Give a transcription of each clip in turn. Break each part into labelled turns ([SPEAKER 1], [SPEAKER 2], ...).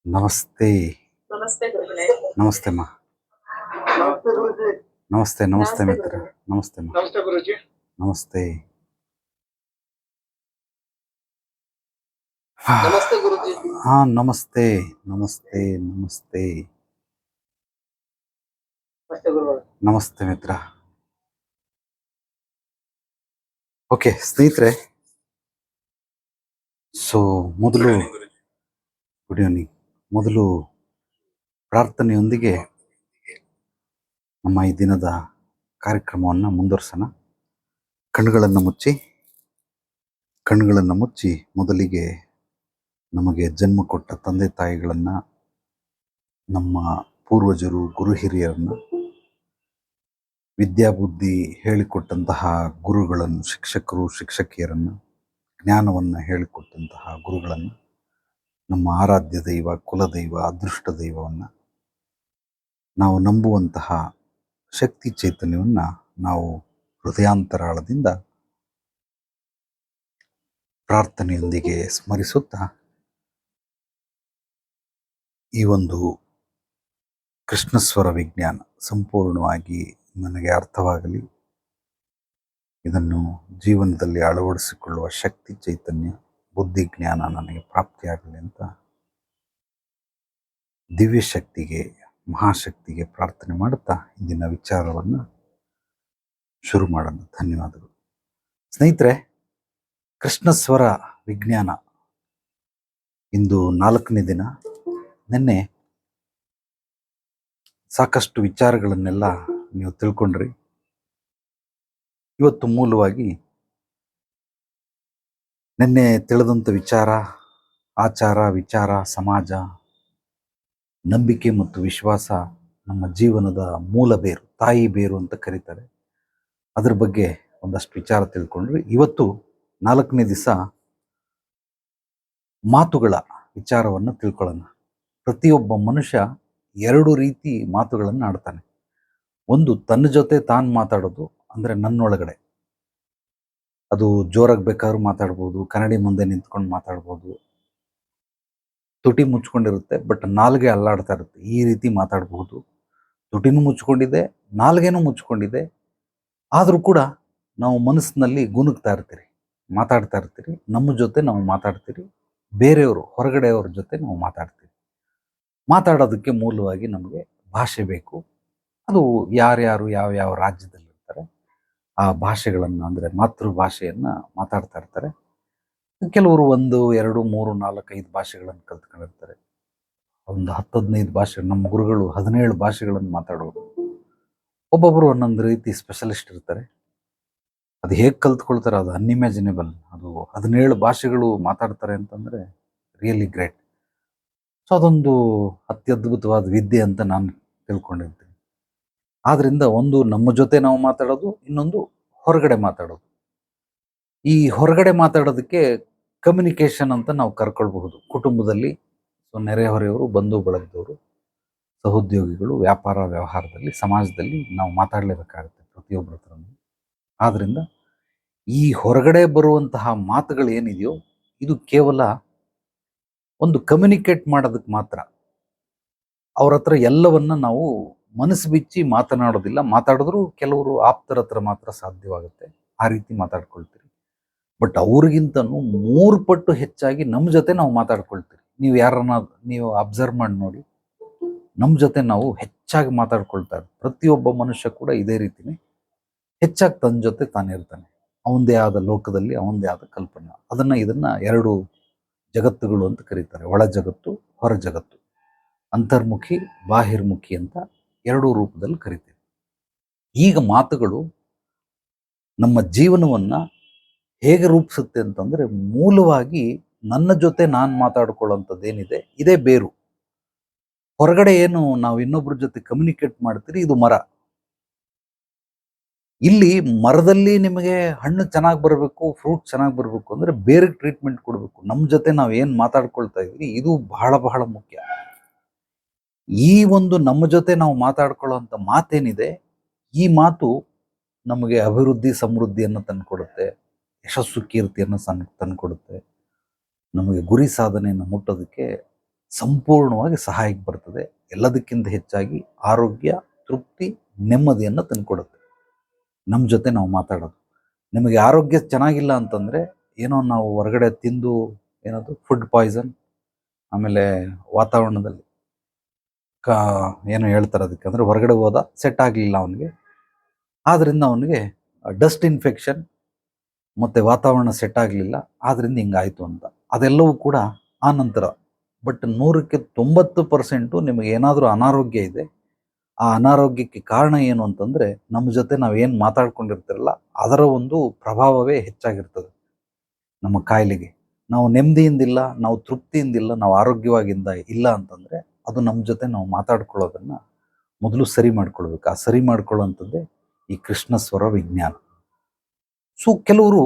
[SPEAKER 1] ನಮಸ್ತೆ.
[SPEAKER 2] ನಮಸ್ತೆ ಗುರುಗಳೇ.
[SPEAKER 1] ನಮಸ್ತೆ ಅಮ್ಮ.
[SPEAKER 3] ನಮಸ್ತೆ ಗುರುಜಿ.
[SPEAKER 1] ನಮಸ್ತೆ
[SPEAKER 2] ನಮಸ್ತೆ
[SPEAKER 1] ಮಿತ್ರ.
[SPEAKER 2] ಗುರುಗಳೇ.
[SPEAKER 1] ನಮಸ್ತೆ ಅಮ್ಮ.
[SPEAKER 3] ನಮಸ್ತೆ ಗುರುಜಿ.
[SPEAKER 1] ನಮಸ್ತೆ.
[SPEAKER 3] ನಮಸ್ತೆ ಗುರುಜಿ.
[SPEAKER 1] ನಮಸ್ತೆ ನಮಸ್ತೆ ನಮಸ್ತೆ
[SPEAKER 3] ನಮಸ್ತೆ ಗುರುಗಳು.
[SPEAKER 1] ನಮಸ್ತೆ ಮಿತ್ರ. ಓಕೆ ಸ್ನೇಹಿತರೆ, ಸೊ ಮೊದಲು ಗುಡ್ ಈವ್ನಿಂಗ್. ಮೊದಲು ಪ್ರಾರ್ಥನೆಯೊಂದಿಗೆ ನಮ್ಮ ಈ ದಿನದ ಕಾರ್ಯಕ್ರಮವನ್ನು ಮುಂದುವರ್ಸೋಣ. ಕಣ್ಣುಗಳನ್ನು ಮುಚ್ಚಿ ಮೊದಲಿಗೆ ನಮಗೆ ಜನ್ಮ ಕೊಟ್ಟ ತಂದೆ ತಾಯಿಗಳನ್ನು, ನಮ್ಮ ಪೂರ್ವಜರು, ಗುರು ಹಿರಿಯರನ್ನು, ವಿದ್ಯಾಬುದ್ಧಿ ಹೇಳಿಕೊಟ್ಟಂತಹ ಗುರುಗಳನ್ನು, ಶಿಕ್ಷಕರು ಶಿಕ್ಷಕಿಯರನ್ನು, ಜ್ಞಾನವನ್ನು ಹೇಳಿಕೊಟ್ಟಂತಹ ಗುರುಗಳನ್ನು, ನಮ್ಮ ಆರಾಧ್ಯ ದೈವ, ಕುಲದೈವ, ಅದೃಷ್ಟ ದೈವವನ್ನು, ನಾವು ನಂಬುವಂತಹ ಶಕ್ತಿ ಚೈತನ್ಯವನ್ನು ನಾವು ಹೃದಯಾಂತರಾಳದಿಂದ ಪ್ರಾರ್ಥನೆಯೊಂದಿಗೆ ಸ್ಮರಿಸುತ್ತಾ ಈ ಒಂದು ಕೃಷ್ಣಸ್ವರ ವಿಜ್ಞಾನ ಸಂಪೂರ್ಣವಾಗಿ ನನಗೆ ಅರ್ಥವಾಗಲಿ, ಇದನ್ನು ಜೀವನದಲ್ಲಿ ಅಳವಡಿಸಿಕೊಳ್ಳುವ ಶಕ್ತಿ ಚೈತನ್ಯ, ಬುದ್ಧಿ ಜ್ಞಾನ ನನಗೆ ಪ್ರಾಪ್ತಿಯಾಗಲಿ ಅಂತ ದಿವ್ಯ ಶಕ್ತಿಗೆ, ಮಹಾಶಕ್ತಿಗೆ ಪ್ರಾರ್ಥನೆ ಮಾಡುತ್ತಾ ಇಂದಿನ ವಿಚಾರವನ್ನು ಶುರು ಮಾಡೋಣ. ಧನ್ಯವಾದಗಳು ಸ್ನೇಹಿತರೆ. ಕೃಷ್ಣಸ್ವರ ವಿಜ್ಞಾನ ಇಂದು 4ನೇ ದಿನ. ನಿನ್ನೆ ಸಾಕಷ್ಟು ವಿಚಾರಗಳನ್ನೆಲ್ಲ ನೀವು ತಿಳ್ಕೊಂಡ್ರಿ. ಇವತ್ತು ಮೂಲವಾಗಿ ನಿನ್ನೆ ತಿಳಿದಂಥ ವಿಚಾರ, ಆಚಾರ, ವಿಚಾರ, ಸಮಾಜ, ನಂಬಿಕೆ ಮತ್ತು ವಿಶ್ವಾಸ ನಮ್ಮ ಜೀವನದ ಮೂಲ ಬೇರು, ತಾಯಿ ಬೇರು ಅಂತ ಕರೀತಾರೆ. ಅದ್ರ ಬಗ್ಗೆ ಒಂದಷ್ಟು ವಿಚಾರ ತಿಳ್ಕೊಂಡ್ರಿ. ಇವತ್ತು 4ನೇ ದಿವಸ ಮಾತುಗಳ ವಿಚಾರವನ್ನು ತಿಳ್ಕೊಳ್ಳೋಣ. ಪ್ರತಿಯೊಬ್ಬ ಮನುಷ್ಯ 2 ರೀತಿ ಮಾತುಗಳನ್ನು ಆಡ್ತಾನೆ. ಒಂದು ತನ್ನ ಜೊತೆ ತಾನು ಮಾತಾಡೋದು, ಅಂದರೆ ನನ್ನೊಳಗಡೆ. ಅದು ಜೋರಾಗಿ ಬೇಕಾದ್ರೂ ಮಾತಾಡ್ಬೋದು, ಕನ್ನಡಿ ಮುಂದೆ ನಿಂತ್ಕೊಂಡು ಮಾತಾಡ್ಬೋದು, ತುಟಿ ಮುಚ್ಕೊಂಡಿರುತ್ತೆ ಬಟ್ ನಾಲ್ಗೆ ಅಲ್ಲಾಡ್ತಾ ಇರುತ್ತೆ, ಈ ರೀತಿ ಮಾತಾಡಬಹುದು. ತುಟಿನೂ ಮುಚ್ಕೊಂಡಿದೆ, ನಾಲ್ಗೆನೂ ಮುಚ್ಕೊಂಡಿದೆ, ಆದರೂ ಕೂಡ ನಾವು ಮನಸ್ಸಿನಲ್ಲಿ ಗುನುಗ್ತಾ ಇರ್ತೀರಿ, ಮಾತಾಡ್ತಾ ಇರ್ತೀರಿ. ನಮ್ಮ ಜೊತೆ ನಾವು ಮಾತಾಡ್ತೀರಿ, ಬೇರೆಯವರು, ಹೊರಗಡೆಯವ್ರ ಜೊತೆ ನಾವು ಮಾತಾಡ್ತೀವಿ. ಮಾತಾಡೋದಕ್ಕೆ ಮೂಲವಾಗಿ ನಮಗೆ ಭಾಷೆ ಬೇಕು. ಅದು ಯಾರ್ಯಾರು ಯಾವ ರಾಜ್ಯದಲ್ಲಿರ್ತಾರೆ ಆ ಭಾಷೆಗಳನ್ನು, ಅಂದರೆ ಮಾತೃಭಾಷೆಯನ್ನು ಮಾತಾಡ್ತಾ ಇರ್ತಾರೆ. ಕೆಲವರು 1, 2, 3, 4, 5 ಭಾಷೆಗಳನ್ನು ಕಲ್ತ್ಕೊಂಡಿರ್ತಾರೆ. ಒಂದು 10-15 ಭಾಷೆ. ನಮ್ಮ ಗುರುಗಳು 17 ಭಾಷೆಗಳನ್ನು ಮಾತಾಡೋರು. ಒಬ್ಬೊಬ್ಬರು ಒಂದೊಂದು ರೀತಿ ಸ್ಪೆಷಲಿಸ್ಟ್ ಇರ್ತಾರೆ. ಅದು ಹೇಗೆ ಕಲ್ತ್ಕೊಳ್ತಾರೆ ಅದು ಅನ್ಇಮ್ಯಾಜಿನೇಬಲ್. ಅದು 17 ಭಾಷೆಗಳು ಮಾತಾಡ್ತಾರೆ ಅಂತಂದರೆ ರಿಯಲಿ ಗ್ರೇಟ್. ಸೊ ಅದೊಂದು ಅತ್ಯದ್ಭುತವಾದ ವಿದ್ಯೆ ಅಂತ ನಾನು ತಿಳ್ಕೊಂಡಿರ್ತೀನಿ. ಆದ್ದರಿಂದ ಒಂದು ನಮ್ಮ ಜೊತೆ ನಾವು ಮಾತಾಡೋದು, ಇನ್ನೊಂದು ಹೊರಗಡೆ ಮಾತಾಡೋದು. ಈ ಹೊರಗಡೆ ಮಾತಾಡೋದಕ್ಕೆ ಕಮ್ಯುನಿಕೇಷನ್ ಅಂತ ನಾವು ಕರ್ಕೊಳ್ಬಹುದು. ಕುಟುಂಬದಲ್ಲಿ, ಸೊ ನೆರೆಹೊರೆಯವರು, ಬಂಧು ಬಳಗದವರು, ಸಹೋದ್ಯೋಗಿಗಳು, ವ್ಯಾಪಾರ ವ್ಯವಹಾರದಲ್ಲಿ, ಸಮಾಜದಲ್ಲಿ ನಾವು ಮಾತಾಡಲೇಬೇಕಾಗುತ್ತೆ ಪ್ರತಿಯೊಬ್ಬರ ಹತ್ರ. ಆದ್ದರಿಂದ ಈ ಹೊರಗಡೆ ಬರುವಂತಹ ಮಾತುಗಳು ಏನಿದೆಯೋ ಇದು ಕೇವಲ ಒಂದು ಕಮ್ಯುನಿಕೇಟ್ ಮಾಡೋದಕ್ಕೆ ಮಾತ್ರ. ಅವ್ರ ಹತ್ರ ಎಲ್ಲವನ್ನ ನಾವು ಮನಸ್ಸು ಬಿಚ್ಚಿ ಮಾತನಾಡೋದಿಲ್ಲ. ಮಾತಾಡಿದ್ರು ಕೆಲವರು ಆಪ್ತರ ಹತ್ರ ಮಾತ್ರ ಸಾಧ್ಯವಾಗುತ್ತೆ, ಆ ರೀತಿ ಮಾತಾಡ್ಕೊಳ್ತೀರಿ. ಬಟ್ ಅವ್ರಿಗಿಂತನೂ 3 ಪಟ್ಟು ಹೆಚ್ಚಾಗಿ ನಮ್ಮ ಜೊತೆ ನಾವು ಮಾತಾಡ್ಕೊಳ್ತೀರಿ. ನೀವು ಯಾರನ್ನ ನೀವು ಅಬ್ಸರ್ವ್ ಮಾಡಿ ನೋಡಿ, ನಮ್ಮ ಜೊತೆ ನಾವು ಹೆಚ್ಚಾಗಿ ಮಾತಾಡ್ಕೊಳ್ತಾರೆ. ಪ್ರತಿಯೊಬ್ಬ ಮನುಷ್ಯ ಕೂಡ ಇದೇ ರೀತಿನೇ ಹೆಚ್ಚಾಗಿ ತನ್ನ ಜೊತೆ ತಾನಿರ್ತಾನೆ. ಅವನದೇ ಆದ ಲೋಕದಲ್ಲಿ ಅವನದೇ ಆದ ಕಲ್ಪನೆ. ಇದನ್ನ 2 ಜಗತ್ತುಗಳು ಅಂತ ಕರೀತಾರೆ. ಒಳ ಜಗತ್ತು, ಹೊರ ಜಗತ್ತು. ಅಂತರ್ಮುಖಿ, ಬಾಹಿರ್ಮುಖಿ ಅಂತ 2 ರೂಪದಲ್ಲಿ ಕರಿತೀವಿ. ಈಗ ಮಾತುಗಳು ನಮ್ಮ ಜೀವನವನ್ನ ಹೇಗೆ ರೂಪಿಸುತ್ತೆ ಅಂತಂದ್ರೆ, ಮೂಲವಾಗಿ ನನ್ನ ಜೊತೆ ನಾನು ಮಾತಾಡ್ಕೊಳ್ಳೋಂಥದ್ದೇನಿದೆ ಇದೇ ಬೇರು. ಹೊರಗಡೆ ಏನು ನಾವು ಇನ್ನೊಬ್ಬರ ಜೊತೆ ಕಮ್ಯುನಿಕೇಟ್ ಮಾಡ್ತೀರಿ, ಇದು ಮರ. ಇಲ್ಲಿ ಮರದಲ್ಲಿ ನಿಮಗೆ ಹಣ್ಣು ಚೆನ್ನಾಗಿ ಬರಬೇಕು, ಫ್ರೂಟ್ ಚೆನ್ನಾಗಿ ಬರಬೇಕು ಅಂದ್ರೆ ಬೇರಿಗೆ ಟ್ರೀಟ್ಮೆಂಟ್ ಕೊಡಬೇಕು. ನಮ್ಮ ಜೊತೆ ನಾವು ಏನು ಮಾತಾಡ್ಕೊಳ್ತಾ ಇದ್ವಿ ಇದು ಬಹಳ ಬಹಳ ಮುಖ್ಯ. ಈ ಒಂದು ನಮ್ಮ ಜೊತೆ ನಾವು ಮಾತಾಡ್ಕೊಳ್ಳೋಂಥ ಮಾತೇನಿದೆ, ಈ ಮಾತು ನಮಗೆ ಅಭಿವೃದ್ಧಿ, ಸಮೃದ್ಧಿಯನ್ನು ತಂದುಕೊಡುತ್ತೆ, ಯಶಸ್ಸು, ಕೀರ್ತಿಯನ್ನು ತಂದುಕೊಡುತ್ತೆ. ನಮಗೆ ಗುರಿ ಸಾಧನೆಯನ್ನು ಮುಟ್ಟೋದಕ್ಕೆ ಸಂಪೂರ್ಣವಾಗಿ ಸಹಾಯಕ್ಕೆ ಬರ್ತದೆ. ಎಲ್ಲದಕ್ಕಿಂತ ಹೆಚ್ಚಾಗಿ ಆರೋಗ್ಯ, ತೃಪ್ತಿ, ನೆಮ್ಮದಿಯನ್ನು ತಂದುಕೊಡುತ್ತೆ ನಮ್ಮ ಜೊತೆ ನಾವು ಮಾತಾಡೋದು. ನಿಮಗೆ ಆರೋಗ್ಯ ಚೆನ್ನಾಗಿಲ್ಲ ಅಂತಂದರೆ ಏನೋ ನಾವು ಹೊರಗಡೆ ತಿಂದು ಏನದು ಫುಡ್ ಪಾಯ್ಸನ್, ಆಮೇಲೆ ವಾತಾವರಣದಲ್ಲಿ ಏನೋ ಹೇಳ್ತಾರೆ ಅದಕ್ಕೆ, ಅಂದರೆ ಹೊರಗಡೆ ಹೋದ ಸೆಟ್ ಆಗಲಿಲ್ಲ ಅವನಿಗೆ, ಆದ್ದರಿಂದ ಅವನಿಗೆ ಡಸ್ಟ್ ಇನ್ಫೆಕ್ಷನ್ ಮತ್ತು ವಾತಾವರಣ ಸೆಟ್ ಆಗಲಿಲ್ಲ, ಆದ್ದರಿಂದ ಹಿಂಗಾಯಿತು ಅಂತ. ಅದೆಲ್ಲವೂ ಕೂಡ ಆ ನಂತರ. ಬಟ್ 100ಕ್ಕೆ 90% ನಿಮಗೆ ಏನಾದರೂ ಅನಾರೋಗ್ಯ ಇದೆ, ಆ ಅನಾರೋಗ್ಯಕ್ಕೆ ಕಾರಣ ಏನು ಅಂತಂದರೆ ನಮ್ಮ ಜೊತೆ ನಾವೇನು ಮಾತಾಡ್ಕೊಂಡಿರ್ತಿರಲ್ಲ ಅದರ ಒಂದು ಪ್ರಭಾವವೇ ಹೆಚ್ಚಾಗಿರ್ತದೆ ನಮ್ಮ ಕಾಯಿಲೆಗೆ. ನಾವು ನೆಮ್ಮದಿಯಿಂದಿಲ್ಲ, ನಾವು ತೃಪ್ತಿಯಿಂದಿಲ್ಲ, ನಾವು ಆರೋಗ್ಯವಾಗಿಂದ ಇಲ್ಲ ಅಂತಂದರೆ ಅದು ನಮ್ಮ ಜೊತೆ ನಾವು ಮಾತಾಡ್ಕೊಳ್ಳೋದನ್ನು ಮೊದಲು ಸರಿ ಮಾಡ್ಕೊಳ್ಬೇಕು. ಆ ಸರಿ ಮಾಡ್ಕೊಳ್ಳೋಂಥದ್ದೇ ಈ ಕೃಷ್ಣ ಸ್ವರ ವಿಜ್ಞಾನ. ಸೊ ಕೆಲವರು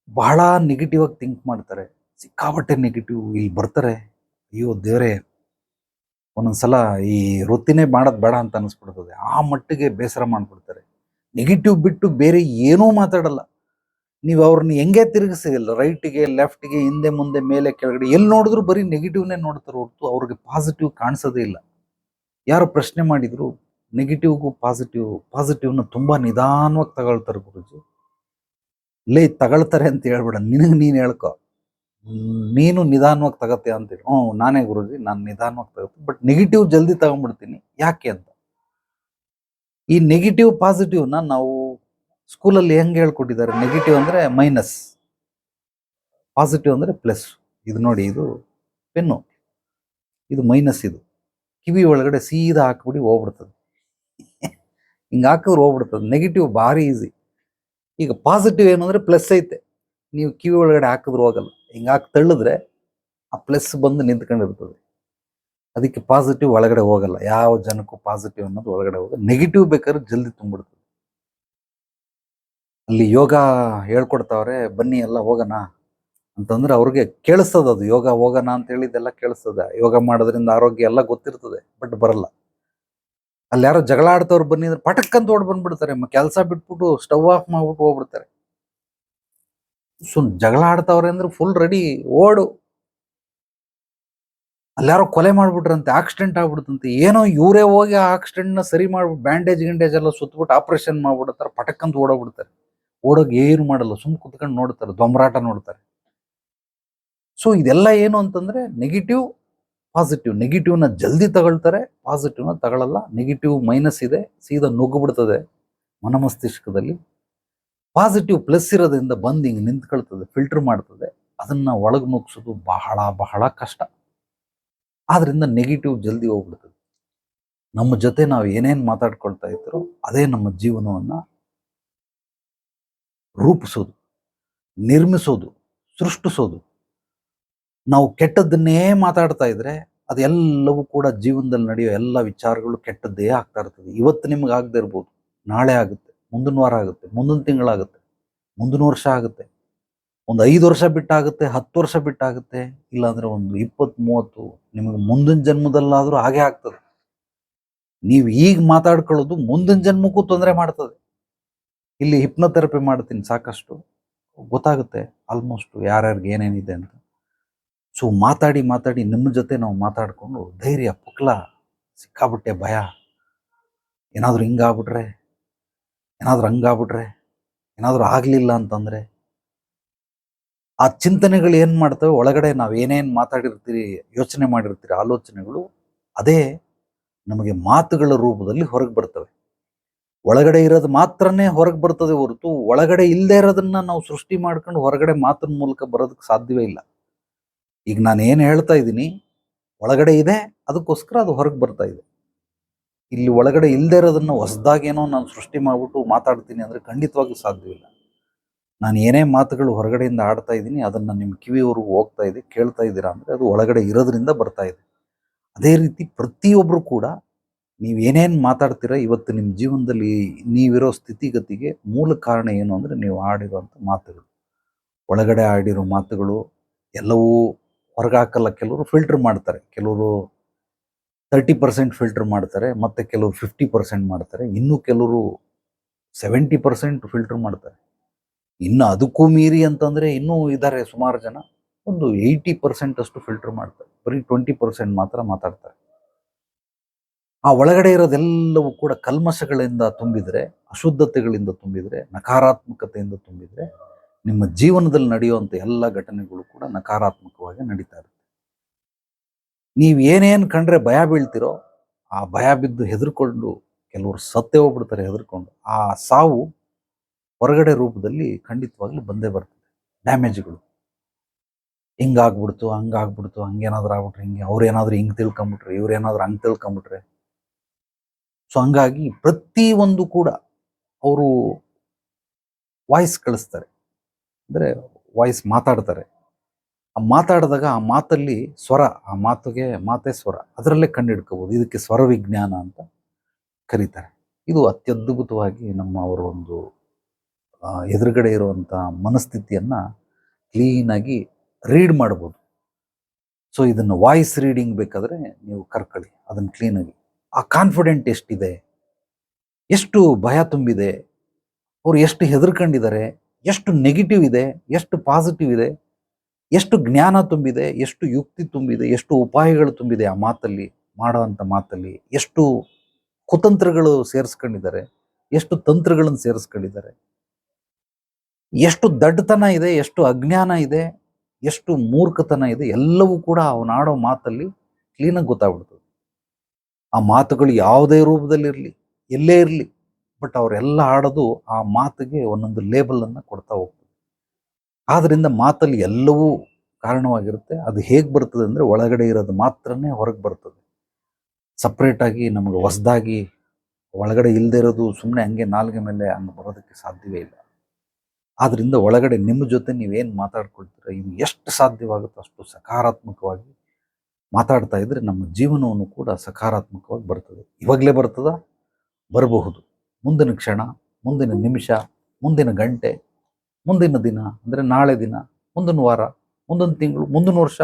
[SPEAKER 1] ಬಹಳ ನೆಗೆಟಿವ್ ಆಗಿ ಥಿಂಕ್ ಮಾಡ್ತಾರೆ, ಸಿಕ್ಕಾಪಟ್ಟೆ ನೆಗೆಟಿವ್. ಇಲ್ಲಿ ಬರ್ತಾರೆ, ಅಯ್ಯೋ ದೇವರೇ, ಒಂದೊಂದ್ಸಲ ಈ ವೃತ್ತಿನೇ ಮಾಡೋದು ಬೇಡ ಅಂತ ಅನಿಸ್ಬಿಡ್ತದೆ. ಆ ಮಟ್ಟಿಗೆ ಬೇಸರ ಮಾಡಿಬಿಡ್ತಾರೆ. ನೆಗೆಟಿವ್ ಬಿಟ್ಟು ಬೇರೆ ಏನೂ ಮಾತಾಡಲ್ಲ. ನೀವು ಅವ್ರನ್ನ ಹೆಂಗೆ ತಿರುಗಿಸಿಲ್ಲ, ರೈಟಿಗೆ ಲೆಫ್ಟಿಗೆ, ಹಿಂದೆ ಮುಂದೆ ಮೇಲೆ ಕೆಳಗಡೆ, ಎಲ್ಲಿ ನೋಡಿದ್ರು ಬರೀ ನೆಗೆಟಿವ್ನೇ ನೋಡ್ತಾರೆ ಹೊರತು ಅವ್ರಿಗೆ ಪಾಸಿಟಿವ್ ಕಾಣಿಸೋದೇ ಇಲ್ಲ. ಯಾರು ಪ್ರಶ್ನೆ ಮಾಡಿದ್ರು, ನೆಗೆಟಿವ್ಗೂ ಪಾಸಿಟಿವ್ನ ತುಂಬ ನಿಧಾನವಾಗಿ ತಗೊಳ್ತಾರೆ ಗುರುಜಿ. ಲೇ ತಗೊಳ್ತಾರೆ ಅಂತ ಹೇಳ್ಬೇಡ, ನಿನಗೆ ನೀನು ಹೇಳ್ಕೊ, ನೀನು ನಿಧಾನವಾಗಿ ತಗತ್ತೆ ಅಂತೇಳಿ. ನಾನೇ ಗುರುಜಿ, ನಾನು ನಿಧಾನವಾಗಿ ತಗೋತೀನಿ, ಬಟ್ ನೆಗೆಟಿವ್ ಜಲ್ದಿ ತಗೊಂಡ್ಬಿಡ್ತೀನಿ. ಯಾಕೆ ಅಂತ, ಈ ನೆಗೆಟಿವ್ ಪಾಸಿಟಿವ್ನ ನಾವು ಸ್ಕೂಲಲ್ಲಿ ಹೆಂಗೆ ಹೇಳ್ಕೊಟ್ಟಿದ್ದಾರೆ? ನೆಗೆಟಿವ್ ಅಂದರೆ ಮೈನಸ್, ಪಾಸಿಟಿವ್ ಅಂದರೆ ಪ್ಲಸ್. ಇದು ನೋಡಿ, ಇದು ಪೆನ್ನು, ಇದು ಮೈನಸ್. ಇದು ಕಿವಿ ಒಳಗಡೆ ಸೀದಾ ಹಾಕ್ಬಿಡಿ ಹೋಗ್ಬಿಡ್ತದೆ. ಹಿಂಗೆ ಹಾಕಿದ್ರೆ ಹೋಗ್ಬಿಡ್ತದೆ. ನೆಗೆಟಿವ್ ಭಾರಿ ಈಸಿ. ಈಗ ಪಾಸಿಟಿವ್ ಏನು ಅಂದರೆ ಪ್ಲಸ್ ಐತೆ, ನೀವು ಕಿವಿ ಒಳಗಡೆ ಹಾಕಿದ್ರು ಹೋಗಲ್ಲ. ಹಿಂಗೆ ಹಾಕಿ ತಳ್ಳಿದ್ರೆ ಆ ಪ್ಲಸ್ ಬಂದು ನಿಂತ್ಕೊಂಡಿರ್ತದೆ. ಅದಕ್ಕೆ ಪಾಸಿಟಿವ್ ಒಳಗಡೆ ಹೋಗಲ್ಲ. ಯಾವ ಜನಕ್ಕೂ ಪಾಸಿಟಿವ್ ಅನ್ನೋದು ಒಳಗಡೆ ಹೋಗಲ್ಲ. ನೆಗೆಟಿವ್ ಬೇಕಾದ್ರೆ ಜಲ್ದಿ ತುಂಬಿಡ್ತದೆ. ಅಲ್ಲಿ ಯೋಗ ಹೇಳ್ಕೊಡ್ತಾವ್ರೆ, ಬನ್ನಿ ಎಲ್ಲ ಹೋಗೋಣ ಅಂತಂದ್ರೆ ಅವ್ರಿಗೆ ಕೇಳಿಸ್ತದೆ. ಅದು ಯೋಗ ಹೋಗೋಣ ಅಂತ ಹೇಳಿದ್ದೆಲ್ಲ ಕೇಳಿಸ್ತದೆ. ಯೋಗ ಮಾಡೋದ್ರಿಂದ ಆರೋಗ್ಯ ಎಲ್ಲ ಗೊತ್ತಿರ್ತದೆ, ಬಟ್ ಬರಲ್ಲ. ಅಲ್ಲಿ ಯಾರೋ ಜಗಳ ಆಡ್ತವ್ರು ಬನ್ನಿ ಅಂದ್ರೆ ಪಟಕ್ಕಂತ ಓಡ್ ಬಂದ್ಬಿಡ್ತಾರೆ. ಕೆಲಸ ಬಿಟ್ಬಿಟ್ಟು ಸ್ಟವ್ ಆಫ್ ಮಾಡ್ಬಿಟ್ಟು ಹೋಗ್ಬಿಡ್ತಾರೆ. ಜಗಳ ಆಡ್ತಾವ್ರೆ ಅಂದ್ರೆ ಫುಲ್ ರೆಡಿ ಓಡು. ಅಲ್ಲಾರೋ ಕೊಲೆ ಮಾಡ್ಬಿಟ್ರಂತೆ, ಆಕ್ಸಿಡೆಂಟ್ ಆಗ್ಬಿಡುತ್ತಂತೆ. ಏನೋ ಇವರೇ ಹೋಗಿ ಆ ಆಕ್ಸಿಡೆಂಟ್ನ ಸರಿ ಮಾಡ್ಬಿಟ್ಟು ಬ್ಯಾಂಡೇಜ್ ಎಲ್ಲ ಸುತ್ತಬಿಟ್ಟು ಆಪರೇಷನ್ ಮಾಡ್ಬಿಡ್ತಾರೆ. ಪಟಕ್ಕಂತ ಓಡೋಗ್ಬಿಡ್ತಾರೆ. ಓಡೋಗಿ ಏನು ಮಾಡಲ್ಲ, ಸುಮ್ ಕುತ್ಕೊಂಡು ನೋಡ್ತಾರೆ, ದೊಂಬರಾಟ ನೋಡ್ತಾರೆ. ಸೊ ಇದೆಲ್ಲ ಏನು ಅಂತಂದ್ರೆ ನೆಗೆಟಿವ್ ಪಾಸಿಟಿವ್. ನೆಗೆಟಿವ್ನ ಜಲ್ದಿ ತಗೊಳ್ತಾರೆ, ಪಾಸಿಟಿವ್ನ ತಗೊಳ್ಳಲ್ಲ. ನೆಗೆಟಿವ್ ಮೈನಸ್ ಇದೆ, ಸೀದಾ ನುಗ್ಗಿಬಿಡ್ತದೆ ಮನಮಸ್ತಿಷ್ಕದಲ್ಲಿ. ಪಾಸಿಟಿವ್ ಪ್ಲಸ್ ಇರೋದ್ರಿಂದ ಬಂದು ಹಿಂಗೆ ನಿಂತ್ಕೊಳ್ತದೆ, ಫಿಲ್ಟರ್ ಮಾಡ್ತದೆ. ಅದನ್ನ ಒಳಗೆ ನುಗ್ಸೋದು ಬಹಳ ಬಹಳ ಕಷ್ಟ. ಆದ್ರಿಂದ ನೆಗೆಟಿವ್ ಜಲ್ದಿ ಹೋಗ್ಬಿಡ್ತದೆ. ನಮ್ಮ ಜೊತೆ ನಾವು ಏನೇನು ಮಾತಾಡ್ಕೊಳ್ತಾ ಇದ್ರೋ ಅದೇ ನಮ್ಮ ಜೀವನವನ್ನು ರೂಪಿಸೋದು, ನಿರ್ಮಿಸೋದು, ಸೃಷ್ಟಿಸೋದು. ನಾವು ಕೆಟ್ಟದ್ದನ್ನೇ ಮಾತಾಡ್ತಾ ಇದ್ರೆ ಅದೆಲ್ಲವೂ ಕೂಡ ಜೀವನದಲ್ಲಿ ನಡೆಯೋ ಎಲ್ಲ ವಿಚಾರಗಳು ಕೆಟ್ಟದ್ದೇ ಆಗ್ತಾ ಇರ್ತದೆ. ಇವತ್ತು ನಿಮ್ಗೆ ಆಗದೆ ಇರ್ಬೋದು, ನಾಳೆ ಆಗುತ್ತೆ, ಮುಂದಿನ ವಾರ ಆಗುತ್ತೆ, ಮುಂದಿನ ತಿಂಗಳಾಗುತ್ತೆ, ಮುಂದಿನ ವರ್ಷ ಆಗುತ್ತೆ, ಒಂದು 5 ವರ್ಷ ಬಿಟ್ಟಾಗುತ್ತೆ, 10 ವರ್ಷ ಬಿಟ್ಟಾಗುತ್ತೆ, ಇಲ್ಲಾಂದ್ರೆ ಒಂದು 20-30 ನಿಮಗೆ ಮುಂದಿನ ಜನ್ಮದಲ್ಲಾದರೂ ಹಾಗೆ ಆಗ್ತದೆ. ನೀವು ಈಗ ಮಾತಾಡ್ಕೊಳ್ಳೋದು ಮುಂದಿನ ಜನ್ಮಕ್ಕೂ ತೊಂದರೆ ಮಾಡ್ತದೆ. ಇಲ್ಲಿ ಹಿಪ್ನೋಥೆರಪಿ ಮಾಡ್ತೀನಿ, ಸಾಕಷ್ಟು ಗೊತ್ತಾಗುತ್ತೆ ಆಲ್ಮೋಸ್ಟ್ ಯಾರ್ಯಾರಿಗೆ ಏನೇನಿದೆ ಅಂತ. ಸೊ ಮಾತಾಡಿ ಮಾತಾಡಿ ನಿಮ್ಮ ಜೊತೆ ನಾವು ಮಾತಾಡಿಕೊಂಡು ಧೈರ್ಯ, ಪುಕ್ಲ, ಸಿಕ್ಕಾಬಿಟ್ಟೆ ಭಯ, ಏನಾದರೂ ಹಿಂಗಾಗ್ಬಿಟ್ರೆ, ಏನಾದರೂ ಹಂಗಾಗ್ಬಿಟ್ರೆ, ಏನಾದರೂ ಆಗಲಿಲ್ಲ ಅಂತಂದರೆ ಆ ಚಿಂತನೆಗಳು ಏನು ಮಾಡ್ತವೆ ಒಳಗಡೆ. ನಾವು ಏನೇನು ಮಾತಾಡಿರ್ತೀರಿ, ಯೋಚನೆ ಮಾಡಿರ್ತೀರಿ, ಆಲೋಚನೆಗಳು ಅದೇ ನಮಗೆ ಮಾತುಗಳ ರೂಪದಲ್ಲಿ ಹೊರಗೆ ಬರ್ತವೆ. ಒಳಗಡೆ ಇರೋದು ಮಾತ್ರನೇ ಹೊರಗೆ ಬರ್ತದೆ ಹೊರತು ಒಳಗಡೆ ಇಲ್ಲದೆ ಇರೋದನ್ನ ನಾವು ಸೃಷ್ಟಿ ಮಾಡ್ಕೊಂಡು ಹೊರಗಡೆ ಮಾತಿನ ಮೂಲಕ ಬರೋದಕ್ಕೆ ಸಾಧ್ಯವೇ ಇಲ್ಲ. ಈಗ ನಾನು ಏನು ಹೇಳ್ತಾ ಇದ್ದೀನಿ ಒಳಗಡೆ ಇದೆ, ಅದಕ್ಕೋಸ್ಕರ ಅದು ಹೊರಗೆ ಬರ್ತಾ ಇದೆ. ಇಲ್ಲಿ ಒಳಗಡೆ ಇಲ್ಲದೆ ಇರೋದನ್ನ ಹೊಸದಾಗೇನೋ ನಾನು ಸೃಷ್ಟಿ ಮಾಡಿಬಿಟ್ಟು ಮಾತಾಡ್ತೀನಿ ಅಂದರೆ ಖಂಡಿತವಾಗ್ಲೂ ಸಾಧ್ಯವಿಲ್ಲ. ನಾನು ಏನೇ ಮಾತುಗಳು ಹೊರಗಡೆಯಿಂದ ಆಡ್ತಾ ಇದ್ದೀನಿ ಅದನ್ನು ನಿಮ್ಮ ಕಿವಿಯವರೆಗೂ ಹೋಗ್ತಾ ಇದೆ, ಕೇಳ್ತಾ ಇದ್ದೀರಾ ಅಂದರೆ ಅದು ಒಳಗಡೆ ಇರೋದ್ರಿಂದ ಬರ್ತಾ ಇದೆ. ಅದೇ ರೀತಿ ಪ್ರತಿಯೊಬ್ಬರು ಕೂಡ ನೀವು ಏನೇನು ಮಾತಾಡ್ತೀರಾ ಇವತ್ತು ನಿಮ್ಮ ಜೀವನದಲ್ಲಿ ನೀವಿರೋ ಸ್ಥಿತಿಗತಿಗೆ ಮೂಲ ಕಾರಣ ಏನು ಅಂದರೆ ನೀವು ಆಡಿರುವಂಥ ಮಾತುಗಳು. ಒಳಗಡೆ ಆಡಿರೋ ಮಾತುಗಳು ಎಲ್ಲವೂ ಹೊರಗೆ ಹಾಕಲ್ಲ. ಕೆಲವರು ಫಿಲ್ಟರ್ ಮಾಡ್ತಾರೆ, ಕೆಲವರು 30% ಫಿಲ್ಟರ್ ಮಾಡ್ತಾರೆ, ಮತ್ತು ಕೆಲವರು 50% ಮಾಡ್ತಾರೆ, ಇನ್ನೂ ಕೆಲವರು 70% ಫಿಲ್ಟರ್ ಮಾಡ್ತಾರೆ. ಇನ್ನು ಅದಕ್ಕೂ ಮೀರಿ ಅಂತಂದರೆ ಇನ್ನೂ ಇದ್ದಾರೆ ಸುಮಾರು ಜನ. ಒಂದು 80% ಅಷ್ಟು ಫಿಲ್ಟರ್ ಮಾಡ್ತಾರೆ. ಬರೀ 20% ಮಾತ್ರ ಮಾತಾಡ್ತಾರೆ. ಆ ಒಳಗಡೆ ಇರೋದೆಲ್ಲವೂ ಕೂಡ ಕಲ್ಮಶಗಳಿಂದ ತುಂಬಿದರೆ, ಅಶುದ್ಧತೆಗಳಿಂದ ತುಂಬಿದರೆ, ನಕಾರಾತ್ಮಕತೆಯಿಂದ ತುಂಬಿದರೆ, ನಿಮ್ಮ ಜೀವನದಲ್ಲಿ ನಡೆಯುವಂಥ ಎಲ್ಲ ಘಟನೆಗಳು ಕೂಡ ನಕಾರಾತ್ಮಕವಾಗಿ ನಡೀತಾ ಇರುತ್ತೆ. ನೀವು ಏನೇನು ಕಂಡ್ರೆ ಭಯ ಬೀಳ್ತಿರೋ, ಆ ಭಯ ಬಿದ್ದು ಹೆದರ್ಕೊಂಡು ಕೆಲವರು ಸತ್ತೇ ಹೋಗ್ಬಿಡ್ತಾರೆ ಹೆದರ್ಕೊಂಡು. ಆ ಸಾವು ಹೊರಗಡೆ ರೂಪದಲ್ಲಿ ಖಂಡಿತವಾಗ್ಲೂ ಬಂದೇ ಬರ್ತದೆ. ಡ್ಯಾಮೇಜ್ಗಳು ಹಿಂಗಾಗ್ಬಿಡ್ತು, ಹಂಗಾಗ್ಬಿಡ್ತು, ಹಂಗೇನಾದ್ರೂ ಆಗ್ಬಿಟ್ರೆ ಹಿಂಗೆ, ಅವ್ರೇನಾದ್ರೂ ಹಿಂಗೆ ತಿಳ್ಕೊಂಬಿಟ್ರೆ, ಇವ್ರೇನಾದ್ರೂ ಹಂಗೆ ತಿಳ್ಕೊಂಬಿಟ್ರೆ. ಸೊ ಹಂಗಾಗಿ ಪ್ರತಿಯೊಂದು ಕೂಡ ಅವರು ವಾಯ್ಸ್ ಕಳಿಸ್ತಾರೆ, ಅಂದರೆ ವಾಯ್ಸ್ ಮಾತಾಡ್ತಾರೆ. ಆ ಮಾತಾಡಿದಾಗ ಆ ಮಾತಲ್ಲಿ ಸ್ವರ, ಆ ಮಾತೇ ಸ್ವರ, ಅದರಲ್ಲೇ ಕಂಡುಹಿಡ್ಕೋಬೋದು. ಇದಕ್ಕೆ ಸ್ವರ ವಿಜ್ಞಾನ ಅಂತ ಕರೀತಾರೆ. ಇದು ಅತ್ಯದ್ಭುತವಾಗಿ ನಮ್ಮ ಅವರ ಒಂದು ಎದುರುಗಡೆ ಇರುವಂಥ ಮನಸ್ಥಿತಿಯನ್ನು ಕ್ಲೀನಾಗಿ ರೀಡ್ ಮಾಡ್ಬೋದು. ಸೊ ಇದನ್ನು ವಾಯ್ಸ್ ರೀಡಿಂಗ್ ಬೇಕಾದರೆ ನೀವು ಕರ್ಕೊಳ್ಳಿ, ಅದನ್ನು ಕ್ಲೀನಾಗಿ. ಆ ಕಾನ್ಫಿಡೆಂಟ್ ಎಷ್ಟಿದೆ, ಎಷ್ಟು ಭಯ ತುಂಬಿದೆ, ಅವ್ರು ಎಷ್ಟು ಹೆದರ್ಕೊಂಡಿದ್ದಾರೆ, ಎಷ್ಟು ನೆಗೆಟಿವ್ ಇದೆ, ಎಷ್ಟು ಪಾಸಿಟಿವ್ ಇದೆ, ಎಷ್ಟು ಜ್ಞಾನ ತುಂಬಿದೆ, ಎಷ್ಟು ಯುಕ್ತಿ ತುಂಬಿದೆ, ಎಷ್ಟು ಉಪಾಯಗಳು ತುಂಬಿದೆ ಆ ಮಾತಲ್ಲಿ, ಮಾಡೋವಂಥ ಮಾತಲ್ಲಿ ಎಷ್ಟು ಕುತಂತ್ರಗಳು ಸೇರಿಸ್ಕೊಂಡಿದ್ದಾರೆ, ಎಷ್ಟು ತಂತ್ರಗಳನ್ನು ಸೇರಿಸ್ಕೊಂಡಿದ್ದಾರೆ, ಎಷ್ಟು ದಡ್ಡತನ ಇದೆ, ಎಷ್ಟು ಅಜ್ಞಾನ ಇದೆ, ಎಷ್ಟು ಮೂರ್ಖತನ ಇದೆ, ಎಲ್ಲವೂ ಕೂಡ ಅವನಾಡೋ ಮಾತಲ್ಲಿ ಕ್ಲೀನಾಗಿ ಗೊತ್ತಾಗ್ಬಿಡ್ತದೆ. ಆ ಮಾತುಗಳು ಯಾವುದೇ ರೂಪದಲ್ಲಿರಲಿ, ಎಲ್ಲೇ ಇರಲಿ, ಬಟ್ ಅವರೆಲ್ಲ ಆಡೋದು ಆ ಮಾತಿಗೆ ಒಂದೊಂದು ಲೇಬಲನ್ನು ಕೊಡ್ತಾ ಹೋಗ್ತದೆ. ಆದ್ದರಿಂದ ಮಾತಲ್ಲಿ ಎಲ್ಲವೂ ಕಾರಣವಾಗಿರುತ್ತೆ. ಅದು ಹೇಗೆ ಬರ್ತದೆ ಅಂದರೆ ಒಳಗಡೆ ಇರೋದು ಮಾತ್ರನೇ ಹೊರಗೆ ಬರ್ತದೆ. ಸಪ್ರೇಟಾಗಿ ನಮಗೆ ಹೊಸದಾಗಿ ಒಳಗಡೆ ಇಲ್ಲದೆ ಇರೋದು ಸುಮ್ಮನೆ ಹಂಗೆ ನಾಲ್ಗೆ ಮೇಲೆ ಹಂಗೆ ಬರೋದಕ್ಕೆ ಸಾಧ್ಯವೇ ಇಲ್ಲ. ಆದ್ದರಿಂದ ಒಳಗಡೆ ನಿಮ್ಮ ಜೊತೆ ನೀವೇನು ಮಾತಾಡ್ಕೊಳ್ತೀರ, ಇದು ಎಷ್ಟು ಸಾಧ್ಯವಾಗುತ್ತೋ ಅಷ್ಟು ಸಕಾರಾತ್ಮಕವಾಗಿ ಮಾತಾಡ್ತಾ ಇದ್ರೆ ನಮ್ಮ ಜೀವನವನ್ನು ಕೂಡ ಸಕಾರಾತ್ಮಕವಾಗಿ ಬರ್ತದೆ. ಇವಾಗಲೇ ಬರ್ತದ, ಬರಬಹುದು. ಮುಂದಿನ ಕ್ಷಣ, ಮುಂದಿನ ನಿಮಿಷ, ಮುಂದಿನ ಗಂಟೆ, ಮುಂದಿನ ದಿನ ಅಂದರೆ ನಾಳೆ ದಿನ, ಮುಂದಿನ ವಾರ, ಮುಂದಿನ ತಿಂಗಳು, ಮುಂದಿನ ವರ್ಷ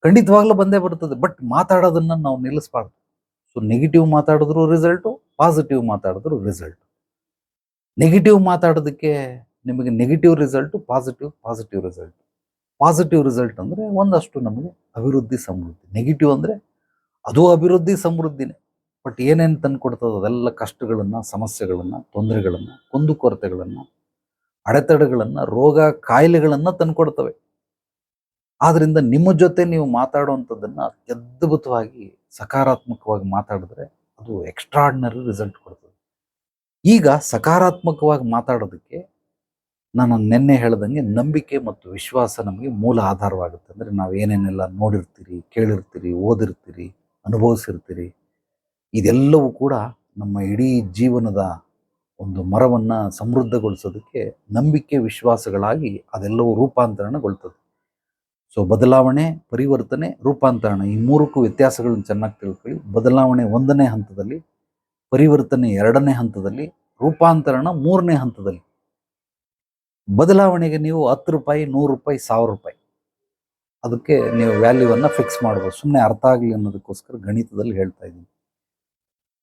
[SPEAKER 1] ಖಂಡಿತವಾಗ್ಲೂ ಬಂದೇ ಬರ್ತದೆ. ಬಟ್ ಮಾತಾಡೋದನ್ನು ನಾವು ನಿಲ್ಲಿಸಬಾರ್ದು. ಸೊ ನೆಗೆಟಿವ್ ಮಾತಾಡಿದ್ರು ರಿಸಲ್ಟು, ಪಾಸಿಟಿವ್ ಮಾತಾಡಿದ್ರು ರಿಸಲ್ಟು. ನೆಗೆಟಿವ್ ಮಾತಾಡೋದಕ್ಕೆ ನಿಮಗೆ negative result, positive result. Positive result ಅಂದರೆ ಒಂದಷ್ಟು ನಮಗೆ ಅಭಿವೃದ್ಧಿ ಸಮೃದ್ಧಿ. ನೆಗೆಟಿವ್ ಅಂದರೆ ಅದು ಅಭಿವೃದ್ಧಿ ಸಮೃದ್ಧಿನೇ, ಬಟ್ ಏನೇನು ತಂದು ಕೊಡ್ತದೆ ಅದೆಲ್ಲ ಕಷ್ಟಗಳನ್ನು, ಸಮಸ್ಯೆಗಳನ್ನು, ತೊಂದರೆಗಳನ್ನು, ಕುಂದುಕೊರತೆಗಳನ್ನು, ಅಡೆತಡೆಗಳನ್ನು, ರೋಗ ಕಾಯಿಲೆಗಳನ್ನು ತಂದುಕೊಡ್ತವೆ. ಆದ್ದರಿಂದ ನಿಮ್ಮ ಜೊತೆ ನೀವು ಮಾತಾಡುವಂಥದ್ದನ್ನು ಅತ್ಯದ್ಭುತವಾಗಿ ಸಕಾರಾತ್ಮಕವಾಗಿ ಮಾತಾಡಿದ್ರೆ ಅದು ಎಕ್ಸ್ಟ್ರಾರ್ಡಿನರಿ ರಿಸಲ್ಟ್ ಕೊಡ್ತದೆ. ಈಗ ಸಕಾರಾತ್ಮಕವಾಗಿ ಮಾತಾಡೋದಕ್ಕೆ ನಾನು ನಿನ್ನೆ ಹೇಳ್ದಂಗೆ ನಂಬಿಕೆ ಮತ್ತು ವಿಶ್ವಾಸ ನಮಗೆ ಮೂಲ ಆಧಾರವಾಗುತ್ತೆ. ಅಂದರೆ ನಾವು ಏನೇನೆಲ್ಲ ನೋಡಿರ್ತೀರಿ, ಕೇಳಿರ್ತೀರಿ, ಓದಿರ್ತೀರಿ, ಅನುಭವಿಸಿರ್ತೀರಿ, ಇದೆಲ್ಲವೂ ಕೂಡ ನಮ್ಮ ಇಡೀ ಜೀವನದ ಒಂದು ಮರವನ್ನು ಸಮೃದ್ಧಗೊಳಿಸೋದಕ್ಕೆ ನಂಬಿಕೆ ವಿಶ್ವಾಸಗಳಾಗಿ ಅದೆಲ್ಲವೂ ರೂಪಾಂತರಣಗೊಳ್ತದೆ. ಸೊ ಬದಲಾವಣೆ, ಪರಿವರ್ತನೆ, ರೂಪಾಂತರಣ, ಈ ಮೂರಕ್ಕೂ ವ್ಯತ್ಯಾಸಗಳನ್ನು ಚೆನ್ನಾಗಿ ತಿಳ್ಕೊಳ್ಳಿ. ಬದಲಾವಣೆ 1ನೇ ಹಂತದಲ್ಲಿ, ಪರಿವರ್ತನೆ 2ನೇ ಹಂತದಲ್ಲಿ, ರೂಪಾಂತರಣ 3ನೇ ಹಂತದಲ್ಲಿ. ಬದಲಾವಣೆಗೆ ನೀವು 10 ರೂಪಾಯಿ, 100 ರೂಪಾಯಿ, 1000 ರೂಪಾಯಿ ಅದಕ್ಕೆ ನೀವು ವ್ಯಾಲ್ಯೂವನ್ನು ಫಿಕ್ಸ್ ಮಾಡ್ಬೋದು. ಸುಮ್ಮನೆ ಅರ್ಥ ಆಗಲಿ ಅನ್ನೋದಕ್ಕೋಸ್ಕರ ಗಣಿತದಲ್ಲಿ ಹೇಳ್ತಾ ಇದ್ದೀನಿ.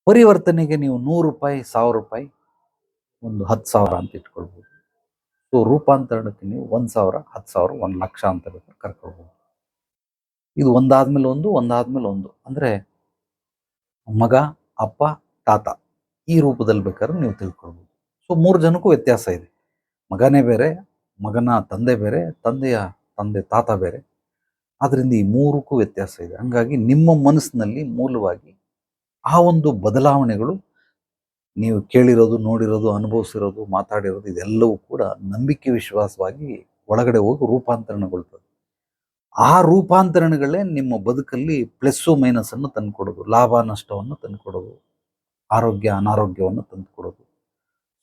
[SPEAKER 1] ಪರಿವರ್ತನೆಗೆ ನೀವು 100 ರೂಪಾಯಿ, 1000 ರೂಪಾಯಿ, ಒಂದು 10,000 ಅಂತ ಇಟ್ಕೊಳ್ಬೋದು. ಸೊ ರೂಪಾಂತರಣಕ್ಕೆ ನೀವು 1,000, 10,000, 1,00,000 ಅಂತ ಬೇಕಾದ್ರೆ ಕರ್ಕೊಳ್ಬೋದು. ಇದು ಒಂದಾದ್ಮೇಲೆ ಒಂದು ಅಂದರೆ ಮಗ, ಅಪ್ಪ, ತಾತ ಈ ರೂಪದಲ್ಲಿ ಬೇಕಾದ್ರೆ ನೀವು ತಿಳ್ಕೊಳ್ಬೋದು. ಸೊ 3 ಜನಕ್ಕೂ ವ್ಯತ್ಯಾಸ ಇದೆ. ಮಗನೇ ಬೇರೆ, ಮಗನ ತಂದೆ ಬೇರೆ, ತಂದೆಯ ತಂದೆ ತಾತ ಬೇರೆ. ಆದ್ದರಿಂದ ಈ 3ಕ್ಕೂ ವ್ಯತ್ಯಾಸ ಇದೆ. ಹಂಗಾಗಿ ನಿಮ್ಮ ಮನಸ್ಸಿನಲ್ಲಿ ಮೂಲವಾಗಿ ಆ ಒಂದು ಬದಲಾವಣೆಗಳು, ನೀವು ಕೇಳಿರೋದು, ನೋಡಿರೋದು, ಅನುಭವಿಸಿರೋದು, ಮಾತಾಡಿರೋದು, ಇದೆಲ್ಲವೂ ಕೂಡ ನಂಬಿಕೆ ವಿಶ್ವಾಸವಾಗಿ ಒಳಗಡೆ ಹೋಗಿ ರೂಪಾಂತರಣಗೊಳ್ತದೆ. ಆ ರೂಪಾಂತರಣಗಳೇ ನಿಮ್ಮ ಬದುಕಲ್ಲಿ ಪ್ಲಸ್ಸು ಮೈನಸನ್ನು ತಂದುಕೊಡೋದು, ಲಾಭ ನಷ್ಟವನ್ನು ತಂದುಕೊಡೋದು, ಆರೋಗ್ಯ ಅನಾರೋಗ್ಯವನ್ನು ತಂದುಕೊಡೋದು,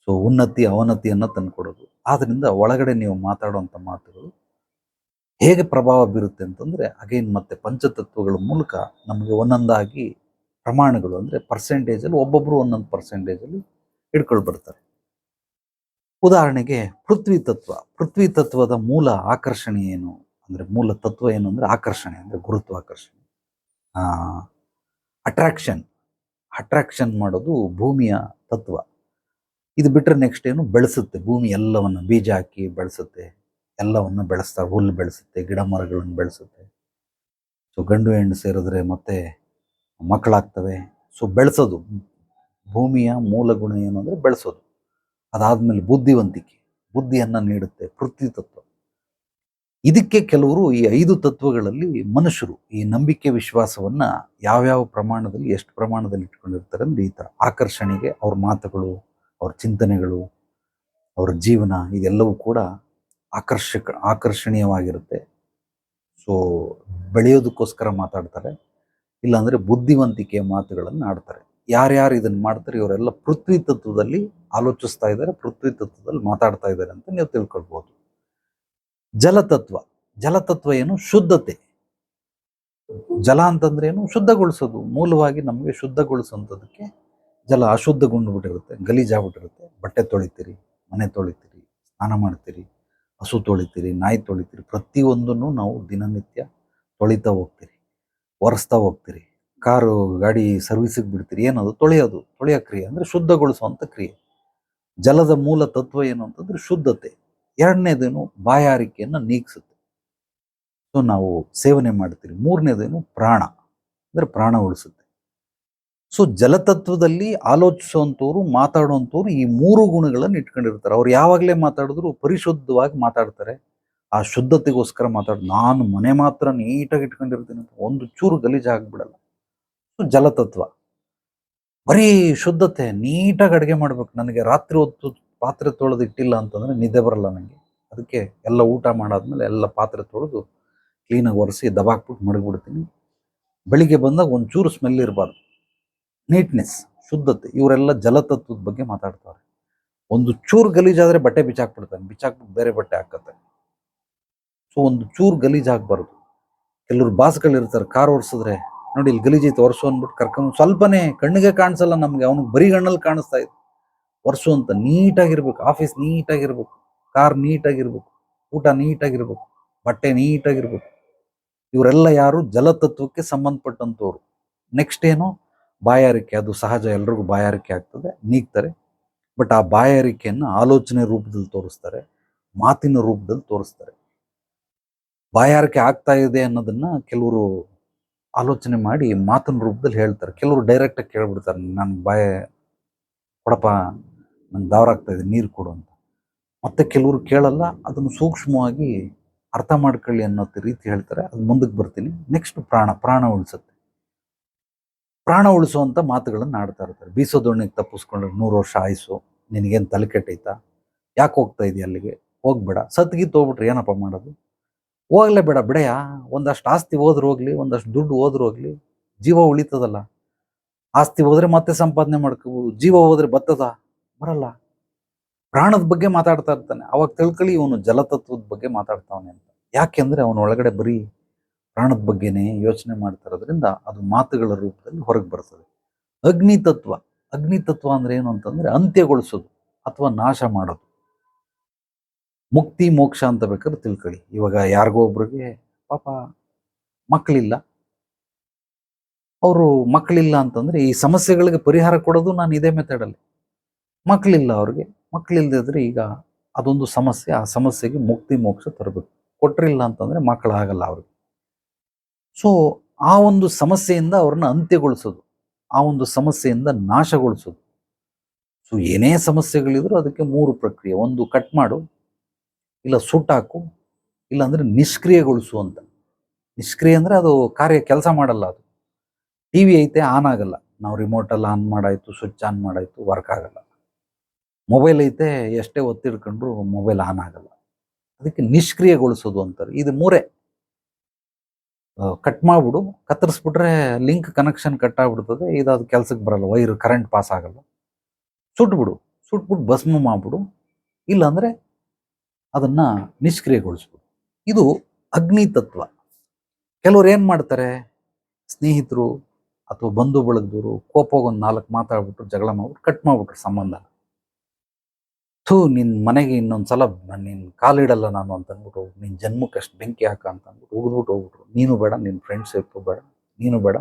[SPEAKER 1] ಸೊ ಉನ್ನತಿ ಅವನತಿಯನ್ನು ತಂದುಕೊಡೋದು. ಆದ್ದರಿಂದ ಒಳಗಡೆ ನೀವು ಮಾತಾಡುವಂಥ ಮಾತುಗಳು ಹೇಗೆ ಪ್ರಭಾವ ಬೀರುತ್ತೆ ಅಂತಂದರೆ, ಅಗೈನ್ ಮತ್ತೆ ಪಂಚತತ್ವಗಳ ಮೂಲಕ ನಮಗೆ ಒಂದೊಂದಾಗಿ ಪ್ರಮಾಣಗಳು, ಅಂದರೆ ಪರ್ಸೆಂಟೇಜಲ್ಲಿ ಒಬ್ಬೊಬ್ಬರು ಒಂದೊಂದು ಪರ್ಸೆಂಟೇಜಲ್ಲಿ ಹಿಡ್ಕೊಂಡು ಬರ್ತಾರೆ. ಉದಾಹರಣೆಗೆ ಪೃಥ್ವಿ ತತ್ವದ ಮೂಲ ಆಕರ್ಷಣೆ ಏನು ಅಂದರೆ, ಮೂಲ ತತ್ವ ಏನು ಅಂದರೆ ಆಕರ್ಷಣೆ, ಅಂದರೆ ಗುರುತ್ವಾಕರ್ಷಣೆ. ಅಟ್ರಾಕ್ಷನ್ ಮಾಡೋದು ಭೂಮಿಯ ತತ್ವ. ಇದು ಬಿಟ್ಟರೆ ನೆಕ್ಸ್ಟ್ ಏನು, ಬೆಳೆಸುತ್ತೆ. ಭೂಮಿ ಎಲ್ಲವನ್ನು ಬೀಜ ಹಾಕಿ ಬೆಳೆಸುತ್ತೆ. ಎಲ್ಲವನ್ನ ಬೆಳೆಸ್ತಾರೆ. ಹುಲ್ಲು ಬೆಳೆಸುತ್ತೆ, ಗಿಡ ಮರಗಳನ್ನು ಬೆಳೆಸುತ್ತೆ. ಸೊ ಗಂಡು ಹೆಣ್ಣು ಸೇರಿದ್ರೆ ಮತ್ತೆ ಮಕ್ಕಳಾಗ್ತವೆ. ಸೊ ಬೆಳೆಸೋದು, ಭೂಮಿಯ ಮೂಲ ಗುಣ ಏನು ಅಂದರೆ ಬೆಳೆಸೋದು. ಅದಾದಮೇಲೆ ಬುದ್ಧಿವಂತಿಕೆ, ಬುದ್ಧಿಯನ್ನು ನೀಡುತ್ತೆ ಪೃಥ್ವಿ ತತ್ವ. ಇದಕ್ಕೆ ಕೆಲವರು ಈ 5 ತತ್ವಗಳಲ್ಲಿ ಮನುಷ್ಯರು ಈ ನಂಬಿಕೆ ವಿಶ್ವಾಸವನ್ನು ಯಾವ್ಯಾವ ಪ್ರಮಾಣದಲ್ಲಿ ಎಷ್ಟು ಪ್ರಮಾಣದಲ್ಲಿ ಇಟ್ಕೊಂಡಿರ್ತಾರೆ ಅಂದರೆ ಈ ಥರ ಆಕರ್ಷಣೆಗೆ ಅವ್ರ ಮಾತುಗಳು, ಅವ್ರ ಚಿಂತನೆಗಳು, ಅವರ ಜೀವನ ಇದೆಲ್ಲವೂ ಕೂಡ ಆಕರ್ಷಣೀಯವಾಗಿರುತ್ತೆ. ಸೊ ಬೆಳೆಯೋದಕ್ಕೋಸ್ಕರ ಮಾತಾಡ್ತಾರೆ, ಇಲ್ಲಾಂದರೆ ಬುದ್ಧಿವಂತಿಕೆಯ ಮಾತುಗಳನ್ನು ಆಡ್ತಾರೆ. ಯಾರ್ಯಾರು ಇದನ್ನು ಮಾಡ್ತಾರೆ ಇವರೆಲ್ಲ ಪೃಥ್ವಿ ತತ್ವದಲ್ಲಿ ಆಲೋಚಿಸ್ತಾ ಇದ್ದಾರೆ, ಪೃಥ್ವಿ ತತ್ವದಲ್ಲಿ ಮಾತಾಡ್ತಾ ಇದ್ದಾರೆ ಅಂತ ನೀವು ತಿಳ್ಕೊಳ್ಬೋದು. ಜಲತತ್ವ, ಜಲತತ್ವ ಏನು? ಶುದ್ಧತೆ. ಜಲ ಅಂತಂದ್ರೆ ಏನು? ಶುದ್ಧಗೊಳಿಸೋದು. ಮೂಲವಾಗಿ ನಮಗೆ ಶುದ್ಧಗೊಳಿಸುವಂಥದ್ದಕ್ಕೆ ಜಲ ಅಶುದ್ಧಗೊಂಡ್ಬಿಟ್ಟಿರುತ್ತೆ, ಗಲೀಜಾಗ್ಬಿಟ್ಟಿರುತ್ತೆ. ಬಟ್ಟೆ ತೊಳಿತೀರಿ, ಮನೆ ತೊಳಿತೀರಿ, ಸ್ನಾನ ಮಾಡ್ತೀರಿ, ಹಸು ತೊಳಿತೀರಿ, ನಾಯಿ ತೊಳಿತೀರಿ, ಪ್ರತಿಯೊಂದನ್ನು ನಾವು ದಿನನಿತ್ಯ ತೊಳಿತಾ ಹೋಗ್ತೀರಿ, ಒರೆಸ್ತಾ ಹೋಗ್ತೀರಿ. ಕಾರು ಗಾಡಿ ಸರ್ವಿಸಿಗೆ ಬಿಡ್ತೀರಿ, ಏನದು? ತೊಳೆಯೋ ಕ್ರಿಯೆ ಅಂದರೆ ಶುದ್ಧಗೊಳಿಸುವಂಥ ಕ್ರಿಯೆ. ಜಲದ ಮೂಲ ತತ್ವ ಏನು ಅಂತಂದ್ರೆ ಶುದ್ಧತೆ. ಎರಡನೇದೇನು? ಬಾಯಾರಿಕೆಯನ್ನು ನೀಗಿಸುತ್ತೆ. ಸೊ ನಾವು ಸೇವನೆ ಮಾಡ್ತೀರಿ. ಮೂರನೇದೇನು? ಪ್ರಾಣ, ಅಂದರೆ ಪ್ರಾಣ ಉಳಿಸುತ್ತೆ. ಸೊ ಜಲತತ್ವದಲ್ಲಿ ಆಲೋಚಿಸುವಂಥವ್ರು, ಮಾತಾಡುವಂಥವ್ರು ಈ 3 ಗುಣಗಳನ್ನು ಇಟ್ಕೊಂಡಿರ್ತಾರೆ. ಅವ್ರು ಯಾವಾಗಲೇ ಮಾತಾಡಿದ್ರು ಪರಿಶುದ್ಧವಾಗಿ ಮಾತಾಡ್ತಾರೆ. ಆ ಶುದ್ಧತೆಗೋಸ್ಕರ ನಾನು ಮನೆ ಮಾತ್ರ ನೀಟಾಗಿ ಇಟ್ಕೊಂಡಿರ್ತೀನಿ ಅಂತ ಒಂದು ಚೂರು ಗಲೀಜು ಆಗ್ಬಿಡಲ್ಲ. ಸೊ ಜಲತತ್ವ ಬರೀ ಶುದ್ಧತೆ, ನೀಟಾಗಿ ಅಡುಗೆ ಮಾಡ್ಬೇಕು. ನನಗೆ ರಾತ್ರಿ ಹೊತ್ತು ಪಾತ್ರೆ ತೊಳೆದು ಇಟ್ಟಿಲ್ಲ ಅಂತಂದರೆ ನಿದ್ದೆ ಬರಲ್ಲ ನನಗೆ. ಅದಕ್ಕೆ ಎಲ್ಲ ಊಟ ಮಾಡಾದ್ಮೇಲೆ ಎಲ್ಲ ಪಾತ್ರೆ ತೊಳೆದು ಕ್ಲೀನಾಗಿ ಒರೆಸಿ ದಬಾಕ್ಬಿಟ್ಟು ಮಡಗ್ಬಿಡ್ತೀನಿ. ಬೆಳಿಗ್ಗೆ ಬಂದಾಗ ಒಂಚೂರು ಸ್ಮೆಲ್ ಇರಬಾರ್ದು. ನೀಟ್ನೆಸ್, ಶುದ್ಧತೆ. ಇವರೆಲ್ಲ ಜಲತತ್ವದ ಬಗ್ಗೆ ಮಾತಾಡ್ತಾರೆ. ಒಂದು ಚೂರು ಗಲೀಜಾದರೆ ಬಟ್ಟೆ ಬಿಚ್ಚಾಕ್ಬಿಟ್ಟು ಬೇರೆ ಬಟ್ಟೆ ಹಾಕತ್ತೆ. ಸೊ ಒಂದು ಚೂರು ಗಲೀಜಾಗಬಾರ್ದು. ಕೆಲವರು ಬಾಸ್ಗಳಿರ್ತಾರೆ, ಕಾರ್ ಓಡಿಸಿದ್ರೆ ನೋಡಿ ಇಲ್ಲಿ ಗಲೀಜೈತೆ ಒರೆಸು ಅಂದ್ಬಿಟ್ಟು ಕರ್ಕೊಂಡು, ಸ್ವಲ್ಪನೇ ಕಣ್ಣಿಗೆ ಕಾಣಿಸಲ್ಲ ನಮಗೆ, ಅವನಿಗೆ ಬರೀ ಗಣ್ಣಲ್ಲಿ ಕಾಣಿಸ್ತಾ ಇದೆ. ಒರೆಸು ಅಂತ. ನೀಟಾಗಿರ್ಬೇಕು, ಆಫೀಸ್ ನೀಟಾಗಿರ್ಬೇಕು, ಕಾರ್ ನೀಟಾಗಿರ್ಬೇಕು, ಊಟ ನೀಟಾಗಿರ್ಬೇಕು, ಬಟ್ಟೆ ನೀಟಾಗಿರ್ಬೇಕು. ಇವರೆಲ್ಲ ಯಾರು? ಜಲತತ್ವಕ್ಕೆ ಸಂಬಂಧಪಟ್ಟಂಥವ್ರು. ನೆಕ್ಸ್ಟ್ ಏನು? ಬಾಯಾರಿಕೆ. ಅದು ಸಹಜ, ಎಲ್ರಿಗೂ ಬಾಯಾರಿಕೆ ಆಗ್ತದೆ, ನೀಗ್ತಾರೆ. ಬಟ್ ಆ ಬಾಯಾರಿಕೆಯನ್ನು ಆಲೋಚನೆ ರೂಪದಲ್ಲಿ ತೋರಿಸ್ತಾರೆ, ಮಾತಿನ ರೂಪದಲ್ಲಿ ತೋರಿಸ್ತಾರೆ. ಬಾಯಾರಿಕೆ ಆಗ್ತಾ ಇದೆ ಅನ್ನೋದನ್ನ ಕೆಲವರು ಆಲೋಚನೆ ಮಾಡಿ ಮಾತಿನ ರೂಪದಲ್ಲಿ ಹೇಳ್ತಾರೆ. ಕೆಲವರು ಡೈರೆಕ್ಟಾಗಿ ಕೇಳ್ಬಿಡ್ತಾರೆ, ನಾನು ಕೊಡಪ್ಪ, ನಂಗೆ ದಾವರಾಗ್ತಾ ಇದೆ, ನೀರು ಕೊಡು ಅಂತ. ಮತ್ತೆ ಕೆಲವರು ಕೇಳಲ್ಲ, ಅದನ್ನು ಸೂಕ್ಷ್ಮವಾಗಿ ಅರ್ಥ ಮಾಡ್ಕೊಳ್ಳಿ ಅನ್ನೋ ರೀತಿ ಹೇಳ್ತಾರೆ. ಅದು ಮುಂದಕ್ಕೆ ಬರ್ತೀನಿ. ನೆಕ್ಸ್ಟ್ ಪ್ರಾಣ ಉಳಿಸುತ್ತೆ. ಪ್ರಾಣ ಉಳಿಸುವಂಥ ಮಾತುಗಳನ್ನು ಆಡ್ತಾ ಇರ್ತಾರೆ. ಬೀಸೋ ದೋಣಿಗೆ ತಪ್ಪಿಸ್ಕೊಂಡ್ರೆ 100 ವರ್ಷ ಆಯುಸು, ನಿನಗೇನು ತಲೆ ಕೆಟ್ಟೈತಾ, ಯಾಕೆ ಹೋಗ್ತಾ ಇದೆಯಾ ಅಲ್ಲಿಗೆ, ಹೋಗ್ಬೇಡ. ಸತ್ಗಿತ್ತು ಹೋಗ್ಬಿಟ್ರೆ ಏನಪ್ಪ ಮಾಡೋದು, ಹೋಗ್ಲೇ ಬೇಡ, ಬಿಡೆಯ. ಒಂದಷ್ಟು ಆಸ್ತಿ ಹೋದ್ರೆ ಹೋಗ್ಲಿ, ಒಂದಷ್ಟು ದುಡ್ಡು ಹೋದ್ರೆ ಹೋಗ್ಲಿ, ಜೀವ ಉಳಿತದಲ್ಲ. ಆಸ್ತಿ ಹೋದ್ರೆ ಮತ್ತೆ ಸಂಪಾದನೆ ಮಾಡ್ಕೋಬೋದು, ಜೀವ ಹೋದ್ರೆ ಬರಲ್ಲ. ಪ್ರಾಣದ ಬಗ್ಗೆ ಮಾತಾಡ್ತಾ ಇರ್ತಾನೆ. ಅವಾಗ ತಿಳ್ಕೊಳ್ಳಿ ಇವನು ಜಲತತ್ವದ ಬಗ್ಗೆ ಮಾತಾಡ್ತಾವನೆ ಅಂತ. ಯಾಕೆಂದ್ರೆ ಅವನ ಒಳಗಡೆ ಬರೀ ಪ್ರಾಣದ ಬಗ್ಗೆನೇ ಯೋಚನೆ ಮಾಡ್ತಾ ಇರೋದ್ರಿಂದ ಅದು ಮಾತುಗಳ ರೂಪದಲ್ಲಿ ಹೊರಗೆ ಬರ್ತದೆ. ಅಗ್ನಿತತ್ವ ಅಂದ್ರೆ ಏನು ಅಂತಂದ್ರೆ ಅಂತ್ಯಗೊಳಿಸೋದು ಅಥವಾ ನಾಶ ಮಾಡೋದು. ಮುಕ್ತಿ ಮೋಕ್ಷ ಅಂತ ಬೇಕಾದ್ರೆ ತಿಳ್ಕೊಳ್ಳಿ. ಇವಾಗ ಯಾರಿಗೋ ಒಬ್ರಿಗೆ ಪಾಪ ಮಕ್ಕಳಿಲ್ಲ, ಅವರು ಮಕ್ಕಳಿಲ್ಲ ಅಂತಂದ್ರೆ ಈ ಸಮಸ್ಯೆಗಳಿಗೆ ಪರಿಹಾರ ಕೊಡೋದು ನಾನು ಇದೇ ಮೆಥಡಲ್ಲಿ. ಮಕ್ಕಳಿಲ್ಲ ಅವ್ರಿಗೆ, ಮಕ್ಕಳಿಲ್ಲದಿದ್ರೆ ಈಗ ಅದೊಂದು ಸಮಸ್ಯೆ, ಆ ಸಮಸ್ಯೆಗೆ ಮುಕ್ತಿ ಮೋಕ್ಷ ತರಬೇಕು. ಕೊಟ್ರಿಲ್ಲ ಅಂತಂದ್ರೆ ಮಕ್ಕಳಾಗಲ್ಲ ಅವ್ರಿಗೆ. ಸೊ ಆ ಒಂದು ಸಮಸ್ಯೆಯಿಂದ ಅವ್ರನ್ನ ಅಂತ್ಯಗೊಳಿಸೋದು, ಆ ಒಂದು ಸಮಸ್ಯೆಯಿಂದ ನಾಶಗೊಳಿಸೋದು. ಸೊ ಏನೇ ಸಮಸ್ಯೆಗಳಿದ್ರು ಅದಕ್ಕೆ 3 ಪ್ರಕ್ರಿಯೆ. ಒಂದು ಕಟ್ ಮಾಡು, ಇಲ್ಲ ಸುಟ್ಟಾಕು, ಇಲ್ಲ ಅಂದ್ರೆ ನಿಷ್ಕ್ರಿಯಗೊಳಿಸು ಅಂತ. ನಿಷ್ಕ್ರಿಯ ಅಂದ್ರೆ ಅದು ಕೆಲಸ ಮಾಡಲ್ಲ. ಅದು ಟಿವಿ ಐತೆ, ಆನ್ ಆಗಲ್ಲ. ನಾವು ರಿಮೋಟಲ್ಲಿ ಆನ್ ಮಾಡಾಯ್ತು, ಸ್ವಿಚ್ ಆನ್ ಮಾಡಾಯ್ತು, ವರ್ಕ್ ಆಗಲ್ಲ. ಮೊಬೈಲ್ ಐತೆ, ಎಷ್ಟೇ ಒತ್ತಿಡ್ಕೊಂಡ್ರು ಮೊಬೈಲ್ ಆನ್ ಆಗಲ್ಲ. ಅದಕ್ಕೆ ನಿಷ್ಕ್ರಿಯಗೊಳಿಸೋದು ಅಂತಾರೆ. ಇದು 3. ಕಟ್ ಮಾಡ್ಬಿಡು, ಕತ್ತರಿಸ್ಬಿಟ್ರೆ ಲಿಂಕ್ ಕನೆಕ್ಷನ್ ಕಟ್ ಆಗ್ಬಿಡ್ತದೆ, ಇದಾದ ಕೆಲ್ಸಕ್ಕೆ ಬರಲ್ಲ, ವೈರ್ ಕರೆಂಟ್ ಪಾಸ್ ಆಗಲ್ಲ. ಸುಟ್ಬಿಟ್ಟು ಭಸ್ಮ ಮಾಡ್ಬಿಡು, ಇಲ್ಲಾಂದ್ರೆ ಅದನ್ನ ನಿಷ್ಕ್ರಿಯಗೊಳಿಸ್ಬಿಡು. ಇದು ಅಗ್ನಿ ತತ್ವ. ಕೆಲವ್ರು ಏನ್ ಮಾಡ್ತಾರೆ, ಸ್ನೇಹಿತರು ಅಥವಾ ಬಂಧು ಬಳಗದವರು ಕೋಪವಾಗಿ ಒಂದು 4 ಮಾತಾಡ್ಬಿಟ್ಟು ಜಗಳ ಮಾಡ್ಬಿಟ್ಟು ಕಟ್ ಮಾಡ್ಬಿಟ್ರು ಸಂಬಂಧ. ನಿನ್ನ ಮನೆಗೆ ಇನ್ನೊಂದ್ಸಲ ನಿನ್ನ ಕಾಲಿಡಲ್ಲ ನಾನು ಅಂತ ಅಂದ್ಬಿಟ್ಟು, ನಿನ್ನ ಜನ್ಮಕ್ಕೆ ಅಷ್ಟು ಬೆಂಕಿ ಹಾಕ ಅಂತ ಅಂದ್ಬಿಟ್ಟು ಹೋಗ್ಬಿಟ್ರು. ನೀನು ಬೇಡ, ನಿನ್ನ ಫ್ರೆಂಡ್ಶಿಪ್ಪು ಬೇಡ, ನೀನು ಬೇಡ,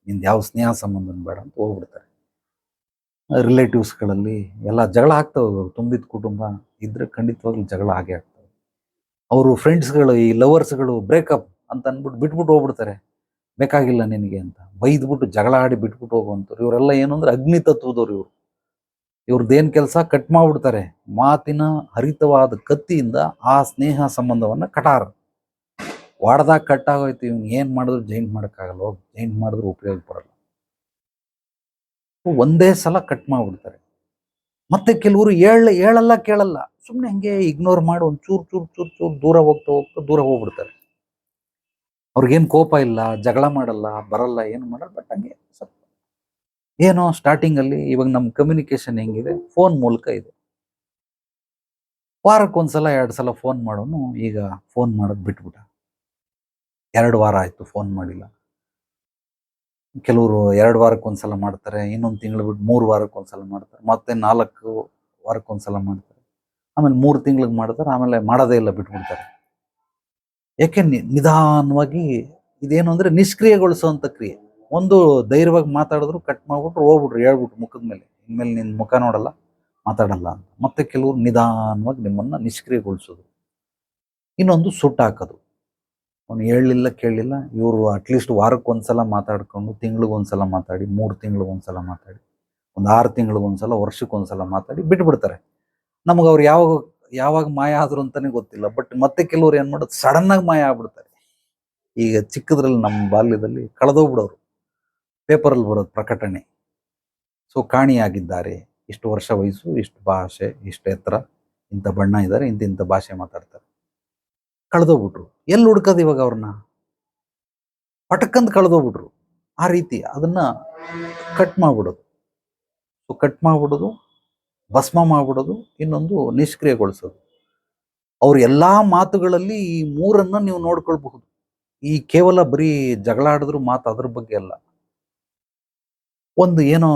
[SPEAKER 1] ನಿಂದು ಯಾವ ಸ್ನೇಹ ಸಂಬಂಧನೂ ಬೇಡ ಅಂತ ಹೋಗ್ಬಿಡ್ತಾರೆ. ರಿಲೇಟಿವ್ಸ್ಗಳಲ್ಲಿ ಎಲ್ಲ ಜಗಳ ಆಗ್ತವೆ. ತುಂಬಿದ ಕುಟುಂಬ ಇದ್ರೆ ಖಂಡಿತವಾಗ್ಲೂ ಜಗಳ ಆಗೇ ಆಗ್ತವೆ. ಅವರು ಫ್ರೆಂಡ್ಸ್ಗಳು ಈ ಲವರ್ಸ್ಗಳು ಬ್ರೇಕಪ್ ಅಂತ ಅಂದ್ಬಿಟ್ಟು ಬಿಟ್ಬಿಟ್ಟು ಹೋಗ್ಬಿಡ್ತಾರೆ, ಬೇಕಾಗಿಲ್ಲ ನಿನಗೆ ಅಂತ ಬೈದ್ಬಿಟ್ಟು ಜಗಳ ಆಡಿ ಬಿಟ್ಬಿಟ್ಟು ಹೋಗುವಂಥವ್ರು. ಇವರೆಲ್ಲ ಏನು ಅಂದ್ರೆ ಅಗ್ನಿ ತತ್ವದವ್ರು. ಇವ್ರದ್ದೇನು ಕೆಲಸ ಕಟ್ ಮಾಡ್ಬಿಡ್ತಾರೆ. ಮಾತಿನ ಹರಿತವಾದ ಕತ್ತಿಯಿಂದ ಆ ಸ್ನೇಹ ಸಂಬಂಧವನ್ನ ಕಟಾರ ವಾಡ್ದಾಗ ಕಟ್ ಆಗೋಯ್ತು. ಇವ್ನು ಏನ್ ಮಾಡಿದ್ರು ಜೈಂಟ್ ಮಾಡೋಕ್ಕಾಗಲ್ಲ, ಜೈಂಟ್ ಮಾಡಿದ್ರು ಉಪಯೋಗ ಬರಲ್ಲ. ಒಂದೇ ಸಲ ಕಟ್ ಮಾಡ್ಬಿಡ್ತಾರೆ. ಮತ್ತೆ ಕೆಲವರು ಹೇಳಲ್ಲ ಕೇಳಲ್ಲ, ಸುಮ್ಮನೆ ಹಂಗೆ ಇಗ್ನೋರ್ ಮಾಡಿ ಒಂದು ಚೂರು ಚೂರು ಚೂರು ಚೂರು ದೂರ ಹೋಗ್ತಾ ದೂರ ಹೋಗ್ಬಿಡ್ತಾರೆ. ಅವ್ರಿಗೇನು ಕೋಪ ಇಲ್ಲ, ಜಗಳ ಮಾಡಲ್ಲ, ಬರಲ್ಲ, ಏನು ಮಾಡಲ್ಲ. ಬಟ್ ಹಂಗೆ ಸ್ವಲ್ಪ ಏನೋ ಸ್ಟಾರ್ಟಿಂಗ್ ಅಲ್ಲಿ ಇವಾಗ ನಮ್ಮ ಕಮ್ಯುನಿಕೇಶನ್ ಹೆಂಗಿದೆ, ಫೋನ್ ಮೂಲಕ ಇದೆ. ವಾರಕ್ಕೊಂದ್ಸಲ 2 ಸಲ ಫೋನ್ ಮಾಡೋನು ಈಗ ಫೋನ್ ಮಾಡೋದು ಬಿಟ್ಬಿಟ್ಟ. 2 ವಾರ ಆಯ್ತು ಫೋನ್ ಮಾಡಿಲ್ಲ. ಕೆಲವರು 2 ವಾರಕ್ಕೊಂದ್ಸಲ ಮಾಡ್ತಾರೆ, ಇನ್ನೊಂದು ತಿಂಗಳು ಬಿಟ್ಟು 3 ವಾರಕ್ಕೊಂದ್ಸಲ ಮಾಡ್ತಾರೆ, ಮತ್ತೆ 4 ವಾರಕ್ಕೊಂದ್ಸಲ ಮಾಡ್ತಾರೆ, ಆಮೇಲೆ 3 ತಿಂಗಳಿಗೆ ಮಾಡ್ತಾರೆ, ಆಮೇಲೆ ಮಾಡೋದೇ ಇಲ್ಲ, ಬಿಟ್ಬಿಡ್ತಾರೆ. ಯಾಕೆ ನಿಧಾನವಾಗಿ ಇದೇನು ಅಂದ್ರೆ ನಿಷ್ಕ್ರಿಯೆಗೊಳಿಸುವಂತ ಕ್ರಿಯೆ. ಒಂದು ಧೈರ್ಯವಾಗಿ ಮಾತಾಡಿದ್ರು ಕಟ್ ಮಾಡ್ಬಿಟ್ರು ಹೋಗ್ಬಿಟ್ರು, ಹೇಳ್ಬಿಟ್ರು ಮುಖದ ಮೇಲೆ, ಇನ್ಮೇಲೆ ನಿನ್ನ ಮುಖ ನೋಡಲ್ಲ, ಮಾತಾಡಲ್ಲ ಅಂತ. ಮತ್ತೆ ಕೆಲವರು ನಿಧಾನವಾಗಿ ನಿಮ್ಮನ್ನ ನಿಷ್ಕ್ರಿಯಗೊಳಿಸೋದು. ಇನ್ನೊಂದು ಸುಟ್ಟು ಹಾಕೋದು. ಅವ್ನು ಹೇಳಲಿಲ್ಲ ಕೇಳಲಿಲ್ಲ, ಇವರು ಅಟ್ಲೀಸ್ಟ್ ವಾರಕ್ಕೊಂದ್ಸಲ ಮಾತಾಡ್ಕೊಂಡು, ತಿಂಗಳಿಗೊಂದ್ಸಲ ಮಾತಾಡಿ, 3 ತಿಂಗಳಿಗೊಂದ್ಸಲ ಮಾತಾಡಿ, ಒಂದು 6 ತಿಂಗಳಿಗೊಂದ್ಸಲ, ವರ್ಷಕ್ಕೊಂದ್ಸಲ ಮಾತಾಡಿ ಬಿಟ್ಬಿಡ್ತಾರೆ. ನಮಗೆ ಅವ್ರು ಯಾವಾಗ ಮಾಯ ಆದ್ರು ಅಂತಾನೆ ಗೊತ್ತಿಲ್ಲ. ಬಟ್ ಮತ್ತೆ ಕೆಲವ್ರು ಏನ್ ಮಾಡೋದು, ಸಡನ್ ಆಗಿ ಮಾಯ ಆಗ್ಬಿಡ್ತಾರೆ. ಈಗ ಚಿಕ್ಕದ್ರಲ್ಲಿ ನಮ್ಮ ಬಾಲ್ಯದಲ್ಲಿ ಕಳೆದೋಗ್ಬಿಡೋರು, ಪೇಪರಲ್ಲಿ ಬರೋದು ಪ್ರಕಟಣೆ. ಸೊ ಕಾಣಿಯಾಗಿದ್ದಾರೆ, ಇಷ್ಟು ವರ್ಷ ವಯಸ್ಸು, ಇಷ್ಟು ಭಾಷೆ, ಇಷ್ಟು ಎತ್ತರ, ಇಂಥ ಬಣ್ಣ ಇದ್ದಾರೆ, ಇಂಥ ಭಾಷೆ ಮಾತಾಡ್ತಾರೆ, ಕಳೆದೋಗ್ಬಿಟ್ರು. ಎಲ್ಲಿ ಹುಡ್ಕೋದು ಇವಾಗ ಅವ್ರನ್ನ? ಪಟಕ್ಕಂತ ಕಳೆದೋಗ್ಬಿಟ್ರು. ಆ ರೀತಿ ಅದನ್ನ ಕಟ್ ಮಾಡ್ಬಿಡೋದು. ಸೊ ಕಟ್ ಮಾಡ್ಬಿಡೋದು, ಭಸ್ಮ ಮಾಡ್ಬಿಡೋದು, ಇನ್ನೊಂದು ನಿಷ್ಕ್ರಿಯಗೊಳಿಸೋದು. ಅವ್ರ ಎಲ್ಲಾ ಮಾತುಗಳಲ್ಲಿ ಈ 3ಅನ್ನ ನೀವು ನೋಡ್ಕೊಳ್ಬಹುದು. ಈ ಕೇವಲ ಬರೀ ಜಗಳ ಆಡಿದ್ರು ಮಾತು ಅದ್ರ ಬಗ್ಗೆ ಅಲ್ಲ. ಒಂದು ಏನೋ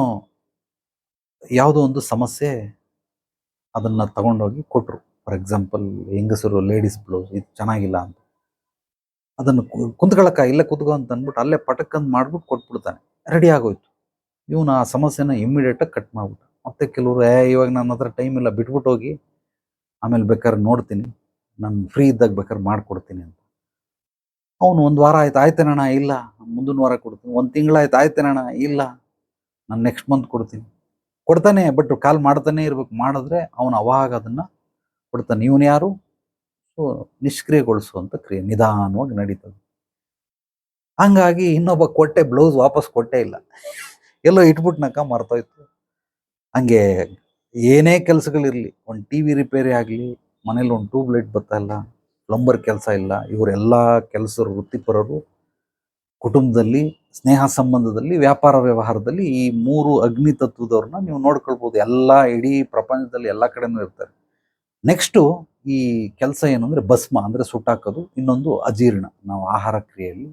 [SPEAKER 1] ಯಾವುದೋ ಒಂದು ಸಮಸ್ಯೆ, ಅದನ್ನ ತಗೊಂಡೋಗಿ ಕೊಟ್ರು. ಫಾರ್ ಎಕ್ಸಾಂಪಲ್, ಹೆಂಗಸರು ಲೇಡೀಸ್ ಬ್ಲೌಸ್ ಇದು ಚೆನ್ನಾಗಿಲ್ಲ ಅಂತ, ಅದನ್ನು ಕುಂತ್ಕೊಳಕ್ಕ ಇಲ್ಲೇ ಕುತ್ಕೋ ಅಂತ ಅಂದ್ಬಿಟ್ಟು ಅಲ್ಲೇ ಪಟಕ್ಕಂತ ಮಾಡ್ಬಿಟ್ಟು ಕೊಟ್ಬಿಡ್ತಾನೆ, ರೆಡಿ ಆಗೋಯ್ತು. ಇವನು ಆ ಸಮಸ್ಯೆನ ಇಮ್ಮಿಡಿಯೇಟಾಗಿ ಕಟ್ ಮಾಡ್ಬಿಟ್ಟ. ಮತ್ತೆ ಕೆಲವರು ಇವಾಗ ನನ್ನ ಹತ್ರ ಟೈಮ್ ಇಲ್ಲ, ಬಿಟ್ಬಿಟ್ಟು ಹೋಗಿ, ಆಮೇಲೆ ಬೇಕಾದ್ರೆ ನೋಡ್ತೀನಿ, ನಾನು ಫ್ರೀ ಇದ್ದಾಗ ಬೇಕಾದ್ರೆ ಮಾಡ್ಕೊಡ್ತೀನಿ ಅಂತ. ಅವನು 1 ವಾರ ಆಯ್ತು, ಆಯ್ತೇನಣ್ಣ, ಇಲ್ಲ ಮುಂದಿನ ವಾರ ಕೊಡ್ತೀನಿ. 1 ತಿಂಗಳಾಯ್ತು, ಆಯ್ತೇನಣ್ಣ, ಇಲ್ಲ ನಾನು ನೆಕ್ಸ್ಟ್ ಮಂತ್ ಕೊಡ್ತಾನೆ. ಬಟ್ ಕಾಲ್ ಮಾಡ್ತಾನೆ ಇರ್ಬೇಕು. ಮಾಡಿದ್ರೆ ಅವನು ಅವಾಗ ಅದನ್ನ ಕೊಡ್ತಾನೆ. ಇವನು ಯಾರು? ಸೊ ನಿಷ್ಕ್ರಿಯಗೊಳಿಸುವಂತ ಕ್ರಿಯೆ ನಿಧಾನವಾಗಿ ನಡೀತದೆ. ಹಂಗಾಗಿ ಇನ್ನೊಬ್ಬ ಕೊಟ್ಟೆ, ಬ್ಲೌಸ್ ವಾಪಸ್ ಕೊಟ್ಟೇ ಇಲ್ಲ, ಎಲ್ಲೋ ಇಟ್ಬಿಟ್ನಕ್ಕ, ಮರ್ತೋಯ್ತು. ಹಂಗೆ ಏನೇ ಕೆಲಸಗಳಿರ್ಲಿ, ಒಂದು ಟಿವಿ ರಿಪೇರಿ ಆಗಲಿ, ಮನೇಲಿ ಒಂದು ಟ್ಯೂಬ್ ಲೈಟ್ ಬರ್ತಾ ಇಲ್ಲ, ಪ್ಲಂಬರ್ ಕೆಲಸ ಇಲ್ಲ, ಇವರೆಲ್ಲ ಕೆಲಸರು ವೃತ್ತಿಪರರು ಕುಟುಂಬದಲ್ಲಿ, ಸ್ನೇಹ ಸಂಬಂಧದಲ್ಲಿ, ವ್ಯಾಪಾರ ವ್ಯವಹಾರದಲ್ಲಿ ಈ 3 ಅಗ್ನಿ ತತ್ವದವ್ರನ್ನ ನೀವು ನೋಡ್ಕೊಳ್ಬಹುದು. ಎಲ್ಲ ಇಡೀ ಪ್ರಪಂಚದಲ್ಲಿ ಎಲ್ಲ ಕಡೆನೂ ಇರ್ತಾರೆ. ನೆಕ್ಸ್ಟು ಈ ಕೆಲಸ ಏನು ಅಂದ್ರೆ ಭಸ್ಮ ಅಂದ್ರೆ ಸುಟ್ಟಾಕೋದು. ಇನ್ನೊಂದು ಅಜೀರ್ಣ. ನಾವು ಆಹಾರ ಕ್ರಿಯೆಯಲ್ಲಿ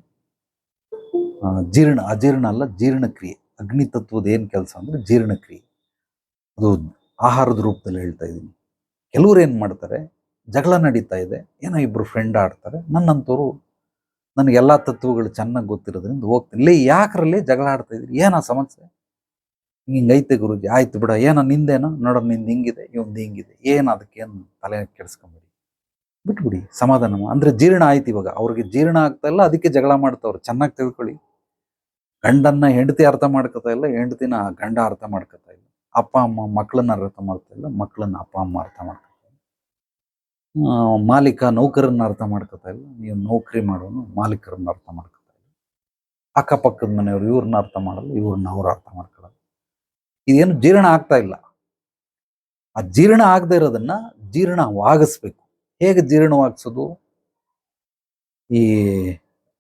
[SPEAKER 1] ಅಜೀರ್ಣ ಅಲ್ಲ, ಜೀರ್ಣಕ್ರಿಯೆ. ಅಗ್ನಿ ತತ್ವದ ಏನ್ ಕೆಲಸ ಅಂದ್ರೆ ಜೀರ್ಣಕ್ರಿಯೆ. ಅದು ಆಹಾರದ ರೂಪದಲ್ಲಿ ಹೇಳ್ತಾ ಇದ್ದೀನಿ. ಕೆಲವ್ರು ಏನ್ ಮಾಡ್ತಾರೆ, ಜಗಳ ನಡೀತಾ ಇದೆ, ಏನೋ ಇಬ್ರು ಫ್ರೆಂಡ್ ಆಡ್ತಾರೆ, ನನ್ನಂತವ್ರು, ನನಗೆ ಎಲ್ಲಾ ತತ್ವಗಳು ಚೆನ್ನಾಗಿ ಗೊತ್ತಿರೋದ್ರಿಂದ ಹೋಗ್ತೀನಿ, ಇಲ್ಲಿ ಯಾಕ್ರಲ್ಲಿ ಜಗಳ ಆಡ್ತಾ ಇದ್ರಿ, ಏನೋ ಸಮಸ್ಯೆ, ಹಿಂಗೈತೆ ಗುರುಜಿ, ಆಯ್ತು ಬಿಡ, ಏನೋ ನಿಂದೇನೋ ನೋಡೋ, ನಿಂದು ಹಿಂಗಿದೆ, ಇವಂದು ಹಿಂಗಿದೆ, ಏನು ಅದಕ್ಕೇನು ತಲೆ ಕೆಡಿಸ್ಕೊಂಬೇಡಿ, ಬಿಟ್ಬಿಡಿ, ಸಮಾಧಾನ ಅಂದ್ರೆ ಜೀರ್ಣ ಆಯ್ತು. ಇವಾಗ ಅವ್ರಿಗೆ ಜೀರ್ಣ ಆಗ್ತಾ ಇಲ್ಲ, ಅದಕ್ಕೆ ಜಗಳ ಮಾಡ್ತಾವ್ರು. ಚೆನ್ನಾಗಿ ತಿಳ್ಕೊಳ್ಳಿ, ಗಂಡನ್ನ ಹೆಂಡತಿ ಅರ್ಥ ಮಾಡ್ಕೊತಾ ಇಲ್ಲ, ಹೆಂಡತಿನ ಗಂಡ ಅರ್ಥ ಮಾಡ್ಕೊತಾ ಇಲ್ಲ, ಅಪ್ಪ ಅಮ್ಮ ಮಕ್ಕಳನ್ನ ಅರ್ಥ ಮಾಡ್ತಾ ಇಲ್ಲ, ಮಕ್ಕಳನ್ನ ಅಪ್ಪ ಅಮ್ಮ ಅರ್ಥ ಮಾಡ್ಕೊತಾ ಇಲ್ಲ, ಮಾಲೀಕ ನೌಕರನ್ನ ಅರ್ಥ ಮಾಡ್ಕೊತಾ ಇಲ್ಲ, ನೀವು ನೌಕರಿ ಮಾಡೋನು ಮಾಲೀಕರನ್ನ ಅರ್ಥ ಮಾಡ್ಕೊತಾ ಇಲ್ಲ, ಅಕ್ಕಪಕ್ಕದ ಮನೆಯವರು ಇವ್ರನ್ನ ಅರ್ಥ ಮಾಡಲ್ಲ, ಇವ್ರನ್ನ ಅವ್ರು ಅರ್ಥ ಮಾಡ್ಕೊಳ್ಳಲ್ಲ. ಇದೇನು ಜೀರ್ಣ ಆಗ್ತಾ ಇಲ್ಲ. ಆ ಜೀರ್ಣ ಆಗದೆ ಇರೋದನ್ನ ಜೀರ್ಣವಾಗಿಸ್ಬೇಕು. ಹೇಗೆ ಜೀರ್ಣವಾಗಿಸೋದು? ಈ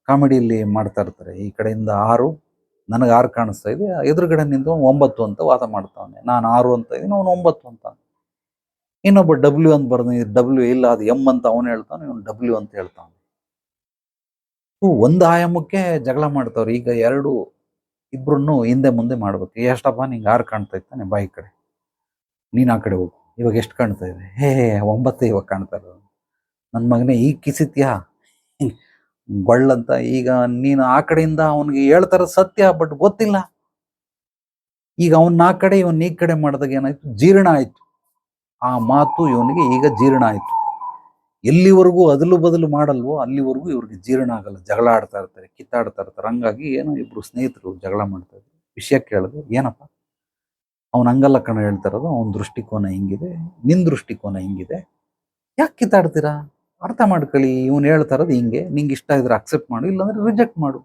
[SPEAKER 1] ಕಾಮಿಡಿಯಲ್ಲಿ ಮಾಡ್ತಾ ಇರ್ತಾರೆ, ಈ ಕಡೆಯಿಂದ 6, ನನಗೆ 6 ಕಾಣಿಸ್ತಾ ಇದೆ, ಎದುರುಗಡೆ ನಿಂತು 9 ಅಂತ ವಾದ ಮಾಡ್ತಾವನೆ, ನಾನು 6 ಅಂತ ಇದ್ದೀನಿ, ಅವನು 9 ಅಂತ. ಇನ್ನೊಬ್ಬ ಡಬ್ಲ್ಯೂ ಅಂತ ಬರ್ದ, ಡಬ್ಲ್ಯೂ ಇಲ್ಲ, ಅದು ಎಂ ಅಂತ ಅವನು ಹೇಳ್ತಾನೆ, ಇವನು ಡಬ್ಲ್ಯೂ ಅಂತ ಹೇಳ್ತಾನೆ. ಒಂದು ಆಯಾಮಕ್ಕೆ ಜಗಳ ಮಾಡ್ತಾವ್ರು. ಈಗ ಇಬ್ರನ್ನು ಹಿಂದೆ ಮುಂದೆ ಮಾಡ್ಬೇಕು. ಎಷ್ಟಪ್ಪ ನಿಂಗೆ 6 ಕಾಣ್ತಾ ಇತ್ತಾನೆ, ಬಾಯಿ ಕಡೆ, ನೀನ್ ಆ ಕಡೆ ಹೋಗು, ಇವಾಗ ಎಷ್ಟು ಕಾಣ್ತಾ ಇದೆ? 9 ಇವಾಗ ಕಾಣ್ತಾ ಇರೋದು. ನನ್ನ ಮಗನೇ ಈಗ ಕಿಸಿತ್ಯಾ ಗೊಳ್ಳಂತ. ಈಗ ನೀನು ಆ ಕಡೆಯಿಂದ ಅವನಿಗೆ ಹೇಳ್ತಾರ ಸತ್ಯ, ಬಟ್ ಗೊತ್ತಿಲ್ಲ. ಈಗ ಅವನ್ ಆ ಕಡೆ, ಇವನ್ ಈ ಕಡೆ ಮಾಡಿದಾಗ ಏನಾಯ್ತು? ಜೀರ್ಣ ಆಯ್ತು. ಆ ಮಾತು ಇವನಿಗೆ ಈಗ ಜೀರ್ಣ ಆಯ್ತು. ಎಲ್ಲಿವರೆಗೂ ಅದಲು ಬದಲು ಮಾಡಲ್ವೋ ಅಲ್ಲಿವರೆಗೂ ಇವ್ರಿಗೆ ಜೀರ್ಣ ಆಗಲ್ಲ. ಜಗಳ ಆಡ್ತಾ ಇರ್ತಾರೆ, ಕಿತ್ತಾಡ್ತಾ ಇರ್ತಾರೆ. ಹಂಗಾಗಿ ಏನೋ ಇಬ್ರು ಸ್ನೇಹಿತರು ಜಗಳ ಮಾಡ್ತಾ ಇದ್ರು. ವಿಷಯ ಕೇಳಿದೆ, ಏನಪ್ಪ? ಅವ್ನು ಹಂಗಲ್ಲ ಕಣ ಹೇಳ್ತಾ ಇರೋದು, ಅವನ ದೃಷ್ಟಿಕೋನ ಹಿಂಗಿದೆ, ನಿನ್ ದೃಷ್ಟಿಕೋನ ಹಿಂಗಿದೆ, ಯಾಕೆ ಕಿತ್ತಾಡ್ತೀರಾ? ಅರ್ಥ ಮಾಡ್ಕೊಳ್ಳಿ, ಇವ್ನು ಹೇಳ್ತಾ ಇರೋದು ಹಿಂಗೆ, ನಿಂಗೆ ಇಷ್ಟ ಇದ್ರೆ ಅಕ್ಸೆಪ್ಟ್ ಮಾಡು, ಇಲ್ಲಾಂದ್ರೆ ರಿಜೆಕ್ಟ್ ಮಾಡು.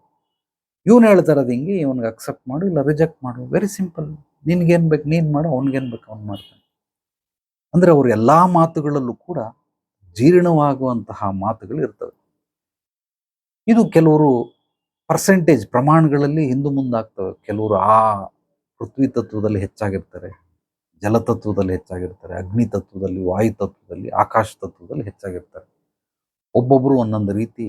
[SPEAKER 1] ಇವ್ನು ಹೇಳ್ತಾ ಇರೋದು ಹಿಂಗೆ, ಇವನಿಗೆ ಅಕ್ಸೆಪ್ಟ್ ಮಾಡು, ಇಲ್ಲ ರಿಜೆಕ್ಟ್ ಮಾಡು. Very simple. ನಿನ್ಗೇನ್ ಬೇಕು ನೀನ್ ಮಾಡು, ಅವ್ನಿಗೇನ್ ಬೇಕು ಅವ್ನು ಮಾಡ್ತಾನೆ. ಅಂದ್ರೆ ಅವ್ರ ಎಲ್ಲಾ ಮಾತುಗಳಲ್ಲೂ ಕೂಡ ಜೀರ್ಣವಾಗುವಂತಹ ಮಾತುಗಳು ಇರ್ತವೆ. ಇದು ಕೆಲವರು ಪರ್ಸೆಂಟೇಜ್ ಪ್ರಮಾಣಗಳಲ್ಲಿ ಹಿಂದು ಮುಂದಾಗ್ತವೆ. ಕೆಲವರು ಆ ಪೃಥ್ವಿ ತತ್ವದಲ್ಲಿ ಹೆಚ್ಚಾಗಿರ್ತಾರೆ, ಜಲತತ್ವದಲ್ಲಿ ಹೆಚ್ಚಾಗಿರ್ತಾರೆ, ಅಗ್ನಿ ತತ್ವದಲ್ಲಿ, ವಾಯು ತತ್ವದಲ್ಲಿ, ಆಕಾಶ ತತ್ವದಲ್ಲಿ ಹೆಚ್ಚಾಗಿರ್ತಾರೆ. ಒಬ್ಬೊಬ್ಬರು ಒಂದೊಂದು ರೀತಿ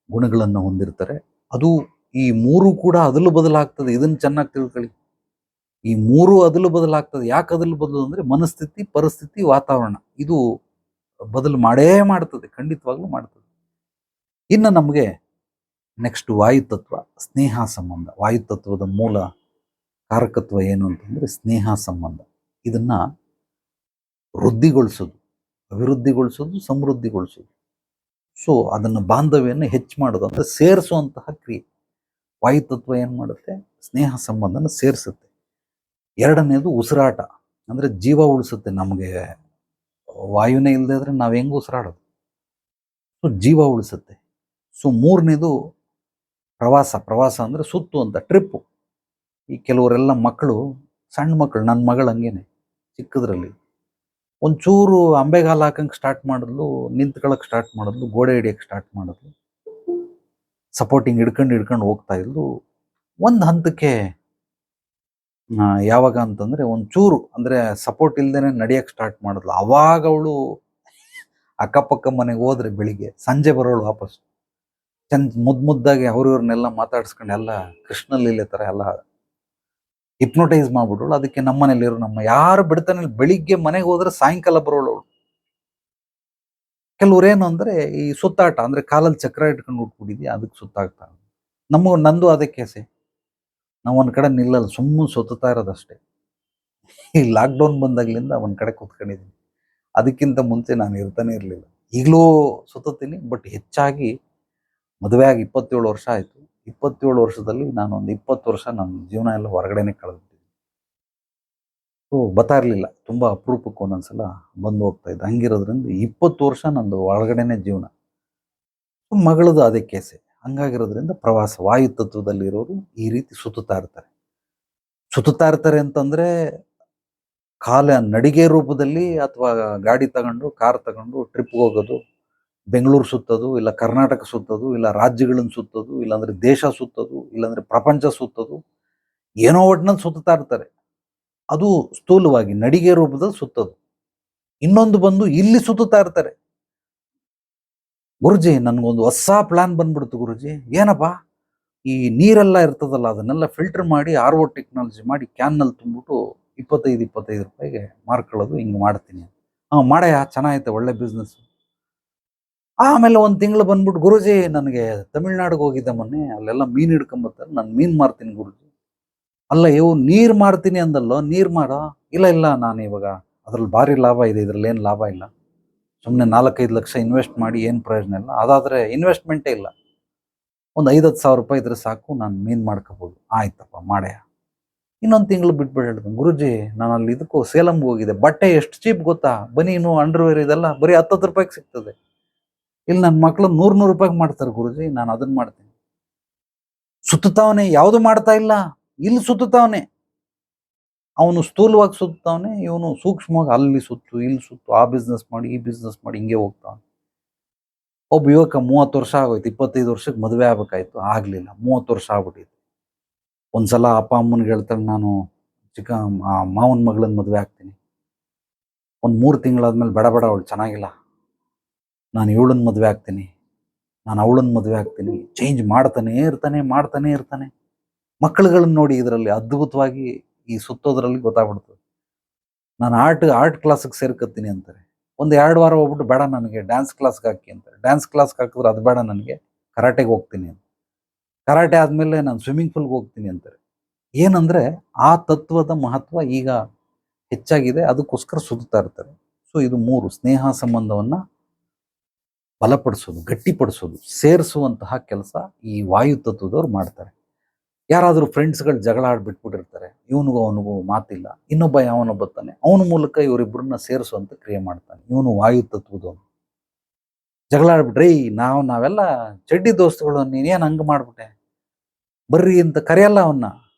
[SPEAKER 1] ಗುಣಗಳನ್ನು ಹೊಂದಿರ್ತಾರೆ. ಅದು ಈ ಮೂರು ಕೂಡ ಅದಲು ಬದಲಾಗ್ತದೆ. ಇದನ್ನು ಚೆನ್ನಾಗಿ ತಿಳ್ಕೊಳ್ಳಿ. ಈ ಮೂರು ಅದಲು ಬದಲಾಗ್ತದೆ. ಯಾಕೆ ಅದಲು ಬದಲು ಅಂದ್ರೆ ಮನಸ್ಥಿತಿ, ಪರಿಸ್ಥಿತಿ, ವಾತಾವರಣ ಇದು ಬದಲು ಮಾಡೇ ಮಾಡ್ತದೆ, ಖಂಡಿತವಾಗ್ಲೂ ಮಾಡ್ತದೆ. ಇನ್ನು ನಮಗೆ ನೆಕ್ಸ್ಟ್ ವಾಯುತತ್ವ, ಸ್ನೇಹ ಸಂಬಂಧ. ವಾಯುತತ್ವದ ಮೂಲ ಕಾರಕತ್ವ ಏನು ಅಂತಂದ್ರೆ ಸ್ನೇಹ ಸಂಬಂಧ. ಇದನ್ನ ವೃದ್ಧಿಗೊಳಿಸೋದು, ಅಭಿವೃದ್ಧಿಗೊಳಿಸೋದು, ಸಮೃದ್ಧಿಗೊಳಿಸೋದು. ಸೊ ಅದನ್ನು ಬಾಂಧವ್ಯವನ್ನು ಹೆಚ್ಚು ಮಾಡೋದು ಅಂದ್ರೆ ಸೇರಿಸುವಂತಹ ಕ್ರಿಯೆ. ವಾಯುತತ್ವ ಏನು ಮಾಡುತ್ತೆ? ಸ್ನೇಹ ಸಂಬಂಧನ ಸೇರಿಸುತ್ತೆ. ಎರಡನೇದು ಉಸಿರಾಟ, ಅಂದ್ರೆ ಜೀವ ಉಳಿಸುತ್ತೆ. ನಮಗೆ ವಾಯುನೇ ಇಲ್ಲದೆ ಇದ್ರೆ ನಾವು ಹೆಂಗೆ ಉಸಿರಾಡೋದು? ಸೊ ಜೀವ ಉಳಿಸುತ್ತೆ. ಸೊ ಮೂರನೇದು ಪ್ರವಾಸ. ಪ್ರವಾಸ ಅಂದ್ರೆ ಸುತ್ತು ಅಂತ, ಟ್ರಿಪ್ಪು. ಈ ಕೆಲವರೆಲ್ಲ ಮಕ್ಕಳು, ಸಣ್ಣ ಮಕ್ಕಳು, ನನ್ನ ಮಗಳು ಹಂಗೇನೆ, ಚಿಕ್ಕದ್ರಲ್ಲಿ ಒಂಚೂರು ಅಂಬೆಗಾಲ ಹಾಕಂಗೆ ಸ್ಟಾರ್ಟ್ ಮಾಡಿದ್ಲು, ನಿಂತ್ಕೊಳ್ಳೋಕೆ ಸ್ಟಾರ್ಟ್ ಮಾಡಿದ್ಲು, ಗೋಡೆ ಹಿಡಿಯಕ್ಕೆ ಸ್ಟಾರ್ಟ್ ಮಾಡಿದ್ಲು, ಸಪೋರ್ಟಿಂಗ್ ಹಿಡ್ಕೊಂಡು ಹೋಗ್ತಾ ಇದ್ಲು. ಒಂದು ಹಂತಕ್ಕೆ ಯಾವಾಗ ಅಂತಂದ್ರೆ ಒಂಚೂರು ಅಂದ್ರೆ ಸಪೋರ್ಟ್ ಇಲ್ದೇನೆ ನಡೆಯಕ್ಕೆ ಸ್ಟಾರ್ಟ್ ಮಾಡಿದ್ಲು. ಅವಾಗ ಅವಳು ಅಕ್ಕಪಕ್ಕ ಮನೆಗೆ ಹೋದ್ರೆ ಬೆಳಿಗ್ಗೆ ಸಂಜೆ ಬರೋಳು ವಾಪಸ್ ಮುದ್ದಾಗಿ ಅವ್ರವ್ರನ್ನೆಲ್ಲ ಮಾತಾಡ್ಸ್ಕೊಂಡು ಎಲ್ಲ ಕೃಷ್ಣ ಲೀಲೆ ಥರ ಎಲ್ಲ ಹಿಪ್ನೋಟೈಸ್ ಮಾಡ್ಬಿಟ್ರು. ಅದಕ್ಕೆ ನಮ್ಮನೇಲಿರೋ ನಮ್ಮ ಯಾರು ಬಿಡ್ತಾನೆ ಬೆಳಿಗ್ಗೆ ಮನೆಗೆ ಹೋದ್ರೆ ಸಾಯಂಕಾಲ ಬರೋಳು ಅವಳು. ಕೆಲವ್ರೇನು ಅಂದ್ರೆ ಈ ಸುತ್ತಾಟ ಅಂದ್ರೆ ಕಾಲಲ್ಲಿ ಚಕ್ರ ಇಟ್ಕೊಂಡು ಉಟ್ಬಿಟ್ಟಿದ್ಯಾ ಅದಕ್ಕೆ ಸುತ್ತಾಗ್ತಾ. ನಂದು ಅದೇ ಕೇಸೆ. ನಾವು ಒಂದ್ ಕಡೆ ನಿಲ್ಲಲ್ಲ, ಸುಮ್ಮನೆ ಸುತ್ತಾ ಇರೋದಷ್ಟೇ. ಈ ಲಾಕ್ಡೌನ್ ಬಂದಾಗ್ಲಿಂದ ಒಂದ್ ಕಡೆ ಕೂತ್ಕೊಂಡಿದ್ದೀನಿ. ಅದಕ್ಕಿಂತ ಮುಂಚೆ ನಾನು ಇರ್ತಾನೆ ಇರಲಿಲ್ಲ. ಈಗಲೂ ಸುತ್ತೀನಿ, ಬಟ್ ಹೆಚ್ಚಾಗಿ ಮದುವೆ ಆಗಿ 27 ವರ್ಷ ಆಯಿತು. 27 ವರ್ಷದಲ್ಲಿ ನಾನು ಒಂದು 20 ವರ್ಷ ನನ್ನ ಜೀವನ ಎಲ್ಲ ಹೊರಗಡೆನೆ ಕಳೆದ್ಬಿಟ್ಟಿದ್ದೀನಿ. ಸೊ ಬರ್ತಾ ಇರಲಿಲ್ಲ, ತುಂಬ ಅಪರೂಪಕ್ಕೆ ಒಂದೊಂದ್ಸಲ ಬಂದು ಹೋಗ್ತಾ ಇದ್ದೆ. ಹಂಗಿರೋದ್ರಿಂದ 20 ವರ್ಷ ನಂದು ಒಳಗಡೆನೆ ಜೀವನ. ಮಗಳದು ಅದೇ ಕೇಸೆ. ಹಂಗಾಗಿರೋದ್ರಿಂದ ಪ್ರವಾಸ, ವಾಯು ತತ್ವದಲ್ಲಿರೋರು ಈ ರೀತಿ ಸುತ್ತುತ್ತಾ ಇರ್ತಾರೆ ಅಂತಂದ್ರೆ ಕಾಲ ನಡಿಗೆ ರೂಪದಲ್ಲಿ, ಅಥವಾ ಗಾಡಿ ತಗೊಂಡು ಕಾರ್ ತಗೊಂಡು ಟ್ರಿಪ್ಗೆ ಹೋಗೋದು, ಬೆಂಗಳೂರು ಸುತ್ತೋದು, ಇಲ್ಲ ಕರ್ನಾಟಕ ಸುತ್ತೋದು, ಇಲ್ಲ ರಾಜ್ಯಗಳನ್ನು ಸುತ್ತೋದು, ಇಲ್ಲಾಂದ್ರೆ ದೇಶ ಸುತ್ತೋದು, ಇಲ್ಲಾಂದ್ರೆ ಪ್ರಪಂಚ ಸುತ್ತೋದು, ಏನೋ ಒಟ್ಟಿನಲ್ಲಿ ಸುತ್ತಾ ಇರ್ತಾರೆ. ಅದು ಸ್ಥೂಲವಾಗಿ ನಡಿಗೆ ರೂಪದಲ್ಲಿ ಸುತ್ತೋದು. ಇನ್ನೊಂದು ಬಂದು ಇಲ್ಲಿ ಸುತ್ತುತ್ತಾ ಇರ್ತಾರೆ. ಗುರುಜಿ ನನ್ಗೊಂದು ಹೊಸ ಪ್ಲಾನ್ ಬಂದ್ಬಿಡ್ತು ಗುರುಜಿ. ಏನಪ್ಪಾ? ಈ ನೀರೆಲ್ಲ ಇರ್ತದಲ್ಲ ಅದನ್ನೆಲ್ಲ ಫಿಲ್ಟರ್ ಮಾಡಿ RO ಟೆಕ್ನಾಲಜಿ ಮಾಡಿ ಕ್ಯಾನ್ನಲ್ಲಿ ತುಂಬಿಟ್ಟು 25 ರೂಪಾಯಿಗೆ ಮಾರ್ಕೊಳ್ಳೋದು, ಹಿಂಗೆ ಮಾಡ್ತೀನಿ. ಮಾಡಯ್ಯ, ಚೆನ್ನಾಗೈತೆ, ಒಳ್ಳೆ ಬಿಸ್ನೆಸ್. ಆಮೇಲೆ ಒಂದು ತಿಂಗಳು ಬಂದ್ಬಿಟ್ಟು, ಗುರುಜಿ ನನಗೆ ತಮಿಳ್ನಾಡಿಗೆ ಹೋಗಿದ್ದೆ ಮೊನ್ನೆ, ಅಲ್ಲೆಲ್ಲ ಮೀನು ಹಿಡ್ಕೊಂಬರ್ತಾರೆ, ನಾನು ಮೀನು ಮಾರ್ತೀನಿ ಗುರುಜಿ. ಅಲ್ಲ ಇವು ನೀರು ಮಾರ್ತೀನಿ ಅಂದಲ್ಲೋ, ನೀರು ಮಾರೋ. ಇಲ್ಲ ನಾನು ಇವಾಗ ಅದ್ರಲ್ಲಿ ಭಾರಿ ಲಾಭ ಇದೆ, ಇದ್ರಲ್ಲಿ ಏನು ಲಾಭ ಇಲ್ಲ, ಸುಮ್ಮನೆ 4-5 ಲಕ್ಷ ಇನ್ವೆಸ್ಟ್ ಮಾಡಿ ಏನು ಪ್ರಯೋಜನ ಇಲ್ಲ, ಅದಾದರೆ ಇನ್ವೆಸ್ಟ್ಮೆಂಟೇ ಇಲ್ಲ, ಒಂದು 5-10 ಸಾವಿರ ರೂಪಾಯಿ ಇದ್ರೆ ಸಾಕು, ನಾನು ಮೀನು ಮಾಡ್ಕೋಬೋದು. ಆಯ್ತಪ್ಪ ಮಾಡಯ್ಯ. ಇನ್ನೊಂದು ತಿಂಗಳು ಬಿಟ್ಬಿಟ್ಟು ಹೇಳಿದೆ, ಗುರುಜಿ ನಾನು ಅಲ್ಲಿ ಇದಕ್ಕೂ ಸೇಲಂಗೆ ಹೋಗಿದ್ದೆ, ಬಟ್ಟೆ ಎಷ್ಟು ಚೀಪ್ ಗೊತ್ತಾ, ಬನೀನು ಅಂಡರ್ವೇರ್ ಇದೆಲ್ಲ ಬರೀ 10 ರೂಪಾಯಿಗೆ ಸಿಗ್ತದೆ. ಇಲ್ಲಿ ನನ್ನ ಮಕ್ಕಳು 100 ರೂಪಾಯಿಗೆ ಮಾಡ್ತಾರೆ ಗುರುಜಿ, ನಾನು ಅದನ್ನ ಮಾಡ್ತೀನಿ. ಸುತ್ತುತ್ತಾವನೆ, ಯಾವುದು ಮಾಡ್ತಾ ಇಲ್ಲ, ಇಲ್ಲಿ ಸುತ್ತುತ್ತಾವನೆ. ಅವನು ಸ್ಥೂಲವಾಗಿ ಸುತ್ತವನೆ, ಇವನು ಸೂಕ್ಷ್ಮವಾಗಿ ಅಲ್ಲಿ ಸುತ್ತು, ಇಲ್ಲಿ ಸುತ್ತು, ಆ ಬಿಸ್ನೆಸ್ ಮಾಡಿ, ಈ ಬಿಸ್ನೆಸ್ ಮಾಡಿ, ಹಿಂಗೆ ಹೋಗ್ತಾವನೆ. ಒಬ್ಬ ಯುವಕ 30 ವರ್ಷ ಆಗೋಯ್ತು, 25 ವರ್ಷಕ್ಕೆ ಮದುವೆ ಆಗ್ಬೇಕಾಯ್ತು, ಆಗ್ಲಿಲ್ಲ, 30 ವರ್ಷ ಆಗ್ಬಿಟ್ಟಿತ್ತು. ಒಂದ್ಸಲ ಅಪ್ಪ ಅಮ್ಮನಿಗೆ ಹೇಳ್ತಾಳೆ, ನಾನು ಮಾವನ ಮಗಳನ್ನ ಮದುವೆ ಆಗ್ತೀನಿ. ಒಂದು 3 ತಿಂಗಳಾದ್ಮೇಲೆ, ಬೇಡ ಅವಳು ಚೆನ್ನಾಗಿಲ್ಲ, ನಾನು ಇವಳನ್ನ ಮದುವೆ ಆಗ್ತೀನಿ, ನಾನು ಅವಳನ್ನ ಮದುವೆ ಆಗ್ತೀನಿ. ಚೇಂಜ್ ಮಾಡ್ತಾನೆ ಇರ್ತಾನೆ. ಮಕ್ಕಳುಗಳನ್ನ ನೋಡಿ ಇದರಲ್ಲಿ ಅದ್ಭುತವಾಗಿ ಈ ಸುತ್ತೋದ್ರಲ್ಲಿ ಗೊತ್ತಾಗ್ಬಿಡ್ತದೆ. ನಾನು ಆರ್ಟ್ ಕ್ಲಾಸಿಗೆ ಸೇರ್ಕೊತೀನಿ ಅಂತಾರೆ. ಒಂದು 2 ವಾರ ಹೋಗ್ಬಿಟ್ಟು, ಬೇಡ ನನಗೆ ಡ್ಯಾನ್ಸ್ ಕ್ಲಾಸ್ಗೆ ಹಾಕಿ ಅಂತಾರೆ. ಡ್ಯಾನ್ಸ್ ಕ್ಲಾಸ್ಗೆ ಹಾಕಿದ್ರೆ ಅದು ಬೇಡ ನನಗೆ, ಕರಾಟೆಗೆ ಹೋಗ್ತೀನಿ ಅಂತ. ಕರಾಟೆ ಆದಮೇಲೆ ನಾನು ಸ್ವಿಮ್ಮಿಂಗ್ ಪೂಲ್ಗೆ ಹೋಗ್ತೀನಿ ಅಂತಾರೆ. ಏನಂದ್ರೆ ಆ ತತ್ವದ ಮಹತ್ವ ಈಗ ಹೆಚ್ಚಾಗಿದೆ, ಅದಕ್ಕೋಸ್ಕರ ಸುತ್ತಾ ಇರ್ತಾರೆ. ಸೊ ಇದು 3 ಸ್ನೇಹ ಸಂಬಂಧವನ್ನ ಬಲಪಡಿಸೋದು, ಗಟ್ಟಿಪಡಿಸೋದು, ಸೇರಿಸುವಂತಹ ಕೆಲಸ ಈ ವಾಯು ತತ್ವದವ್ರು ಮಾಡ್ತಾರೆ. ಯಾರಾದರೂ ಫ್ರೆಂಡ್ಸ್ಗಳು ಜಗಳ ಆಡ್ಬಿಟ್ಬಿಟ್ಟಿರ್ತಾರೆ, ಇವನಿಗೂ ಅವನಿಗೂ ಮಾತಿಲ್ಲ, ಇನ್ನೊಬ್ಬ ಯಾವನೋ ಬರ್ತಾನೆ, ಅವನ ಮೂಲಕ ಇವರಿಬ್ಬರನ್ನ ಸೇರಿಸುವಂತ ಕ್ರಿಯೆ ಮಾಡ್ತಾನೆ. ಇವನು ವಾಯು ತತ್ವದವನು. ಜಗಳ ಆಡ್ಬಿಟ್ರಿ, ನಾವೆಲ್ಲ ಚಡ್ಡಿ ದೋಸ್ತುಗಳು, ನೀನೇನು ಹಂಗೆ ಮಾಡ್ಬಿಟ್ಟೆ, ಬರ್ರಿ ಅಂತ ಕರೆಯಲ್ಲ ಅವನ್ನ,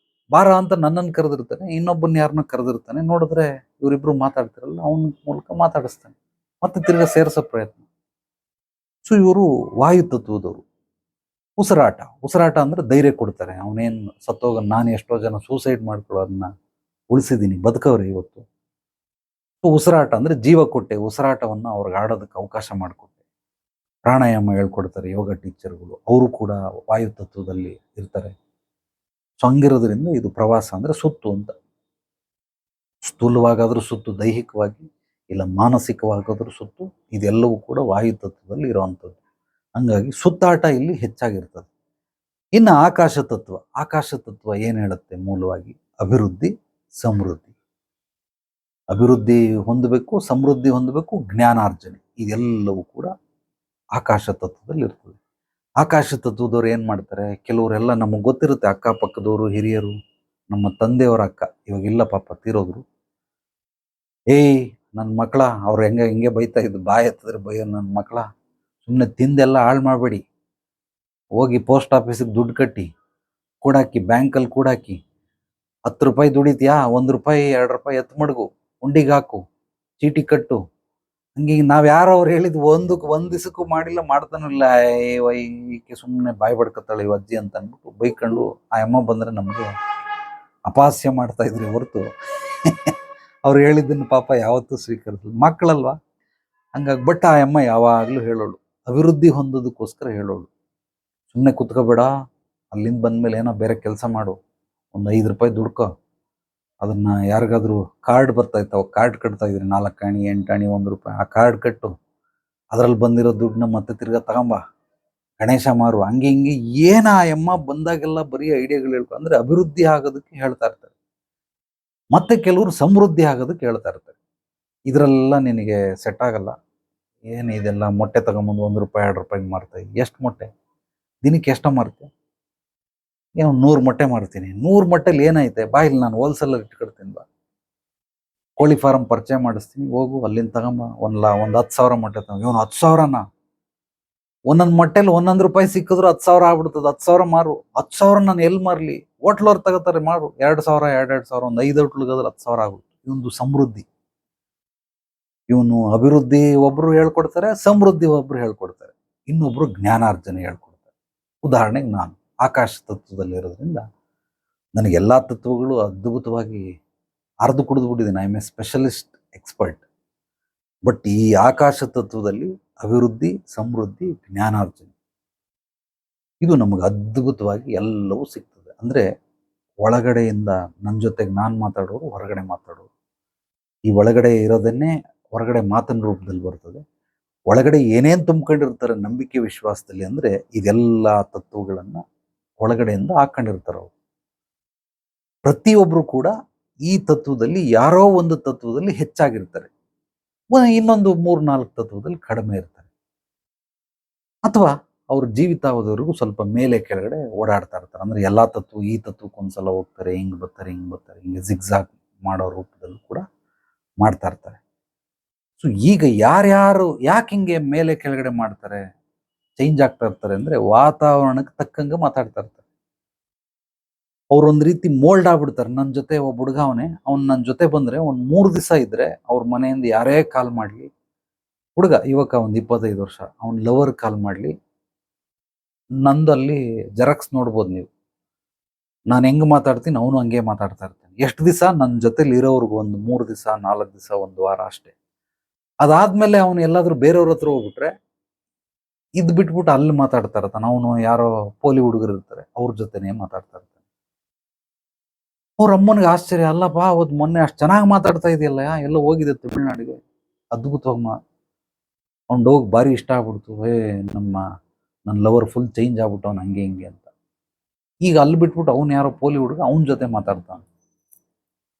[SPEAKER 1] ಬಾರ ಅಂತ ನನ್ನನ್ನು ಕರೆದಿರ್ತಾನೆ, ಇನ್ನೊಬ್ಬನ ಯಾರನ್ನ ಕರೆದಿರ್ತಾನೆ. ನೋಡಿದ್ರೆ ಇವರಿಬ್ರು ಮಾತಾಡ್ತಿರಲ್ಲ, ಅವನ ಮೂಲಕ ಮಾತಾಡಿಸ್ತಾನೆ, ಮತ್ತೆ ತಿರ್ಗಾ ಸೇರಿಸೋ ಪ್ರಯತ್ನ. ಸೊ ಇವರು ವಾಯು ತತ್ವದವರು. ಉಸಿರಾಟ ಅಂದ್ರೆ ಧೈರ್ಯ ಕೊಡ್ತಾರೆ. ಅವನೇನು ಸತ್ತೋಗ, ನಾನು ಎಷ್ಟೋ ಜನ ಸೂಸೈಡ್ ಮಾಡ್ಕೊಳ್ಳೋದನ್ನ ಉಳಿಸಿದ್ದೀನಿ, ಬದುಕವ್ರೆ ಇವತ್ತು. ಸೊ ಉಸಿರಾಟ ಅಂದ್ರೆ ಜೀವ ಕೊಟ್ಟೆ, ಉಸಿರಾಟವನ್ನ ಅವ್ರಿಗೆ ಆಡೋದಕ್ಕೆ ಅವಕಾಶ ಮಾಡಿಕೊಟ್ಟೆ. ಪ್ರಾಣಾಯಾಮ ಹೇಳ್ಕೊಡ್ತಾರೆ ಯೋಗ ಟೀಚರ್ಗಳು, ಅವರು ಕೂಡ ವಾಯು ತತ್ವದಲ್ಲಿ ಇರ್ತಾರೆ. ಸೊ ಹಂಗಿರೋದ್ರಿಂದ ಇದು ಪ್ರವಾಸ ಅಂದ್ರೆ ಸುತ್ತು ಅಂತ. ಸ್ಥೂಲವಾಗಾದ್ರೂ ಸುತ್ತು ದೈಹಿಕವಾಗಿ, ಇಲ್ಲ ಮಾನಸಿಕವಾಗಾದ್ರೂ ಸುತ್ತು, ಇದೆಲ್ಲವೂ ಕೂಡ ವಾಯು ತತ್ವದಲ್ಲಿ ಇರುವಂಥದ್ದು. ಹಂಗಾಗಿ ಸುತ್ತಾಟ ಇಲ್ಲಿ ಹೆಚ್ಚಾಗಿರ್ತದೆ. ಇನ್ನು ಆಕಾಶ ತತ್ವ ಏನ್ ಹೇಳುತ್ತೆ? ಮೂಲವಾಗಿ ಅಭಿವೃದ್ಧಿ, ಸಮೃದ್ಧಿ. ಅಭಿವೃದ್ಧಿ ಹೊಂದಬೇಕು, ಸಮೃದ್ಧಿ ಹೊಂದಬೇಕು, ಜ್ಞಾನಾರ್ಜನೆ, ಇದೆಲ್ಲವೂ ಕೂಡ ಆಕಾಶ ತತ್ವದಲ್ಲಿ ಇರ್ತದೆ. ಆಕಾಶ ತತ್ವದವ್ರು ಏನ್ ಮಾಡ್ತಾರೆ? ಕೆಲವರೆಲ್ಲ ನಮಗೆ ಗೊತ್ತಿರುತ್ತೆ, ಅಕ್ಕಪಕ್ಕದವರು, ಹಿರಿಯರು, ನಮ್ಮ ತಂದೆಯವರ ಅಕ್ಕ, ಇವಾಗಿಲ್ಲ ಪಾಪ, ತೀರೋದ್ರು. ನನ್ನ ಮಕ್ಕಳ, ಅವ್ರು ಹಿಂಗೆ ಬೈತಾ ಇದ್ದು, ಬಾಯಿ ಎತ್ತಿದ್ರೆ ಬೈಯೋ, ನನ್ನ ಮಕ್ಕಳ, ಸುಮ್ಮನೆ ತಿಂದೆಲ್ಲ ಹಾಳು ಮಾಡಬೇಡಿ, ಹೋಗಿ ಪೋಸ್ಟ್ ಆಫೀಸಿಗೆ ದುಡ್ಡು ಕಟ್ಟಿ ಕೂಡಾಕಿ, ಬ್ಯಾಂಕಲ್ಲಿ ಕೂಡಾಕಿ, 10 ರೂಪಾಯಿ ದುಡಿತೀಯಾ, 1 ರೂಪಾಯಿ 2 ರೂಪಾಯಿ ಎತ್ತು ಮಡಗು, ಉಂಡಿಗೆ ಹಾಕು, ಚೀಟಿ ಕಟ್ಟು. ಹಂಗೆ ನಾವ್ ಯಾರೋ ಅವ್ರು ಹೇಳಿದ್ ಒಂದ್ ದಿವಸಕ್ಕೂ ಮಾಡಿಲ್ಲ, ಮಾಡ್ತಾನಿಲ್ಲ, ಈಕೆ ಸುಮ್ಮನೆ ಬಾಯಿ ಬಡ್ಕತ್ತಾಳೆ ಇವ್ ಅಜ್ಜಿ ಅಂತ ಅಂದ್ಬಿಟ್ಟು ಬೈಕೊಂಡು ಆ ಅಮ್ಮ ಬಂದ್ರೆ ನಮಗೆ ಅಪಹಾಸ್ಯ ಮಾಡ್ತಾ ಇದ್ರಿ ಹೊರತು ಅವ್ರು ಹೇಳಿದ್ದನ್ನು ಪಾಪ ಯಾವತ್ತೂ ಸ್ವೀಕರಿಸಲ್ಲ, ಮಕ್ಕಳಲ್ವಾ. ಹಂಗಾಗಿ ಬಟ್ ಆ ಅಮ್ಮ ಯಾವಾಗ್ಲೂ ಹೇಳೋಳು, ಅಭಿವೃದ್ಧಿ ಹೊಂದೋದಕ್ಕೋಸ್ಕರ ಹೇಳೋಳು, ಸುಮ್ಮನೆ ಕುತ್ಕೋಬೇಡ, ಅಲ್ಲಿಂದ ಬಂದ್ಮೇಲೆ ಏನೋ ಬೇರೆ ಕೆಲಸ ಮಾಡು, ಒಂದು 5 ರೂಪಾಯಿ ದುಡ್ಕೋ, ಅದನ್ನ ಯಾರಿಗಾದ್ರೂ ಕಾರ್ಡ್ ಬರ್ತಾ ಇರ್ತಾವ, ಕಾರ್ಡ್ ಕಟ್ತಾ ಇದ್ರಿ, 4 ಆಣಿ 8 ಆಣಿ 1 ರೂಪಾಯಿ, ಆ ಕಾರ್ಡ್ ಕಟ್ಟು, ಅದ್ರಲ್ಲಿ ಬಂದಿರೋ ದುಡ್ಡನ್ನ ಮತ್ತೆ ತಿರ್ಗಾ ತಗೊಂಬ, ಗಣೇಶ ಮಾರು, ಹಂಗೆ ಹಿಂಗೆ ಏನ ಆ ಅಮ್ಮ ಬಂದಾಗೆಲ್ಲ ಬರೀ ಐಡಿಯಾಗಳು ಹೇಳ್ಕೊ, ಅಂದ್ರೆ ಅಭಿವೃದ್ಧಿ ಆಗೋದಕ್ಕೆ ಹೇಳ್ತಾ ಇರ್ತಾರೆ. ಮತ್ತೆ ಕೆಲವರು ಸಮೃದ್ಧಿ ಆಗೋದಕ್ಕೆ ಹೇಳ್ತಾ ಇರ್ತಾರೆ. ಇದ್ರೆಲ್ಲ ನಿನಗೆ ಸೆಟ್ ಆಗಲ್ಲ, ಏನು ಇದೆಲ್ಲ ಮೊಟ್ಟೆ ತಗೊಂಬಂದು 1 ರೂಪಾಯಿ 2 ರೂಪಾಯಿಗೆ ಮಾರ್ತಾ ಇದ್ದಿ, ಎಷ್ಟು ಮೊಟ್ಟೆ ದಿನಕ್ಕೆ ಎಷ್ಟ ಮಾರ್ತೆ? ಏನು 100 ಮೊಟ್ಟೆ ಮಾರ್ತೀನಿ, 100 ಮೊಟ್ಟೆಲಿ ಏನೈತೆ, ಬಾ ಇಲ್ಲಿ ನಾನು ಹೋಲ್ಸೇಲರ್ ಇಟ್ಕೊಡ್ತೀನಿ, ಬಾ ಕೋಳಿ ಫಾರಂ ಪರಿಚಯ ಮಾಡಿಸ್ತೀನಿ, ಹೋಗು ಅಲ್ಲಿಂದ ತಗೊಂಬ, ಒಂದು 10,000 ಮೊಟ್ಟೆ ತಗೊಂಡು, ಇವನು 10,000ನ, ಒಂದೊಂದು ಮೊಟ್ಟೆಲಿ 1 ರೂಪಾಯಿ ಸಿಕ್ಕಿದ್ರು 10,000 ಆಗ್ಬಿಡ್ತದೆ, 10,000 ಮಾರು, 10,000 ನಾನು ಎಲ್ಲಿ ಮಾರ್ಲಿ, ಹೋಟ್ಲವ್ರು ತಗೋತಾರೆ, ಮಾರು, 2,000 2,000, ಒಂದು 5 ಹೋಟ್ಲಿಗಾದ್ರೆ 10,000 ಆಗುತ್ತೆ. ಇವೊಂದು ಸಮೃದ್ಧಿ. ಇವನು ಅಭಿವೃದ್ಧಿ ಒಬ್ರು ಹೇಳ್ಕೊಡ್ತಾರೆ, ಸಮೃದ್ಧಿ ಒಬ್ರು ಹೇಳ್ಕೊಡ್ತಾರೆ, ಇನ್ನೊಬ್ರು ಜ್ಞಾನಾರ್ಜನೆ ಹೇಳ್ಕೊಡ್ತಾರೆ. ಉದಾಹರಣೆಗೆ ನಾನು ಆಕಾಶ ತತ್ವದಲ್ಲಿ ಇರೋದ್ರಿಂದ ನನಗೆ ಎಲ್ಲಾ ತತ್ವಗಳು ಅದ್ಭುತವಾಗಿ ಅರ್ದು ಕುಡಿದು ಬಿಟ್ಟಿದ್ದೀನಿ. I M A specialist expert. But ಈ ಆಕಾಶ ತತ್ವದಲ್ಲಿ ಅಭಿವೃದ್ಧಿ, ಸಮೃದ್ಧಿ, ಜ್ಞಾನಾರ್ಜನೆ, ಇದು ನಮಗೆ ಅದ್ಭುತವಾಗಿ ಎಲ್ಲವೂ ಸಿಗ್ತದೆ. ಅಂದ್ರೆ ಒಳಗಡೆಯಿಂದ ನನ್ನ ಜೊತೆಗೆ ನಾನು ಮಾತಾಡೋರು, ಹೊರಗಡೆ ಮಾತಾಡೋರು, ಈ ಒಳಗಡೆ ಇರೋದನ್ನೇ ಹೊರಗಡೆ ಮಾತಿನ ರೂಪದಲ್ಲಿ ಬರ್ತದೆ. ಒಳಗಡೆ ಏನೇನ್ ತುಂಬ್ಕೊಂಡಿರ್ತಾರೆ ನಂಬಿಕೆ ವಿಶ್ವಾಸದಲ್ಲಿ, ಅಂದ್ರೆ ಇದೆಲ್ಲ ತತ್ವಗಳನ್ನ ಒಳಗಡೆಯಿಂದ ಹಾಕೊಂಡಿರ್ತಾರೆ ಅವರು. ಪ್ರತಿಯೊಬ್ರು ಕೂಡ ಈ ತತ್ವದಲ್ಲಿ ಯಾರೋ ಒಂದು ತತ್ವದಲ್ಲಿ ಹೆಚ್ಚಾಗಿರ್ತಾರೆ, ಇನ್ನೊಂದು 3-4 ತತ್ವದಲ್ಲಿ ಕಡಿಮೆ ಇರ್ತಾರೆ, ಅಥವಾ ಅವ್ರ ಜೀವಿತಾವಧಿವರೆಗೂ ಸ್ವಲ್ಪ ಮೇಲೆ ಕೆಳಗಡೆ ಓಡಾಡ್ತಾ ಇರ್ತಾರೆ. ಅಂದ್ರೆ ಎಲ್ಲಾ ತತ್ವ ಈ ತತ್ವಕ್ಕೊಂದ್ಸಲ ಹೋಗ್ತಾರೆ, ಹಿಂಗ್ ಬರ್ತಾರೆ, ಹಿಂಗೆ ಜಿಗ್ಜಾಗ್ ಮಾಡೋ ರೂಪದಲ್ಲೂ ಕೂಡ ಮಾಡ್ತಾ ಇರ್ತಾರೆ. ಸೊ ಈಗ ಯಾರ್ಯಾರು ಯಾಕೆ ಹಿಂಗೆ ಮೇಲೆ ಕೆಳಗಡೆ ಮಾಡ್ತಾರೆ, ಚೇಂಜ್ ಆಗ್ತಾ ಇರ್ತಾರೆ ಅಂದ್ರೆ ವಾತಾವರಣಕ್ಕೆ ತಕ್ಕಂಗೆ ಮಾತಾಡ್ತಾ ಇರ್ತಾರೆ. ಅವ್ರೊಂದ್ ರೀತಿ ಮೋಲ್ಡ್ ಆಗ್ಬಿಡ್ತಾರೆ. ನನ್ನ ಜೊತೆ ಒಬ್ಬ ಹುಡುಗ ಅವನೇ, ಅವ್ನು ನನ್ನ ಜೊತೆ ಬಂದ್ರೆ ಒಂದ್ 3 ದಿವಸ ಇದ್ರೆ ಅವ್ರ ಮನೆಯಿಂದ ಯಾರೇ ಕಾಲ್ ಮಾಡ್ಲಿ, ಹುಡುಗ ಯುವಕ, ಒಂದ್ 25 ವರ್ಷ, ಅವ್ನ ಲವರ್ ಕಾಲ್ ಮಾಡ್ಲಿ, ನಂದಲ್ಲಿ ಜೆರಾಕ್ಸ್ ನೋಡ್ಬೋದು ನೀವು, ನಾನು ಹೆಂಗ್ ಮಾತಾಡ್ತೀನಿ ಅವನು ಹಂಗೆ ಮಾತಾಡ್ತಾ ಇರ್ತಾನೆ. ಎಷ್ಟು ದಿವಸ ನನ್ನ ಜೊತೆಲಿ ಇರೋರ್ಗು, ಒಂದು 3 ದಿವಸ 4 ದಿವಸ, 1 ವಾರ ಅಷ್ಟೇ. ಅದಾದ್ಮೇಲೆ ಅವನು ಎಲ್ಲಾದ್ರೂ ಬೇರೆಯವ್ರ ಹತ್ರ ಹೋಗ್ಬಿಟ್ರೆ ಇದ್ ಬಿಟ್ಬಿಟ್ಟು ಅಲ್ಲಿ ಮಾತಾಡ್ತಾ ಇರ್ತಾನೆ. ಅವನು ಯಾರೋ ಪೋಲಿ ಹುಡುಗರು ಇರ್ತಾರೆ, ಅವ್ರ ಜೊತೆನೆ ಮಾತಾಡ್ತಾ ಇರ್ತಾನೆ. ಅವ್ರ ಅಮ್ಮನಿಗೆ ಆಶ್ಚರ್ಯ, ಅಲ್ಲಪ್ಪ ಅವತ್ತು ಮೊನ್ನೆ ಅಷ್ಟು ಚೆನ್ನಾಗಿ ಮಾತಾಡ್ತಾ ಇದೆಯಲ್ಲ, ಎಲ್ಲ ಹೋಗಿದೆ ತಮಿಳ್ನಾಡಿಗೆ, ಅದ್ಭುತವಾಗಿ ಅವ್ನು ಹೋಗಿ ಭಾರಿ ಇಷ್ಟ ಆಗ್ಬಿಡ್ತು, ನನ್ನ ಲವರ್ ಫುಲ್ ಚೇಂಜ್ ಆಗ್ಬಿಟ್ಟು ಅವ್ನು ಹಂಗೆ ಹಿಂಗೆ ಅಂತ. ಈಗ ಅಲ್ಲಿ ಬಿಟ್ಬಿಟ್ಟು ಅವ್ನು ಯಾರೋ ಪೋಲಿ ಹುಡುಗ ಅವನ ಜೊತೆ ಮಾತಾಡ್ತಾನೆ.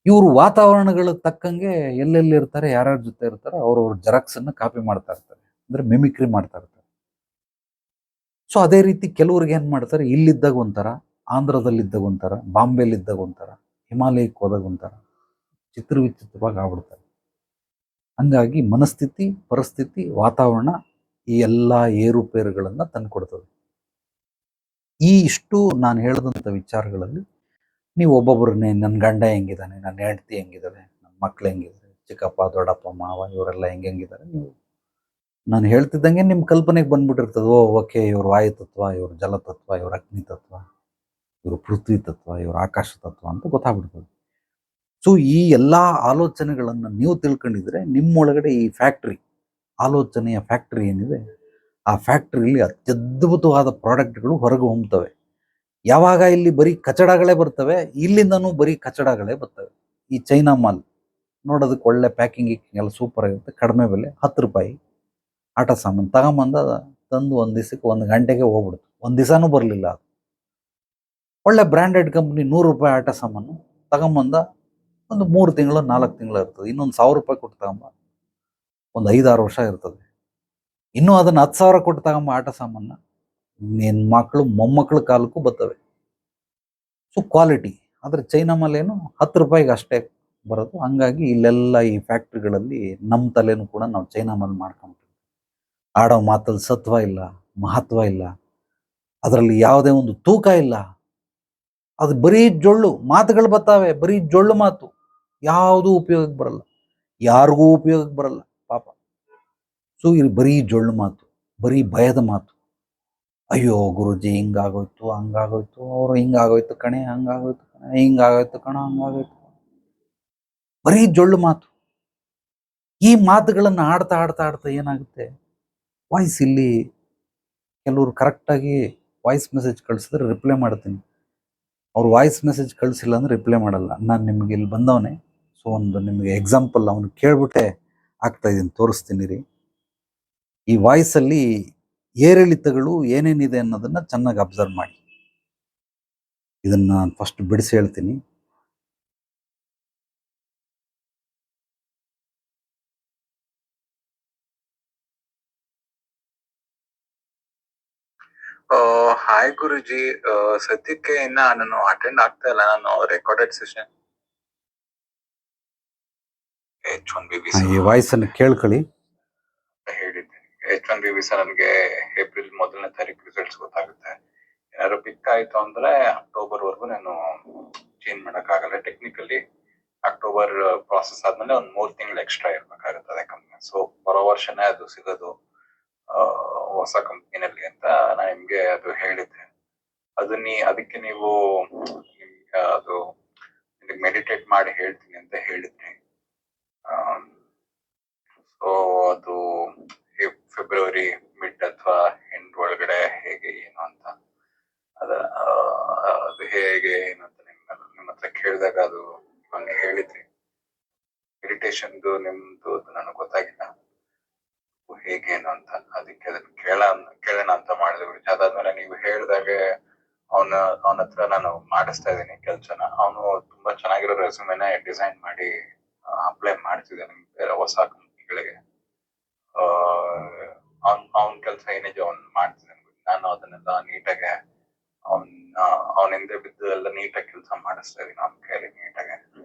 [SPEAKER 1] ಇವರು ವಾತಾವರಣಗಳ ತಕ್ಕಂಗೆ ಎಲ್ಲೆಲ್ಲಿ ಇರ್ತಾರೆ, ಯಾರ್ಯಾರ ಜೊತೆ ಇರ್ತಾರೆ, ಅವ್ರವ್ರ ಜೆರಾಕ್ಸ್ ಅನ್ನ ಕಾಪಿ ಮಾಡ್ತಾ ಇರ್ತಾರೆ, ಅಂದ್ರೆ ಮಿಮಿಕ್ರಿ ಮಾಡ್ತಾ ಇರ್ತಾರೆ. ಸೊ ಅದೇ ರೀತಿ ಕೆಲವ್ರಿಗೆ ಏನು ಮಾಡ್ತಾರೆ, ಇಲ್ಲಿದ್ದಾಗ ಒಂಥರ, ಆಂಧ್ರದಲ್ಲಿದ್ದಾಗ ಒಂಥರ, ಬಾಂಬೆಲಿದ್ದಾಗ ಒಂಥರ, ಹಿಮಾಲಯಕ್ಕೆ ಹೋದಾಗ ಒಂಥರ ವಿಚಿತ್ರವಾಗಿ ಆಗ್ಬಿಡ್ತಾರೆ. ಹಂಗಾಗಿ ಮನಸ್ಥಿತಿ, ಪರಿಸ್ಥಿತಿ, ವಾತಾವರಣ ಈ ಎಲ್ಲ ಏರುಪೇರುಗಳನ್ನು ತಂದುಕೊಡ್ತದೆ. ಈ ಇಷ್ಟು ನಾನು ಹೇಳಿದಂಥ ವಿಚಾರಗಳಲ್ಲಿ ನೀವು ಒಬ್ಬೊಬ್ಬರನ್ನೇ, ನನ್ನ ಗಂಡ ಹೆಂಗಿದ್ದಾನೆ, ನನ್ನ ಹೆಂಡತಿ ಹೆಂಗಿದ್ದಾರೆ, ನನ್ನ ಮಕ್ಳು ಹೆಂಗಿದ್ದಾರೆ, ಚಿಕ್ಕಪ್ಪ, ದೊಡ್ಡಪ್ಪ, ಮಾವ ಇವರೆಲ್ಲ ಹೆಂಗಿದ್ದಾರೆ, ನೀವು ನಾನು ಹೇಳ್ತಿದ್ದಂಗೆ ನಿಮ್ಮ ಕಲ್ಪನೆಗೆ ಬಂದ್ಬಿಟ್ಟಿರ್ತದೆ. ಓಕೆ, ಇವ್ರು ವಾಯುತತ್ವ, ಇವ್ರು ಜಲತತ್ವ, ಇವ್ರು ಅಗ್ನಿ ತತ್ವ, ಇವರು ಪೃಥ್ವಿ ತತ್ವ, ಇವರು ಆಕಾಶ ತತ್ವ ಅಂತ ಗೊತ್ತಾಗ್ಬಿಡ್ತದೆ. ಸೊ ಈ ಎಲ್ಲ ಆಲೋಚನೆಗಳನ್ನು ನೀವು ತಿಳ್ಕೊಂಡಿದ್ರೆ ನಿಮ್ಮೊಳಗಡೆ ಈ ಫ್ಯಾಕ್ಟ್ರಿ, ಆಲೋಚನೆಯ ಫ್ಯಾಕ್ಟ್ರಿ ಏನಿದೆ, ಆ ಫ್ಯಾಕ್ಟ್ರಿಯಲ್ಲಿ ಅತ್ಯದ್ಭುತವಾದ ಪ್ರಾಡಕ್ಟ್ಗಳು ಹೊರಗೆ ಹೊಮ್ತವೆ. ಯಾವಾಗ ಇಲ್ಲಿ ಬರೀ ಕಚಡಗಳೇ ಬರ್ತವೆ, ಇಲ್ಲಿಂದನೂ ಬರೀ ಕಚಡಗಳೇ ಬರ್ತವೆ. ಈ ಚೈನಾ ಮಾಲ್ ನೋಡೋದಕ್ಕೆ ಒಳ್ಳೆ ಪ್ಯಾಕಿಂಗ್ ಎಲ್ಲ ಸೂಪರ್ ಆಗಿರುತ್ತೆ, ಕಡಿಮೆ ಬೆಲೆ, 10 ರೂಪಾಯಿ ಆಟ ಸಾಮಾನು ತಗೊಂಬಂದ ತಂದು ಒಂದು ದಿವಸಕ್ಕೆ 1 ಗಂಟೆಗೆ ಹೋಗ್ಬಿಡುತ್ತೆ. ಒಂದು ದಿವಸನೂ ಬರಲಿಲ್ಲ. ಅದು ಒಳ್ಳೆ ಬ್ರ್ಯಾಂಡೆಡ್ ಕಂಪ್ನಿ, 100 ರೂಪಾಯಿ ಆಟ ಸಾಮಾನು ತಗೊಂಬಂದ ಒಂದು 3 ತಿಂಗಳು 4 ತಿಂಗಳು ಇರ್ತದೆ. ಇನ್ನೊಂದು 1000 ರೂಪಾಯಿ ಕೊಟ್ಟು ತಗೊಂಬ ಒಂದು 5-6 ವರ್ಷ ಇರ್ತದೆ. ಇನ್ನೂ ಅದನ್ನು 10,000 ಕೊಟ್ಟು ತಗೊಂಬ ಆಟ ಸಾಮಾನ, ನಿನ್ನ ಮಕ್ಕಳು ಮೊಮ್ಮಕ್ಕಳ ಕಾಲಕ್ಕೂ ಬರ್ತವೆ. So quality. ಆದರೆ ಚೈನಾ ಮಾಲ್ ಏನು 10 ರೂಪಾಯಿಗೆ ಅಷ್ಟೇ ಬರೋದು. ಹಂಗಾಗಿ ಇಲ್ಲೆಲ್ಲ ಈ ಫ್ಯಾಕ್ಟ್ರಿಗಳಲ್ಲಿ ನಮ್ಮ ತಲೆನೂ ಕೂಡ ನಾವು ಚೈನಾ ಮಾಲ್ ಮಾಡ್ಕೊಂತೀವಿ. ಆಡೋ ಮಾತಲ್ಲಿ ಸತ್ವ ಇಲ್ಲ, ಮಹತ್ವ ಇಲ್ಲ, ಅದರಲ್ಲಿ ಯಾವುದೇ ಒಂದು ತೂಕ ಇಲ್ಲ. ಅದು ಬರೀ ಜೊಳ್ಳು ಮಾತುಗಳು ಬರ್ತಾವೆ, ಬರೀ ಜೊಳ್ಳು ಮಾತು, ಯಾವುದೂ ಉಪಯೋಗಕ್ಕೆ ಬರಲ್ಲ, ಯಾರಿಗೂ ಉಪಯೋಗಕ್ಕೆ ಬರಲ್ಲ ಪಾಪ. ಸೊ ಇದು ಬರೀ ಜೊಳ್ಳು ಮಾತು, ಬರೀ ಭಯದ ಮಾತು. ಅಯ್ಯೋ ಗುರುಜಿ ಹಿಂಗಾಗೋಯ್ತು, ಹಂಗಾಗೋಯ್ತು, ಅವರು ಹಿಂಗಾಗೋಯ್ತು ಕಣೆ, ಹಂಗಾಗೋಯ್ತು ಕಣೆ, ಹಿಂಗಾಗೋಯ್ತು ಕಣ, ಹಂಗಾಗೋಯ್ತು, ಬರೀ ಜೊಳ್ಳು ಮಾತು. ಈ ಮಾತುಗಳನ್ನು ಆಡ್ತಾ ಆಡ್ತಾ ಆಡ್ತಾ ಏನಾಗುತ್ತೆ, ವಾಯ್ಸ್ ಇಲ್ಲಿ ಕೆಲವರು ಕರೆಕ್ಟಾಗಿ ವಾಯ್ಸ್ ಮೆಸೇಜ್ ಕಳಿಸಿದ್ರೆ ರಿಪ್ಲೈ ಮಾಡ್ತೀನಿ. ಅವ್ರು ವಾಯ್ಸ್ ಮೆಸೇಜ್ ಕಳಿಸಿಲ್ಲ ಅಂದರೆ ರಿಪ್ಲೈ ಮಾಡಲ್ಲ. ನಾನು ನಿಮಗೆ ಇಲ್ಲಿ ಬಂದವನೇ. ಸೊ ಒಂದು ನಿಮಗೆ ಎಕ್ಸಾಂಪಲ್ ಅವನು ಕೇಳ್ಬಿಟ್ಟೆ ಆಗ್ತಾಯಿದ್ದೀನಿ, ತೋರಿಸ್ತೀನಿ ರೀ. ಈ ವಾಯ್ಸಲ್ಲಿ ಏರಿಳಿತಗಳು ಏನೇನಿದೆ ಅನ್ನೋದನ್ನು ಚೆನ್ನಾಗಿ ಅಬ್ಸರ್ವ್ ಮಾಡಿ. ಇದನ್ನು ನಾನು ಫಸ್ಟ್ ಬಿಡಿಸಿ ಹೇಳ್ತೀನಿ.
[SPEAKER 2] ಹಾಯ್ ಗುರುಜಿ, ಸದ್ಯಕ್ಕೆ ಇನ್ನ ನಾನು ಅಟೆಂಡ್ ಆಗ್ತಾ ಇಲ್ಲ. ನಾನು ರೆಕಾರ್ಡೆಡ್ ಸೆಷನ್ H1B
[SPEAKER 1] ಈ ವಾಯ್ಸನ್ನು ಕೇಳ್ಕೊಳ್ಳಿ.
[SPEAKER 2] ಹೇಳಿದ್ದೀನಿ. H1B ವೀಸಾ ನನಗೆ ಏಪ್ರಿಲ್ 1ನೇ ತಾರೀಕು ರಿಸಲ್ಟ್ಸ್ ಗೊತ್ತಾಗುತ್ತೆ. ಏನಾದ್ರು ಪಿಕ್ ಆಯ್ತು ಅಂದ್ರೆ ಅಕ್ಟೋಬರ್ ವರ್ಗು ನಾನು ಚೇಂಜ್ ಮಾಡಕ್ಕಾಗಲ್ಲ. ಟೆಕ್ನಿಕಲಿ ಅಕ್ಟೋಬರ್ ಪ್ರಾಸೆಸ್ ಆದ್ಮೇಲೆ ಒಂದು 3 ತಿಂಗಳು ಎಕ್ಸ್ಟ್ರಾ ಇರ್ಬೇಕಾಗುತ್ತದೆ ಕಂಪ್ನಿ. ಸೊ ಬರೋ ವರ್ಷನೇ ಅದು ಸಿಗೋದು ಹೊಸ ಕಂಪ್ನಿನಲ್ಲಿ ಅಂತ ನಾನು ನಿಮ್ಗೆ ಅದು ಹೇಳಿದ್ದೆ. ಅದಕ್ಕೆ ನೀವು ಅದು ಮೆಡಿಟೇಟ್ ಮಾಡಿ ಹೇಳ್ತೀನಿ ಅಂತ ಹೇಳಿದ್ರಿ. ಸೊ ಅದು ಫೆಬ್ರವರಿ ಮಿಡ್ ಅಥವಾ ಎಂಡ್ ಒಳಗಡೆ ಹೇಗೆ ಏನು ಅಂತ ಅದು ಹೇಗೆ ಏನು ಅಂತ ನಿಮ್ಮ ಹತ್ರ ಕೇಳಿದಾಗ ಅದು ಹಂಗೆ ಹೇಳಿದ್ರಿ. ಮೆಡಿಟೇಷನ್ದು ನಿಮ್ದು ನನಗೆ ಗೊತ್ತಾಗಿಲ್ಲ ಹೇಗೇನು ಅಂತ. ಅದಕ್ಕೆ ಅದನ್ನ ಕೇಳೋಣ ಅಂತ ಮಾಡಿದ್ವಿ. ಅದಾದ್ಮೇಲೆ ನೀವು ಹೇಳಿದಾಗೆ ಅವನ ಹತ್ರ ನಾನು ಮಾಡಿಸ್ತಾ ಇದ್ದೀನಿ ಕೆಲ್ಸನ. ಅವನು ತುಂಬಾ ಚೆನ್ನಾಗಿರೋ ರೆಸ್ಯೂಮೆನೆ ಡಿಸೈನ್ ಮಾಡಿ ಅಪ್ಲೈ ಮಾಡ್ತಿದ್ದಾನೆ ಬೇರೆ ಹೊಸ ಕಂಪ್ನಿಗಳಿಗೆ. ಅವನ್ ಕೆಲಸ ಏನಿದೆ ಅವ್ನು ಮಾಡ್ತಿದ್ದಾನೆ. ನಾನು ಅದನ್ನೆಲ್ಲ ನೀಟಾಗೆ ಅವನ ಹಿಂದೆ ಬಿದ್ದು ಎಲ್ಲ ನೀಟಾಗಿ ಕೆಲಸ ಮಾಡಿಸ್ತಾ ಇದೀನಿ ಅವ್ನ ಕೈಲಿ ನೀಟಾಗೆ.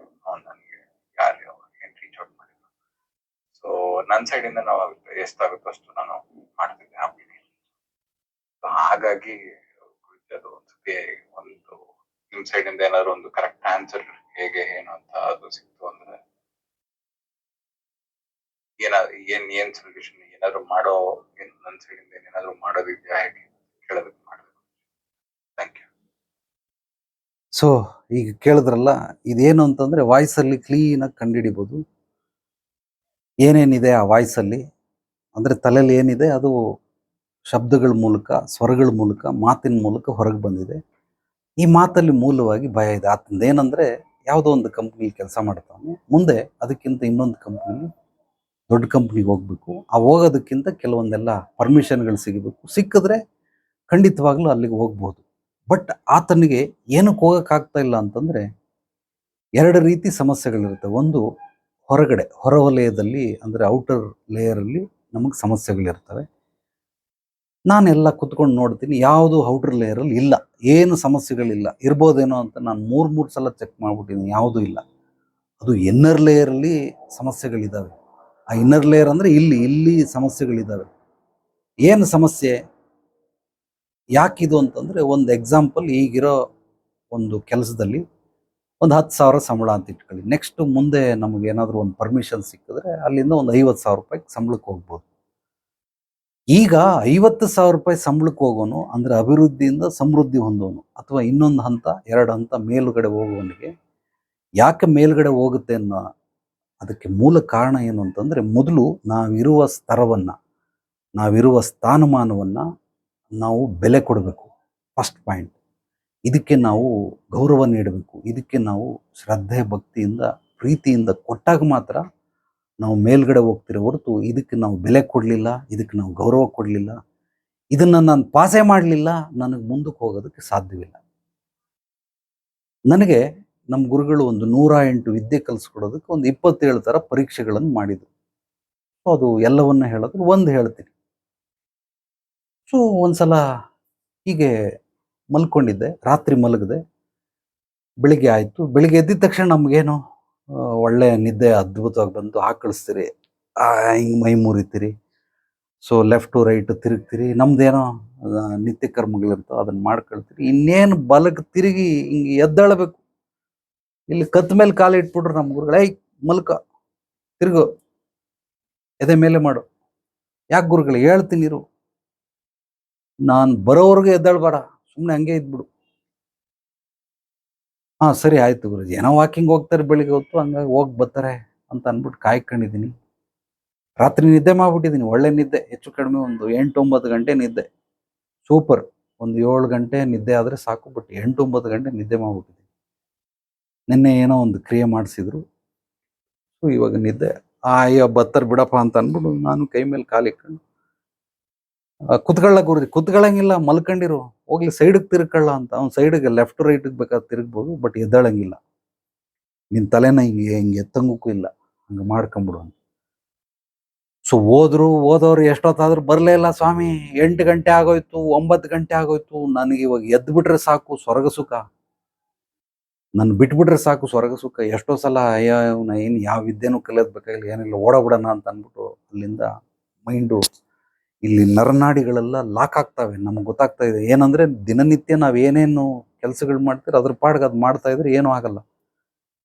[SPEAKER 2] ಅವ್ನು ನನಗೆ ಯಾರು ಏನ್ ರೀಚ್ ಔಟ್ ಮಾಡಿಲ್ಲ. ಸೊ ನನ್ನ ಸೈಡ್ ಇಂದ ನಾವು ಎಷ್ಟಾಗುತ್ತೋ ಅಷ್ಟು ನಾನು ಮಾಡ್ತಿದ್ದೆ ಅಪ್ಲಿಕೇಶನ್. ಹಾಗಾಗಿ ಅದು ಒಂದ್ಸತಿ ಒಂದು ನಿಮ್ ಸೈಡ್ ಇಂದ ಏನಾದ್ರು ಒಂದು ಕರೆಕ್ಟ್ ಆನ್ಸರ್ ಹೇಗೆ ಏನು ಅಂತ ಅದು ಸಿಕ್ತು ಅಂದ್ರೆ ಏನ್ ಸೊಲ್ಯೂಷನ್ ಏನಾದ್ರು ಮಾಡೋ ನನ್ನ ಸೈಡ್ ಇಂದ ಏನಾದ್ರು ಮಾಡೋದಿದ್ಯಾ ಹೇಗೆ ಕೇಳೋದಕ್ಕೆ ಮಾಡೋದು. Thank you.
[SPEAKER 1] ಸೊ ಈಗ ಕೇಳಿದ್ರಲ್ಲ, ಇದೇನು ಅಂತಂದರೆ ವಾಯ್ಸಲ್ಲಿ ಕ್ಲೀನಾಗಿ ಕಂಡುಹಿಡಿಬೋದು ಏನೇನಿದೆ ಆ ವಾಯ್ಸಲ್ಲಿ. ಅಂದರೆ ತಲೆಯಲ್ಲಿ ಏನಿದೆ ಅದು ಶಬ್ದಗಳ ಮೂಲಕ, ಸ್ವರಗಳ ಮೂಲಕ, ಮಾತಿನ ಮೂಲಕ ಹೊರಗೆ ಬಂದಿದೆ. ಈ ಮಾತಲ್ಲಿ ಮೂಲವಾಗಿ ಭಯ ಇದೆ. ಆತಂದೇನೆಂದರೆ ಯಾವುದೋ ಒಂದು ಕಂಪ್ನಿಲಿ ಕೆಲಸ ಮಾಡ್ತಾನೆ, ಮುಂದೆ ಅದಕ್ಕಿಂತ ಇನ್ನೊಂದು ಕಂಪ್ನಿಲಿ ದೊಡ್ಡ ಕಂಪ್ನಿಗೆ ಹೋಗಬೇಕು. ಆ ಹೋಗೋದಕ್ಕಿಂತ ಕೆಲವೊಂದೆಲ್ಲ ಪರ್ಮಿಷನ್ಗಳು ಸಿಗಬೇಕು. ಸಿಕ್ಕಿದ್ರೆ ಖಂಡಿತವಾಗ್ಲೂ ಅಲ್ಲಿಗೆ ಹೋಗ್ಬೋದು. ಬಟ್ ಆತನಿಗೆ ಏನಕ್ಕೆ ಹೋಗೋಕ್ಕಾಗ್ತಾ ಇಲ್ಲ ಅಂತಂದರೆ 2 ರೀತಿ ಸಮಸ್ಯೆಗಳಿರುತ್ತೆ. ಒಂದು ಹೊರಗಡೆ, ಹೊರವಲಯದಲ್ಲಿ, ಅಂದರೆ ಔಟರ್ ಲೇಯರಲ್ಲಿ ನಮಗೆ ಸಮಸ್ಯೆಗಳಿರ್ತವೆ. ನಾನೆಲ್ಲ ಕುತ್ಕೊಂಡು ನೋಡ್ತೀನಿ, ಯಾವುದು ಔಟರ್ ಲೇಯರಲ್ಲಿ ಇಲ್ಲ, ಏನು ಸಮಸ್ಯೆಗಳಿಲ್ಲ. ಇರ್ಬೋದೇನೋ ಅಂತ ನಾನು ಮೂರು ಸಲ ಚೆಕ್ ಮಾಡ್ಬಿಟ್ಟಿದ್ದೀನಿ, ಯಾವುದೂ ಇಲ್ಲ. ಅದು ಇನ್ನರ್ ಲೇಯರಲ್ಲಿ ಸಮಸ್ಯೆಗಳಿದ್ದಾವೆ. ಆ ಇನ್ನರ್ ಲೇಯರ್ ಅಂದರೆ ಇಲ್ಲಿ ಸಮಸ್ಯೆಗಳಿದ್ದಾವೆ. ಏನು ಸಮಸ್ಯೆ, ಯಾಕಿದು ಅಂತಂದರೆ, ಒಂದು ಎಕ್ಸಾಂಪಲ್, ಈಗಿರೋ ಒಂದು ಕೆಲಸದಲ್ಲಿ ಒಂದು 10,000 ಸಂಬಳ ಅಂತ ಇಟ್ಕೊಳ್ಳಿ. ನೆಕ್ಸ್ಟ್ ಮುಂದೆ ನಮಗೇನಾದರೂ ಒಂದು ಪರ್ಮಿಷನ್ ಸಿಕ್ಕಿದ್ರೆ ಅಲ್ಲಿಂದ ಒಂದು 50,000 ರೂಪಾಯಿ ಸಂಬಳಕ್ಕೆ ಹೋಗ್ಬೋದು. ಈಗ 50,000 ರೂಪಾಯಿ ಸಂಬಳಕ್ಕೆ ಹೋಗೋನು ಅಂದರೆ ಅಭಿವೃದ್ಧಿಯಿಂದ ಸಮೃದ್ಧಿ ಹೊಂದೋನು, ಅಥವಾ ಇನ್ನೊಂದು ಹಂತ 2 ಹಂತ ಮೇಲುಗಡೆ ಹೋಗುವವನಿಗೆ ಯಾಕೆ ಮೇಲುಗಡೆ ಹೋಗುತ್ತೆ ಅನ್ನೋ ಅದಕ್ಕೆ ಮೂಲ ಕಾರಣ ಏನು ಅಂತಂದರೆ, ಮೊದಲು ನಾವಿರುವ ಸ್ತರವನ್ನು, ನಾವಿರುವ ಸ್ಥಾನಮಾನವನ್ನು ನಾವು ಬೆಲೆ ಕೊಡಬೇಕು. First point. ಇದಕ್ಕೆ ನಾವು ಗೌರವ ನೀಡಬೇಕು. ಇದಕ್ಕೆ ನಾವು ಶ್ರದ್ಧೆ, ಭಕ್ತಿಯಿಂದ, ಪ್ರೀತಿಯಿಂದ ಕೊಟ್ಟಾಗ ಮಾತ್ರ ನಾವು ಮೇಲ್ಗಡೆ ಹೋಗ್ತಿರೋ ಹೊರತು, ಇದಕ್ಕೆ ನಾವು ಬೆಲೆ ಕೊಡಲಿಲ್ಲ, ಇದಕ್ಕೆ ನಾವು ಗೌರವ ಕೊಡಲಿಲ್ಲ, ಇದನ್ನು ನಾನು ಪಾಸೇ ಮಾಡಲಿಲ್ಲ, ನನಗೆ ಮುಂದಕ್ಕೆ ಹೋಗೋದಕ್ಕೆ ಸಾಧ್ಯವಿಲ್ಲ. ನನಗೆ ನಮ್ಮ ಗುರುಗಳು ಒಂದು 108 ವಿದ್ಯೆ ಕಲಿಸ್ಕೊಡೋದಕ್ಕೆ ಒಂದು 27 ಥರ ಪರೀಕ್ಷೆಗಳನ್ನು ಮಾಡಿದರು. ಸೊ ಅದು ಎಲ್ಲವನ್ನ ಹೇಳೋದು ಒಂದು ಹೇಳ್ತೀನಿ. ಸೊ ಒಂದ್ಸಲ ಹೀಗೆ ಮಲ್ಕೊಂಡಿದ್ದೆ, ರಾತ್ರಿ ಮಲಗಿದೆ. ಬೆಳಿಗ್ಗೆ ಆಯಿತು. ಬೆಳಿಗ್ಗೆ ಎದ್ದಿದ ತಕ್ಷಣ ನಮಗೇನು ಒಳ್ಳೆ ನಿದ್ದೆ ಅದ್ಭುತವಾಗಿ ಬಂತು. ಕಳಿಸ್ತೀರಿ, ಹಿಂಗೆ ಮೈ ಮುರಿತೀರಿ. ಸೊ ಲೆಫ್ಟ್ ಟು ರೈಟ್ ತಿರುಗ್ತೀರಿ. ನಮ್ದೇನೋ ನಿತ್ಯ ಕರ್ಮಗಳಿರ್ತವೆ, ಅದನ್ನು ಮಾಡ್ಕೊಳ್ತೀರಿ. ಇನ್ನೇನು ಬಲಕ್ಕೆ ತಿರುಗಿ ಹಿಂಗೆ ಎದ್ದೇಳಬೇಕು, ಇಲ್ಲಿ ಕತ್ತ ಮೇಲೆ ಕಾಲು ಇಟ್ಬಿಟ್ರು ನಮ್ಮ ಗುರುಗಳು. ಮಲ್ಕ, ತಿರುಗು, ಎದೆ ಮೇಲೆ ಮಾಡು. ಯಾಕೆ ಗುರುಗಳು, ಹೇಳ್ತೀನಿರು, ನಾನು ಬರೋವರೆಗೂ ಎದ್ದೇಳಬೇಡ, ಸುಮ್ಮನೆ ಹಂಗೆ ಇದ್ಬಿಡು. ಹಾಂ ಸರಿ ಆಯಿತು ಗುರುಜಿ, ಏನೋ ವಾಕಿಂಗ್ ಹೋಗ್ತಾರೆ ಬೆಳಿಗ್ಗೆ ಹೊತ್ತು, ಹಂಗಾಗಿ ಹೋಗಿ ಬರ್ತಾರೆ ಅಂತ ಅಂದ್ಬಿಟ್ಟು ಕಾಯ್ಕೊಂಡಿದ್ದೀನಿ. ರಾತ್ರಿ ನಿದ್ದೆ ಮಾಡ್ಬಿಟ್ಟಿದ್ದೀನಿ, ಒಳ್ಳೆ ನಿದ್ದೆ, ಹೆಚ್ಚು ಕಡಿಮೆ ಒಂದು 8-9 ಗಂಟೆ ನಿದ್ದೆ. ಸೂಪರ್. ಒಂದು 7 ಗಂಟೆ ನಿದ್ದೆ ಆದರೆ ಸಾಕು, ಬಟ್ 8-9 ಗಂಟೆ ನಿದ್ದೆ ಮಾಡ್ಬಿಟ್ಟಿದ್ದೀನಿ. ನಿನ್ನೆ ಏನೋ ಒಂದು ಕ್ರಿಯೆ ಮಾಡಿಸಿದ್ರು. ಸೊ ಇವಾಗ ನಿದ್ದೆ. ಅಯ್ಯೋ ಬತ್ತರ್ ಬಿಡಪ್ಪ ಅಂತ ಅಂದ್ಬಿಟ್ಟು ನಾನು ಕೈ ಮೇಲೆ ಕಾಲಿಕ್ಕೊಂಡು, ಕುತ್ಕೊಳ್ಳ ಗುರುಜಿ, ಕುತ್ಕೊಳ್ಳಂಗಿಲ್ಲ, ಮಲ್ಕೊಂಡಿರು, ಹೋಗ್ಲಿ ಸೈಡಿಗೆ ತಿರ್ಕೊಳ್ಳ ಅಂತ. ಅವ್ನು ಸೈಡಿಗೆ ಲೆಫ್ಟ್ ರೈಟಿಗೆ ಬೇಕಾದ್ರೆ ತಿರುಗ್ಬೋದು, ಬಟ್ ಎದ್ದೇಳಂಗಿಲ್ಲ, ನಿನ್ನ ತಲೆನ ಹಿಂಗೆ ಎತ್ತಂಗಕ್ಕೂ ಇಲ್ಲ, ಹಂಗೆ ಮಾಡ್ಕೊಂಬಿಡು ಅಂತ. ಸೊ ಓದೋರು ಎಷ್ಟೊತ್ತಾದ್ರೂ ಬರಲೇ ಇಲ್ಲ ಸ್ವಾಮಿ. 8 ಗಂಟೆ ಆಗೋಯ್ತು, 9 ಗಂಟೆ ಆಗೋಯ್ತು. ನನಗೆ ಇವಾಗ ಎದ್ದು ಬಿಟ್ರೆ ಸಾಕು ಸ್ವರ್ಗ ಸುಖ, ನಾನು ಬಿಟ್ಬಿಟ್ರೆ ಸಾಕು ಸ್ವರ್ಗ ಸುಖ. ಎಷ್ಟೋ ಸಲ ಅಯ್ಯೋ ಇವನ ಏನು ಯಾವ ವಿದ್ಯೆನೂ ಕಲಿಯೋದು ಬೇಕಾಗಿಲ್ಲ, ಏನಿಲ್ಲ, ಓಡಬಿಡೋಣ ಅಂತ ಅಂದ್ಬಿಟ್ಟು ಅಲ್ಲಿಂದ ಮೈಂಡು, ಇಲ್ಲಿ ನರನಾಡಿಗಳೆಲ್ಲ ಲಾಕ್ ಆಗ್ತವೆ. ನಮ್ಗೆ ಗೊತ್ತಾಗ್ತಾ ಇದೆ ಏನಂದರೆ, ದಿನನಿತ್ಯ ನಾವು ಏನೇನು ಕೆಲಸಗಳು ಮಾಡ್ತೀರಿ ಅದ್ರ ಪಾಡ್ಗೆ ಅದು ಮಾಡ್ತಾ ಇದ್ರೆ ಏನೂ ಆಗಲ್ಲ.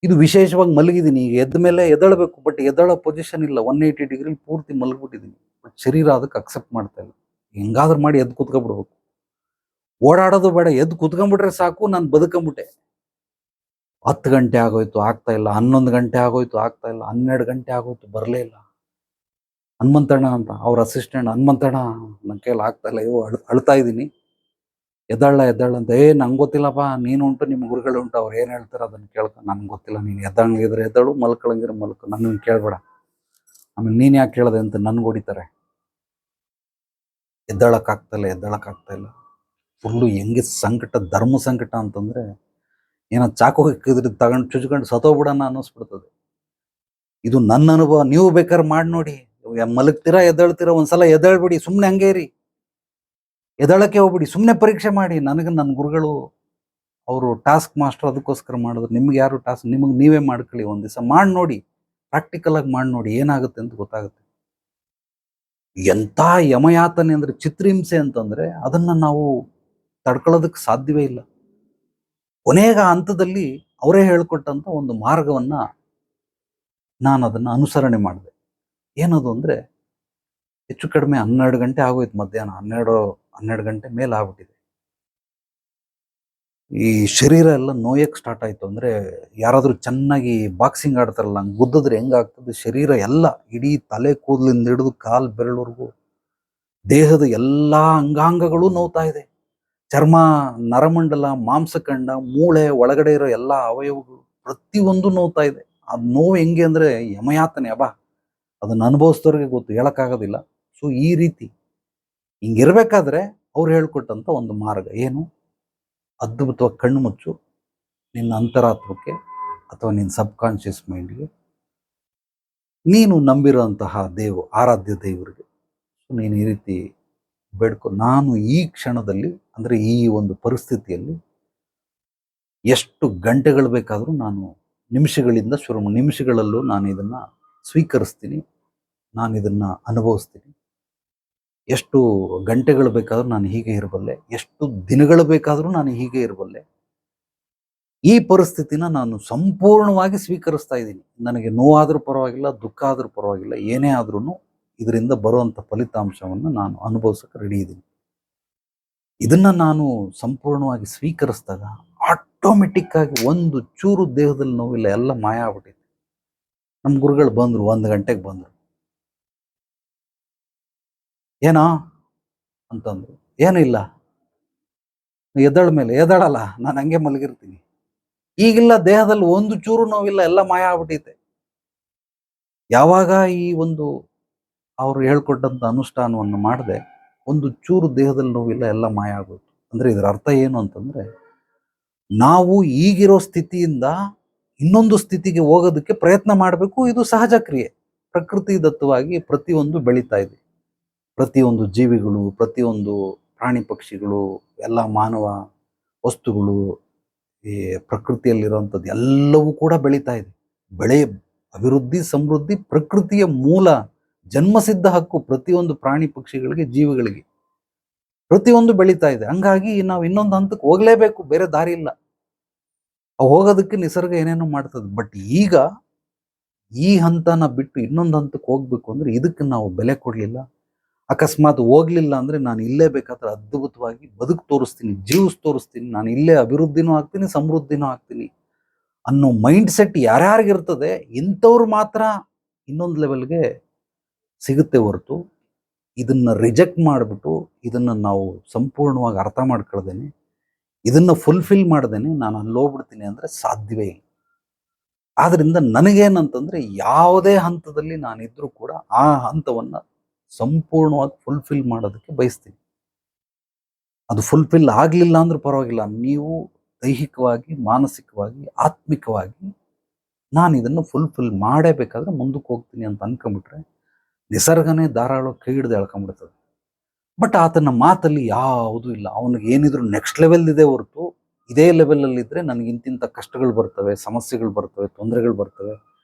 [SPEAKER 1] ಇದು ವಿಶೇಷವಾಗಿ ಮಲಗಿದ್ದೀನಿ, ಈಗ ಎದ್ದ ಮೇಲೆ ಎದ್ದೇಳಬೇಕು, ಬಟ್ ಎದ್ದೇಳೋ ಪೊಸಿಷನ್ ಇಲ್ಲ. 180 ಡಿಗ್ರಿ ಪೂರ್ತಿ ಮಲಗಿಬಿಟ್ಟಿದ್ದೀನಿ. ಬಟ್ ಶರೀರ ಅದಕ್ಕೆ ಅಕ್ಸೆಪ್ಟ್ ಮಾಡ್ತಾ ಇಲ್ಲ. ಹೆಂಗಾದ್ರೂ ಮಾಡಿ ಎದ್ದು ಕುತ್ಕೊಬಿಡ್ಬೇಕು, ಓಡಾಡೋದು ಬೇಡ, ಎದ್ದು ಕುತ್ಕೊಂಡ್ಬಿಟ್ರೆ ಸಾಕು, ನಾನು ಬದುಕೊಂಬಿಟ್ಟೆ. 10 ಗಂಟೆ ಆಗೋಯ್ತು, ಆಗ್ತಾ ಇಲ್ಲ. 11 ಗಂಟೆ ಆಗೋಯ್ತು, ಆಗ್ತಾ ಇಲ್ಲ. 12 ಗಂಟೆ ಆಗೋಯ್ತು, ಬರಲೇ ಇಲ್ಲ. ಹನುಮಂತಣ್ಣ ಅಂತ ಅವ್ರ ಅಸಿಸ್ಟೆಂಟ್, ಹನುಮಂತಣ್ಣ ನನ್ನ ಕೈಯಲ್ಲಿ ಆಗ್ತಾ ಇಲ್ಲ, ಅಳ್ತಾ ಇದ್ದೀನಿ, ಎದ್ದಾಳ ಅಂತ. ನಂಗೆ ಗೊತ್ತಿಲ್ಲಪ್ಪ, ನೀನು ಉಂಟು, ನಿಮ್ಮ ಗುರುಗಳು ಉಂಟು, ಅವ್ರು ಏನು ಹೇಳ್ತಾರೆ ಅದನ್ನು ಕೇಳ್ಕೊ, ನನಗೆ ಗೊತ್ತಿಲ್ಲ. ನೀನು ಎದ್ದಂಗಿದ್ರೆ ಎದ್ದಳು, ಮಲ್ಕೊಳಂಗಿದ್ರೆ ಮಲ್ಕೊ, ನನ್ನನ್ನು ಕೇಳಬೇಡ. ಆಮೇಲೆ ನೀನು ಯಾಕೆ ಕೇಳಿದೆ ಅಂತ ನನ್ಗೆ ಹೊಡಿತಾರೆ. ಎದ್ದಳಕ್ಕಾಗ್ತಾ ಇಲ್ಲ. ಫುಲ್ಲು ಹೆಂಗೆ ಸಂಕಟ, ಧರ್ಮ ಸಂಕಟ ಅಂತಂದರೆ, ಏನೋ ಚಾಕು ಹಾಕಿದ್ರೆ ತಗೊಂಡು ಚುಚ್ಕೊಂಡು ಸತ್ತೋಗ್ಬಿಡೋಣ ಅನ್ನಿಸ್ಬಿಡ್ತದೆ. ಇದು ನನ್ನ ಅನುಭವ. ನೀವು ಬೇಕಾದ್ರೆ ಮಾಡಿ ನೋಡಿ. ಮಲಗ್ತೀರಾ, ಎದ್ದೇಳ್ತೀರಾ, ಒಂದ್ಸಲ ಎದ್ದೇಳ್ಬಿಡಿ, ಸುಮ್ಮನೆ ಹಂಗೆ ಇರಿ, ಎದ್ದೇಳಕ್ಕೆ ಹೋಗ್ಬಿಡಿ, ಸುಮ್ಮನೆ ಪರೀಕ್ಷೆ ಮಾಡಿ. ನನಗೆ ನನ್ನ ಗುರುಗಳು ಅವರು ಟಾಸ್ಕ್ ಮಾಸ್ಟರ್, ಅದಕ್ಕೋಸ್ಕರ ಮಾಡಿದ್ರು. ನಿಮ್ಗೆ ಯಾರು ಟಾಸ್ಕ್, ನಿಮಗೆ ನೀವೇ ಮಾಡ್ಕೊಳ್ಳಿ. ಒಂದು ದಿವಸ ಮಾಡಿ ನೋಡಿ, ಪ್ರಾಕ್ಟಿಕಲ್ ಆಗಿ ಮಾಡಿ ನೋಡಿ, ಏನಾಗುತ್ತೆ ಅಂತ ಗೊತ್ತಾಗುತ್ತೆ. ಎಂಥ ಯಮಯಾತನೆ ಅಂದರೆ, ಚಿತ್ರಹಿಂಸೆ ಅಂತಂದರೆ ಅದನ್ನು ನಾವು ತಡ್ಕೊಳ್ಳೋದಕ್ಕೆ ಸಾಧ್ಯವೇ ಇಲ್ಲ. ಕೊನೆಗ ಹಂತದಲ್ಲಿ ಅವರೇ ಹೇಳ್ಕೊಟ್ಟಂಥ ಒಂದು ಮಾರ್ಗವನ್ನು ನಾನು ಅದನ್ನು ಅನುಸರಣೆ ಮಾಡಿದೆ. ಏನದು ಅಂದರೆ, ಹೆಚ್ಚು ಕಡಿಮೆ 12 ಗಂಟೆ ಆಗೋಯ್ತು, ಮಧ್ಯಾಹ್ನ 12 ಗಂಟೆ ಮೇಲೆ ಆಗ್ಬಿಟ್ಟಿದೆ. ಈ ಶರೀರ ಎಲ್ಲ ನೋಯಕ್ಕೆ ಸ್ಟಾರ್ಟ್ ಆಯಿತು. ಅಂದರೆ ಯಾರಾದರೂ ಚೆನ್ನಾಗಿ ಬಾಕ್ಸಿಂಗ್ ಆಡ್ತಾರಲ್ಲ, ಹಂಗೆ ಗುದ್ದಿದ್ರೆ ಹೆಂಗಾಗ್ತದೆ ಶರೀರ ಎಲ್ಲ, ಇಡೀ ತಲೆ ಕೂದಲಿಂದ ಹಿಡಿದು ಕಾಲು ಬೆರಳವರೆಗೂ ದೇಹದ ಎಲ್ಲ ಅಂಗಾಂಗಗಳು ನೋವ್ತಾ ಇದೆ. ಚರ್ಮ, ನರಮಂಡಲ, ಮಾಂಸಖಂಡ, ಮೂಳೆ, ಒಳಗಡೆ ಇರೋ ಎಲ್ಲ ಅವಯವಗಳು ಪ್ರತಿಯೊಂದು ನೋವ್ತಾ ಇದೆ. ಅದು ನೋವು ಹೆಂಗೆ ಅಂದರೆ ಯಮಯಾತನೆ. ಅದನ್ನು ಅನುಭವಿಸಿದವ್ರಿಗೆ ಗೊತ್ತು, ಹೇಳೋಕ್ಕಾಗೋದಿಲ್ಲ. ಸೊ ಈ ರೀತಿ ಹಿಂಗಿರ್ಬೇಕಾದ್ರೆ ಅವ್ರು ಹೇಳ್ಕೊಟ್ಟಂಥ ಒಂದು ಮಾರ್ಗ ಏನು, ಅದ್ಭುತವಾಗಿ ಕಣ್ಣು ಮುಚ್ಚು, ನಿನ್ನ ಅಂತರಾತ್ಮಕ್ಕೆ ಅಥವಾ ನಿನ್ನ ಸಬ್ಕಾನ್ಷಿಯಸ್ ಮೈಂಡ್ಗೆ, ನೀನು ನಂಬಿರೋಂತಹ ಆರಾಧ್ಯ ದೇವರಿಗೆ ನೀನು ಈ ರೀತಿ ಬೇಡ್ಕೊ. ನಾನು ಈ ಕ್ಷಣದಲ್ಲಿ ಅಂದರೆ ಈ ಒಂದು ಪರಿಸ್ಥಿತಿಯಲ್ಲಿ ಎಷ್ಟು ಗಂಟೆಗಳು ಬೇಕಾದರೂ ನಾನು ನಿಮಿಷಗಳಿಂದ ನಿಮಿಷಗಳಲ್ಲೂ ನಾನು ಇದನ್ನು ಸ್ವೀಕರಿಸ್ತೀನಿ, ನಾನು ಇದನ್ನು ಅನುಭವಿಸ್ತೀನಿ. ಎಷ್ಟು ಗಂಟೆಗಳು ಬೇಕಾದರೂ ನಾನು ಹೀಗೆ ಇರಬಲ್ಲೆ, ಎಷ್ಟು ದಿನಗಳು ಬೇಕಾದರೂ ನಾನು ಹೀಗೆ ಇರಬಲ್ಲೆ. ಈ ಪರಿಸ್ಥಿತಿನ ನಾನು ಸಂಪೂರ್ಣವಾಗಿ ಸ್ವೀಕರಿಸ್ತಾ ಇದ್ದೀನಿ. ನನಗೆ ನೋವಾದರೂ ಪರವಾಗಿಲ್ಲ, ದುಃಖ ಆದರೂ ಪರವಾಗಿಲ್ಲ, ಏನೇ ಆದ್ರೂ ಇದರಿಂದ ಬರುವಂಥ ಫಲಿತಾಂಶವನ್ನು ನಾನು ಅನುಭವಿಸೋಕೆ ರೆಡಿ ಇದ್ದೀನಿ. ಇದನ್ನು ನಾನು ಸಂಪೂರ್ಣವಾಗಿ ಸ್ವೀಕರಿಸಿದಾಗ ಆಟೋಮೆಟಿಕ್ ಆಗಿ ಒಂದು ಚೂರು ದೇಹದಲ್ಲಿ ನೋವಿಲ್ಲ, ಎಲ್ಲ ಮಾಯ ಆಗ್ಬಿಟ್ಟಿದೆ. ನಮ್ಮ ಗುರುಗಳು ಬಂದರು, 1 ಗಂಟೆಗೆ ಬಂದರು. ಏನೋ ಅಂತಂದರು. ಏನೂ ಇಲ್ಲ, ಎದ್ದೇಳ ಮೇಲೆ ಎದ್ದೇಳಲ್ಲ, ನಾನು ಹಂಗೆ ಮಲಗಿರ್ತೀನಿ. ಈಗಿಲ್ಲ, ದೇಹದಲ್ಲಿ ಒಂದು ಚೂರು ನೋವಿಲ್ಲ, ಎಲ್ಲ ಮಾಯ ಆಗ್ಬಿಟ್ಟೈತೆ. ಯಾವಾಗ ಈ ಒಂದು ಅವರು ಹೇಳ್ಕೊಟ್ಟಂಥ ಅನುಷ್ಠಾನವನ್ನು ಮಾಡದೆ ಒಂದು ಚೂರು ದೇಹದಲ್ಲಿ ನೋವಿಲ್ಲ, ಎಲ್ಲ ಮಾಯ ಆಗೋದು. ಅಂದರೆ ಇದರ ಅರ್ಥ ಏನು ಅಂತಂದರೆ, ನಾವು ಈಗಿರೋ ಸ್ಥಿತಿಯಿಂದ ಇನ್ನೊಂದು ಸ್ಥಿತಿಗೆ ಹೋಗೋದಕ್ಕೆ ಪ್ರಯತ್ನ ಮಾಡಬೇಕು. ಇದು ಸಹಜ ಕ್ರಿಯೆ. ಪ್ರಕೃತಿ ದತ್ತವಾಗಿ ಪ್ರತಿಯೊಂದು ಬೆಳೀತಾ ಇದೆ. ಪ್ರತಿಯೊಂದು ಜೀವಿಗಳು, ಪ್ರತಿಯೊಂದು ಪ್ರಾಣಿ ಪಕ್ಷಿಗಳು, ಎಲ್ಲ ಮಾನವ ವಸ್ತುಗಳು, ಈ ಪ್ರಕೃತಿಯಲ್ಲಿರುವಂಥದ್ದು ಎಲ್ಲವೂ ಕೂಡ ಬೆಳೀತಾ ಇದೆ. ಅಭಿವೃದ್ಧಿ ಸಮೃದ್ಧಿ ಪ್ರಕೃತಿಯ ಮೂಲ ಜನ್ಮಸಿದ್ಧ ಹಕ್ಕು. ಪ್ರತಿಯೊಂದು ಪ್ರಾಣಿ ಪಕ್ಷಿಗಳಿಗೆ, ಜೀವಿಗಳಿಗೆ ಪ್ರತಿಯೊಂದು ಬೆಳೀತಾ ಇದೆ. ಹಂಗಾಗಿ ನಾವು ಇನ್ನೊಂದು ಹಂತಕ್ಕೆ ಹೋಗಲೇಬೇಕು, ಬೇರೆ ದಾರಿ ಇಲ್ಲ. ಹೋಗೋದಕ್ಕೆ ನಿಸರ್ಗ ಏನೇನೋ ಮಾಡ್ತದೆ. ಬಟ್ ಈಗ ಈ ಹಂತನ ಬಿಟ್ಟು ಇನ್ನೊಂದು ಹಂತಕ್ಕೆ ಹೋಗ್ಬೇಕು ಅಂದ್ರೆ ಇದಕ್ಕೆ ನಾವು ಬೆಲೆ ಕೊಡಲಿಲ್ಲ. ಅಕಸ್ಮಾತ್ ಹೋಗ್ಲಿಲ್ಲ ಅಂದ್ರೆ ನಾನು ಇಲ್ಲೇ ಬೇಕಾದ್ರೆ ಅದ್ಭುತವಾಗಿ ಬದುಕು ತೋರಿಸ್ತೀನಿ, ಜೀವಿಸ್ ತೋರಿಸ್ತೀನಿ, ನಾನು ಇಲ್ಲೇ ಅಭಿವೃದ್ಧಿನೂ ಆಗ್ತೀನಿ, ಸಮೃದ್ಧಿನೂ ಆಗ್ತೀನಿ ಅನ್ನೋ ಮೈಂಡ್ ಸೆಟ್ ಯಾರ್ಯಾರಿಗಿರ್ತದೆ, ಇಂಥವ್ರು ಮಾತ್ರ ಇನ್ನೊಂದು ಲೆವೆಲ್ಗೆ ಸಿಗುತ್ತೆ ಹೊರತು ಇದನ್ನ ರಿಜೆಕ್ಟ್ ಮಾಡಿಬಿಟ್ಟು ಇದನ್ನು ನಾವು ಸಂಪೂರ್ಣವಾಗಿ ಅರ್ಥ ಮಾಡ್ಕೊಳ್ದೇನೆ, ಇದನ್ನು ಫುಲ್ಫಿಲ್ ಮಾಡ್ದೇನೆ ನಾನು ಅಲ್ಲಿ ಹೋಗ್ಬಿಡ್ತೀನಿ ಅಂದರೆ ಸಾಧ್ಯವೇ ಇಲ್ಲ. ಆದ್ರಿಂದ ನನಗೇನಂತಂದರೆ, ಯಾವುದೇ ಹಂತದಲ್ಲಿ ನಾನಿದ್ರೂ ಕೂಡ ಆ ಹಂತವನ್ನು ಸಂಪೂರ್ಣವಾಗಿ ಫುಲ್ಫಿಲ್ ಮಾಡೋದಕ್ಕೆ ಬಯಸ್ತೀನಿ. ಅದು ಫುಲ್ಫಿಲ್ ಆಗಲಿಲ್ಲ ಅಂದ್ರೂ ಪರವಾಗಿಲ್ಲ, ನೀವು ದೈಹಿಕವಾಗಿ, ಮಾನಸಿಕವಾಗಿ, ಆತ್ಮಿಕವಾಗಿ ನಾನು ಇದನ್ನು ಫುಲ್ಫಿಲ್ ಮಾಡೇಬೇಕಾದ್ರೆ ಮುಂದಕ್ಕೆ ಹೋಗ್ತೀನಿ ಅಂತ ಅನ್ಕೊಂಬಿಟ್ರೆ ನಿಸರ್ಗನೇ ಧಾರಾಳ ಕೈ ಹಿಡಿದು ಎಳ್ಕೊಂಬಿಡ್ತದೆ. ಬಟ್ ಆತನ ಮಾತಲ್ಲಿ ಯಾವುದೂ ಇಲ್ಲ. ಅವನಿಗೆ ಏನಿದ್ರು ನೆಕ್ಸ್ಟ್ ಲೆವೆಲ್ ಇದೆ ಹೊರತು ಇದೇ ಲೆವೆಲಲ್ಲಿದ್ದರೆ ನನಗೆ ಇಂತಿಂಥ ಕಷ್ಟಗಳು ಬರ್ತವೆ, ಸಮಸ್ಯೆಗಳು ಬರ್ತವೆ, ತೊಂದರೆಗಳು ಬರ್ತವೆ,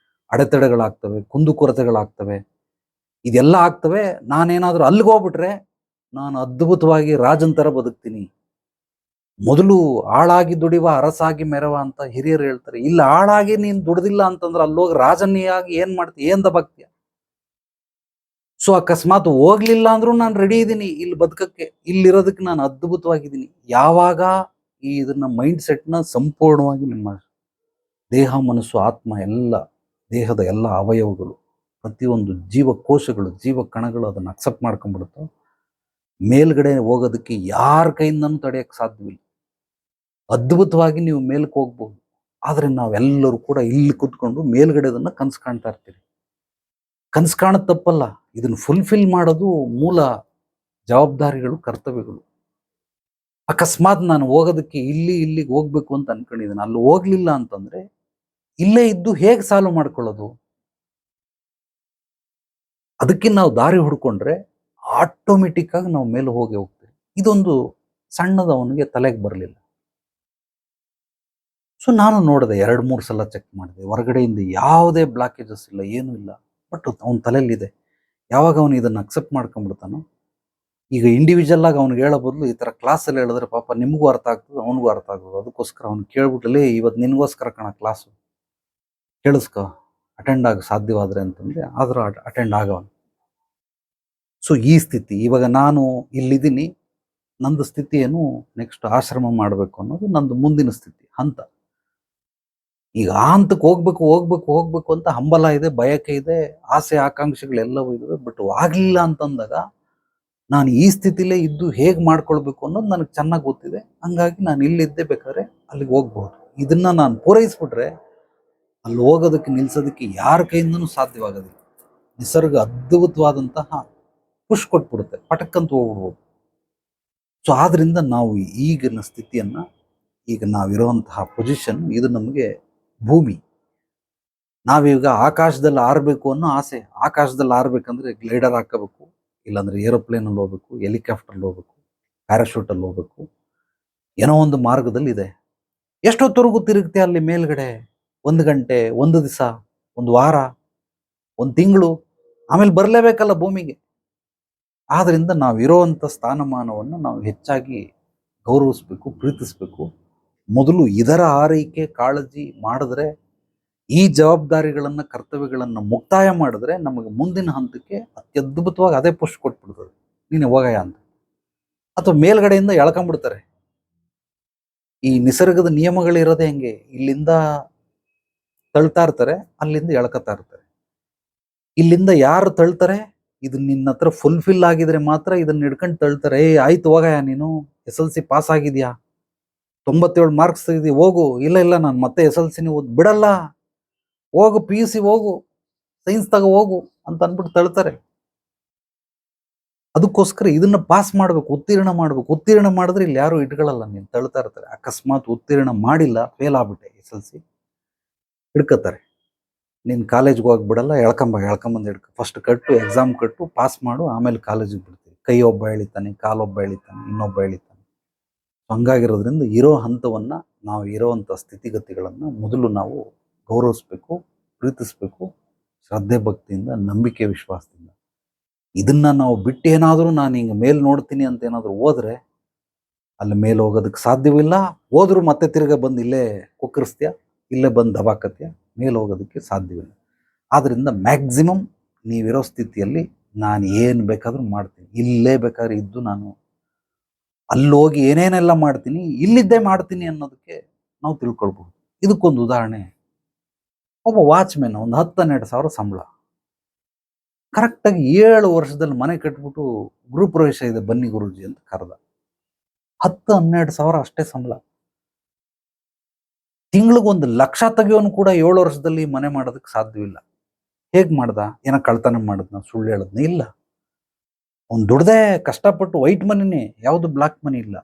[SPEAKER 1] ಅಡೆತಡೆಗಳಾಗ್ತವೆ, ಕುಂದುಕೊರತೆಗಳಾಗ್ತವೆ, ಇದೆಲ್ಲ ಆಗ್ತವೆ. ನಾನೇನಾದರೂ ಅಲ್ಲಿಗೆ ಹೋಗ್ಬಿಟ್ರೆ ನಾನು ಅದ್ಭುತವಾಗಿ ರಾಜನ್ ಥರ ಬದುಕ್ತೀನಿ. ಮೊದಲು ಆಳಾಗಿ ದುಡಿವ ಅರಸಾಗಿ ಮೆರವ ಅಂತ ಹಿರಿಯರು ಹೇಳ್ತಾರೆ. ಇಲ್ಲ, ಆಳಾಗಿ ನೀನು ದುಡ್ದಿಲ್ಲ ಅಂತಂದ್ರೆ ಅಲ್ಲೋಗಿ ರಾಜನಿಯಾಗಿ ಏನು ಮಾಡ್ತೀಯ, ಏನ್ ದಬಾಕ್ತೀಯ? ಸೊ ಅಕಸ್ಮಾತ್ ಹೋಗ್ಲಿಲ್ಲ ಅಂದ್ರೂ ನಾನು ರೆಡಿ ಇದ್ದೀನಿ ಇಲ್ಲಿ ಬದುಕಕ್ಕೆ, ಇಲ್ಲಿರೋದಕ್ಕೆ ನಾನು ಅದ್ಭುತವಾಗಿದ್ದೀನಿ. ಯಾವಾಗ ಇದನ್ನ ಮೈಂಡ್ ಸೆಟ್ನ ಸಂಪೂರ್ಣವಾಗಿ ನಿಮ್ಮ ದೇಹ, ಮನಸ್ಸು, ಆತ್ಮ, ಎಲ್ಲ ದೇಹದ ಎಲ್ಲ ಅವಯವಗಳು, ಪ್ರತಿಯೊಂದು ಜೀವಕೋಶಗಳು, ಜೀವ ಕಣಗಳು ಅದನ್ನು ಅಕ್ಸೆಪ್ಟ್ ಮಾಡ್ಕೊಂಡ್ಬಿಡುತ್ತೋ, ಮೇಲ್ಗಡೆ ಹೋಗೋದಕ್ಕೆ ಯಾರ ಕೈಯಿಂದನೂ ತಡೆಯಕ್ಕೆ ಸಾಧ್ಯವಿಲ್ಲ. ಅದ್ಭುತವಾಗಿ ನೀವು ಮೇಲಕ್ಕೆ ಹೋಗ್ಬೋದು. ಆದರೆ ನಾವೆಲ್ಲರೂ ಕೂಡ ಇಲ್ಲಿ ಕೂತ್ಕೊಂಡು ಮೇಲ್ಗಡೆದನ್ನು ಕನಸು ಕಾಣ್ತಾ ಇರ್ತೀವಿ. ಕನಸು ಕಾಣೋದು ತಪ್ಪಲ್ಲ, ಇದನ್ನು ಫುಲ್ಫಿಲ್ ಮಾಡೋದು ಮೂಲ ಜವಾಬ್ದಾರಿಗಳು, ಕರ್ತವ್ಯಗಳು. ಅಕಸ್ಮಾತ್ ನಾನು ಹೋಗೋದಕ್ಕೆ ಇಲ್ಲಿಗೆ ಹೋಗ್ಬೇಕು ಅಂತ ಅನ್ಕೊಂಡಿದ್ದೀನಿ, ಅಲ್ಲಿ ಹೋಗ್ಲಿಲ್ಲ ಅಂತಂದ್ರೆ ಇಲ್ಲೇ ಇದ್ದು ಹೇಗೆ ಸಾಲ್ವ್ ಮಾಡ್ಕೊಳ್ಳೋದು? ಅದಕ್ಕೆ ನಾವು ದಾರಿ ಹುಡ್ಕೊಂಡ್ರೆ ಆಟೋಮೆಟಿಕ್ ಆಗಿ ನಾವು ಮೇಲೆ ಹೋಗ್ತೇವೆ. ಇದೊಂದು ಸಣ್ಣದ ಅವನಿಗೆ ತಲೆಗೆ ಬರಲಿಲ್ಲ. ಸೊ ನಾನು ನೋಡಿದೆ, 2-3 ಸಲ ಚೆಕ್ ಮಾಡಿದೆ, ಹೊರಗಡೆಯಿಂದ ಯಾವುದೇ ಬ್ಲಾಕೇಜಸ್ ಇಲ್ಲ, ಏನೂ ಇಲ್ಲ. ಬಟ್ ಅವನ ತಲೆಯಲ್ಲಿದೆ. ಯಾವಾಗ ಅವನು ಇದನ್ನು ಅಕ್ಸೆಪ್ಟ್ ಮಾಡ್ಕೊಂಡ್ಬಿಡ್ತಾನೋ, ಈಗ ಇಂಡಿವಿಜುವಲ್ ಆಗಿ ಅವ್ನಿಗೆ ಹೇಳೋ ಬದಲು ಈ ಥರ ಕ್ಲಾಸಲ್ಲಿ ಹೇಳಿದ್ರೆ ಪಾಪ ನಿಮಗೂ ಅರ್ಥ ಆಗ್ತದೆ, ಅವನಿಗೂ ಅರ್ಥ ಆಗ್ತದೆ. ಅದಕ್ಕೋಸ್ಕರ ಅವ್ನು ಕೇಳ್ಬಿಟ್ಟಲ್ಲಿ, ಇವತ್ತು ನಿನಗೋಸ್ಕರ ಕಣ ಕ್ಲಾಸು, ಕೇಳಿಸ್ಕೊ, ಅಟೆಂಡ್ ಆಗ ಸಾಧ್ಯವಾದರೆ ಅಂತಂದರೆ ಆದರೂ ಅಟೆಂಡ್ ಆಗವನು. ಸೊ ಈ ಸ್ಥಿತಿ ಇವಾಗ ನಾನು ಇಲ್ಲಿದ್ದೀನಿ. ನಂದು ಸ್ಥಿತಿ ಏನು, ನೆಕ್ಸ್ಟ್ ಆಶ್ರಮ ಮಾಡಬೇಕು ಅನ್ನೋದು ನಂದು ಮುಂದಿನ ಸ್ಥಿತಿ ಹಂತ. ಈಗ ಆ ಹಂತಕ್ಕೆ ಹೋಗ್ಬೇಕು ಅಂತ ಹಂಬಲ ಇದೆ, ಬಯಕೆ ಇದೆ, ಆಸೆ ಆಕಾಂಕ್ಷೆಗಳೆಲ್ಲವೂ ಇದಾವೆ. ಬಟ್ ಆಗಲಿಲ್ಲ ಅಂತಂದಾಗ ನಾನು ಈ ಸ್ಥಿತಿಲೇ ಇದ್ದು ಹೇಗೆ ಮಾಡ್ಕೊಳ್ಬೇಕು ಅನ್ನೋದು ನನಗೆ ಚೆನ್ನಾಗಿ ಗೊತ್ತಿದೆ. ಹಂಗಾಗಿ ನಾನು ಇಲ್ಲಿದ್ದೇ ಬೇಕಾದ್ರೆ ಅಲ್ಲಿಗೆ ಹೋಗ್ಬೋದು. ಇದನ್ನ ನಾನು ಪೂರೈಸ್ಬಿಟ್ರೆ ಅಲ್ಲಿ ಹೋಗೋದಕ್ಕೆ, ನಿಲ್ಸೋದಕ್ಕೆ ಯಾರ ಕೈಯಿಂದನೂ ಸಾಧ್ಯವಾಗೋದಿಲ್ಲ. ನಿಸರ್ಗ ಅದ್ಭುತವಾದಂತಹ ಪುಷ್ ಕೊಟ್ಬಿಡುತ್ತೆ, ಪಟಕ್ಕಂತ ಹೋಗ್ಬಿಡ್ಬೋದು. ಸೊ ಆದ್ರಿಂದ ನಾವು ಈಗಿನ ಸ್ಥಿತಿಯನ್ನು, ಈಗ ನಾವಿರುವಂತಹ ಪೊಸಿಷನ್, ಇದು ನಮಗೆ ಭೂಮಿ. ನಾವೀಗ ಆಕಾಶದಲ್ಲಿ ಆರಬೇಕು ಅನ್ನೋ ಆಸೆ. ಆಕಾಶದಲ್ಲಿ ಆರ್ಬೇಕಂದ್ರೆ ಗ್ಲೈಡರ್ ಹಾಕೋಬೇಕು, ಇಲ್ಲಾಂದ್ರೆ ಏರೋಪ್ಲೇನಲ್ಲಿ ಹೋಗ್ಬೇಕು, ಹೆಲಿಕಾಪ್ಟರ್ಲ್ಲಿ ಹೋಗ್ಬೇಕು, ಪ್ಯಾರಾಶೂಟಲ್ಲಿ ಹೋಗ್ಬೇಕು. ಏನೋ ಒಂದು ಮಾರ್ಗದಲ್ಲಿ ಇದೆ. ಎಷ್ಟೊತ್ತವರೆಗೂ ತಿರುಗುತ್ತೆ ಅಲ್ಲಿ ಮೇಲ್ಗಡೆ? 1 ಗಂಟೆ, 1 ದಿವಸ, 1 ವಾರ, 1 ತಿಂಗಳು, ಆಮೇಲೆ ಬರಲೇಬೇಕಲ್ಲ ಭೂಮಿಗೆ. ಆದ್ರಿಂದ ನಾವಿರೋವಂಥ ಸ್ಥಾನಮಾನವನ್ನು ನಾವು ಹೆಚ್ಚಾಗಿ ಗೌರವಿಸ್ಬೇಕು, ಪ್ರೀತಿಸ್ಬೇಕು. ಮೊದಲು ಇದರ ಆರೈಕೆ ಕಾಳಜಿ ಮಾಡಿದ್ರೆ, ಈ ಜವಾಬ್ದಾರಿಗಳನ್ನು ಕರ್ತವ್ಯಗಳನ್ನು ಮುಕ್ತಾಯ ಮಾಡಿದ್ರೆ ನಮಗೆ ಮುಂದಿನ ಹಂತಕ್ಕೆ ಅತ್ಯದ್ಭುತವಾಗಿ ಅದೇ ಪುಷ್ ಕೊಟ್ಬಿಡ್ತದೆ, ನೀನು ಹೋಗಯ್ಯ ಅಂತ. ಅಥವಾ ಮೇಲ್ಗಡೆಯಿಂದ ಎಳ್ಕೊಂಬಿಡ್ತಾರೆ. ಈ ನಿಸರ್ಗದ ನಿಯಮಗಳಿರೋದೇ ಹೆಂಗೆ, ಇಲ್ಲಿಂದ ತಳ್ತಾ ಇರ್ತಾರೆ, ಅಲ್ಲಿಂದ ಎಳ್ಕೊತಾ ಇರ್ತಾರೆ. ಇಲ್ಲಿಂದ ಯಾರು ತಳ್ತಾರೆ, ಇದು ನಿನ್ನ ಹತ್ರ ಫುಲ್ಫಿಲ್ ಆಗಿದ್ರೆ ಮಾತ್ರ ಇದನ್ನ ಹಿಡ್ಕೊಂಡು ತಳ್ತಾರೆ. ಆಯ್ತು ಹೋಗಯ್ಯ, ನೀನು SLC ಪಾಸ್ ಆಗಿದ್ಯಾ, 97 ಮಾರ್ಕ್ಸ್ ತೆಗೆದಿ, ಹೋಗು. ಇಲ್ಲ ನಾನು ಮತ್ತೆ SLC ಓದ್ ಬಿಡಲ್ಲ, ಹೋಗು, PUC ಹೋಗು, ಸೈನ್ಸ್ ತಗೋ ಹೋಗು ಅಂತ ಅಂದ್ಬಿಟ್ಟು ತಳ್ತಾರೆ. ಅದಕ್ಕೋಸ್ಕರ ಇದನ್ನ ಪಾಸ್ ಮಾಡ್ಬೇಕು, ಉತ್ತೀರ್ಣ ಮಾಡ್ಬೇಕು. ಉತ್ತೀರ್ಣ ಮಾಡಿದ್ರೆ ಇಲ್ಲಿ ಯಾರು ಇಟ್ಕೊಳ್ಳಲ್ಲ, ನೀನು ತಳ್ತಾ ಇರ್ತಾರೆ. ಅಕಸ್ಮಾತ್ ಉತ್ತೀರ್ಣ ಮಾಡಿಲ್ಲ, ಫೇಲ್ ಆಗ್ಬಿಟ್ಟೆ SLC, ಹಿಡ್ಕತ್ತಾರೆ. ನೀನು ಕಾಲೇಜ್ಗೆ ಹೋಗಿ ಬಿಡಲ್ಲ, ಎಳ್ಕೊಂಬಂದು ಫಸ್ಟ್ ಕಟ್ಟು, ಎಕ್ಸಾಮ್ ಕಟ್ಟು, ಪಾಸ್ ಮಾಡು, ಆಮೇಲೆ ಕಾಲೇಜಿಗೆ ಬಿಡ್ತೀವಿ. ಕೈ ಒಬ್ಬ ಎಳಿತಾನೆ, ಕಾಲೊಬ್ಬ ಎಳಿತಾನೆ, ಇನ್ನೊಬ್ಬ ಎಳಿತಾನೆ. ಹಂಗಾಗಿರೋದ್ರಿಂದ ಇರೋ ಹಂತವನ್ನು, ನಾವು ಇರೋವಂಥ ಸ್ಥಿತಿಗತಿಗಳನ್ನು ಮೊದಲು ನಾವು ಗೌರವಿಸ್ಬೇಕು, ಪ್ರೀತಿಸ್ಬೇಕು, ಶ್ರದ್ಧೆ ಭಕ್ತಿಯಿಂದ, ನಂಬಿಕೆ ವಿಶ್ವಾಸದಿಂದ. ಇದನ್ನ ನಾವು ಬಿಟ್ಟು ಏನಾದರೂ ನಾನು ಹಿಂಗೆ ಮೇಲೆ ನೋಡ್ತೀನಿ ಅಂತ ಏನಾದರೂ ಹೋದ್ರೆ ಅಲ್ಲಿ ಮೇಲೆ ಹೋಗೋದಕ್ಕೆ ಸಾಧ್ಯವಿಲ್ಲ. ಹೋದ್ರೂ ಮತ್ತೆ ತಿರ್ಗ ಬಂದು ಇಲ್ಲೇ ಕುಕ್ಕರಿಸ್ತೀಯ, ಇಲ್ಲೇ ಬಂದು ದಬಾಕತ್ಯ, ಮೇಲೆ ಹೋಗೋದಕ್ಕೆ ಸಾಧ್ಯವಿಲ್ಲ. ಆದ್ದರಿಂದ ಮ್ಯಾಕ್ಸಿಮಮ್ ನೀವಿರೋ ಸ್ಥಿತಿಯಲ್ಲಿ ನಾನು ಏನು ಬೇಕಾದರೂ ಮಾಡ್ತೀನಿ, ಇಲ್ಲೇ ಬೇಕಾದ್ರೆ ಇದ್ದು ನಾನು ಅಲ್ಲೋಗಿ ಏನೇನೆಲ್ಲ ಮಾಡ್ತೀನಿ, ಇಲ್ಲಿದ್ದೇ ಮಾಡ್ತೀನಿ ಅನ್ನೋದಕ್ಕೆ ನಾವು ತಿಳ್ಕೊಳ್ಬಹುದು. ಇದಕ್ಕೊಂದು ಉದಾಹರಣೆ, ಒಬ್ಬ ವಾಚ್ಮೆನ್, ಒಂದು 10-12 ಸಾವಿರ ಸಂಬಳ, ಕರೆಕ್ಟಾಗಿ 7 ವರ್ಷದಲ್ಲಿ ಮನೆ ಕಟ್ಬಿಟ್ಟು ಗೃಹ ಪ್ರವೇಶ ಇದೆ ಬನ್ನಿ ಗುರೂಜಿ ಅಂತ ಕರೆದ. 10-12 ಸಾವಿರ ಅಷ್ಟೇ ಸಂಬಳ. ತಿಂಗಳಿಗೊಂದು 1 ಲಕ್ಷ ತೆಗಿಯೋನು ಕೂಡ 7 ವರ್ಷದಲ್ಲಿ ಮನೆ ಮಾಡೋದಕ್ಕೆ ಸಾಧ್ಯವಿಲ್ಲ. ಹೇಗ್ ಮಾಡ್ದ? ಏನೋ ಕಳ್ತನ ಮಾಡಿದ್ನ, ಸುಳ್ಳು ಹೇಳದ್ನ? ಇಲ್ಲ. ಅವ್ನು ದುಡ್ದೇ ಕಷ್ಟಪಟ್ಟು ವೈಟ್ ಮನಿನೇ, ಯಾವುದು ಬ್ಲಾಕ್ ಮನಿ ಇಲ್ಲ.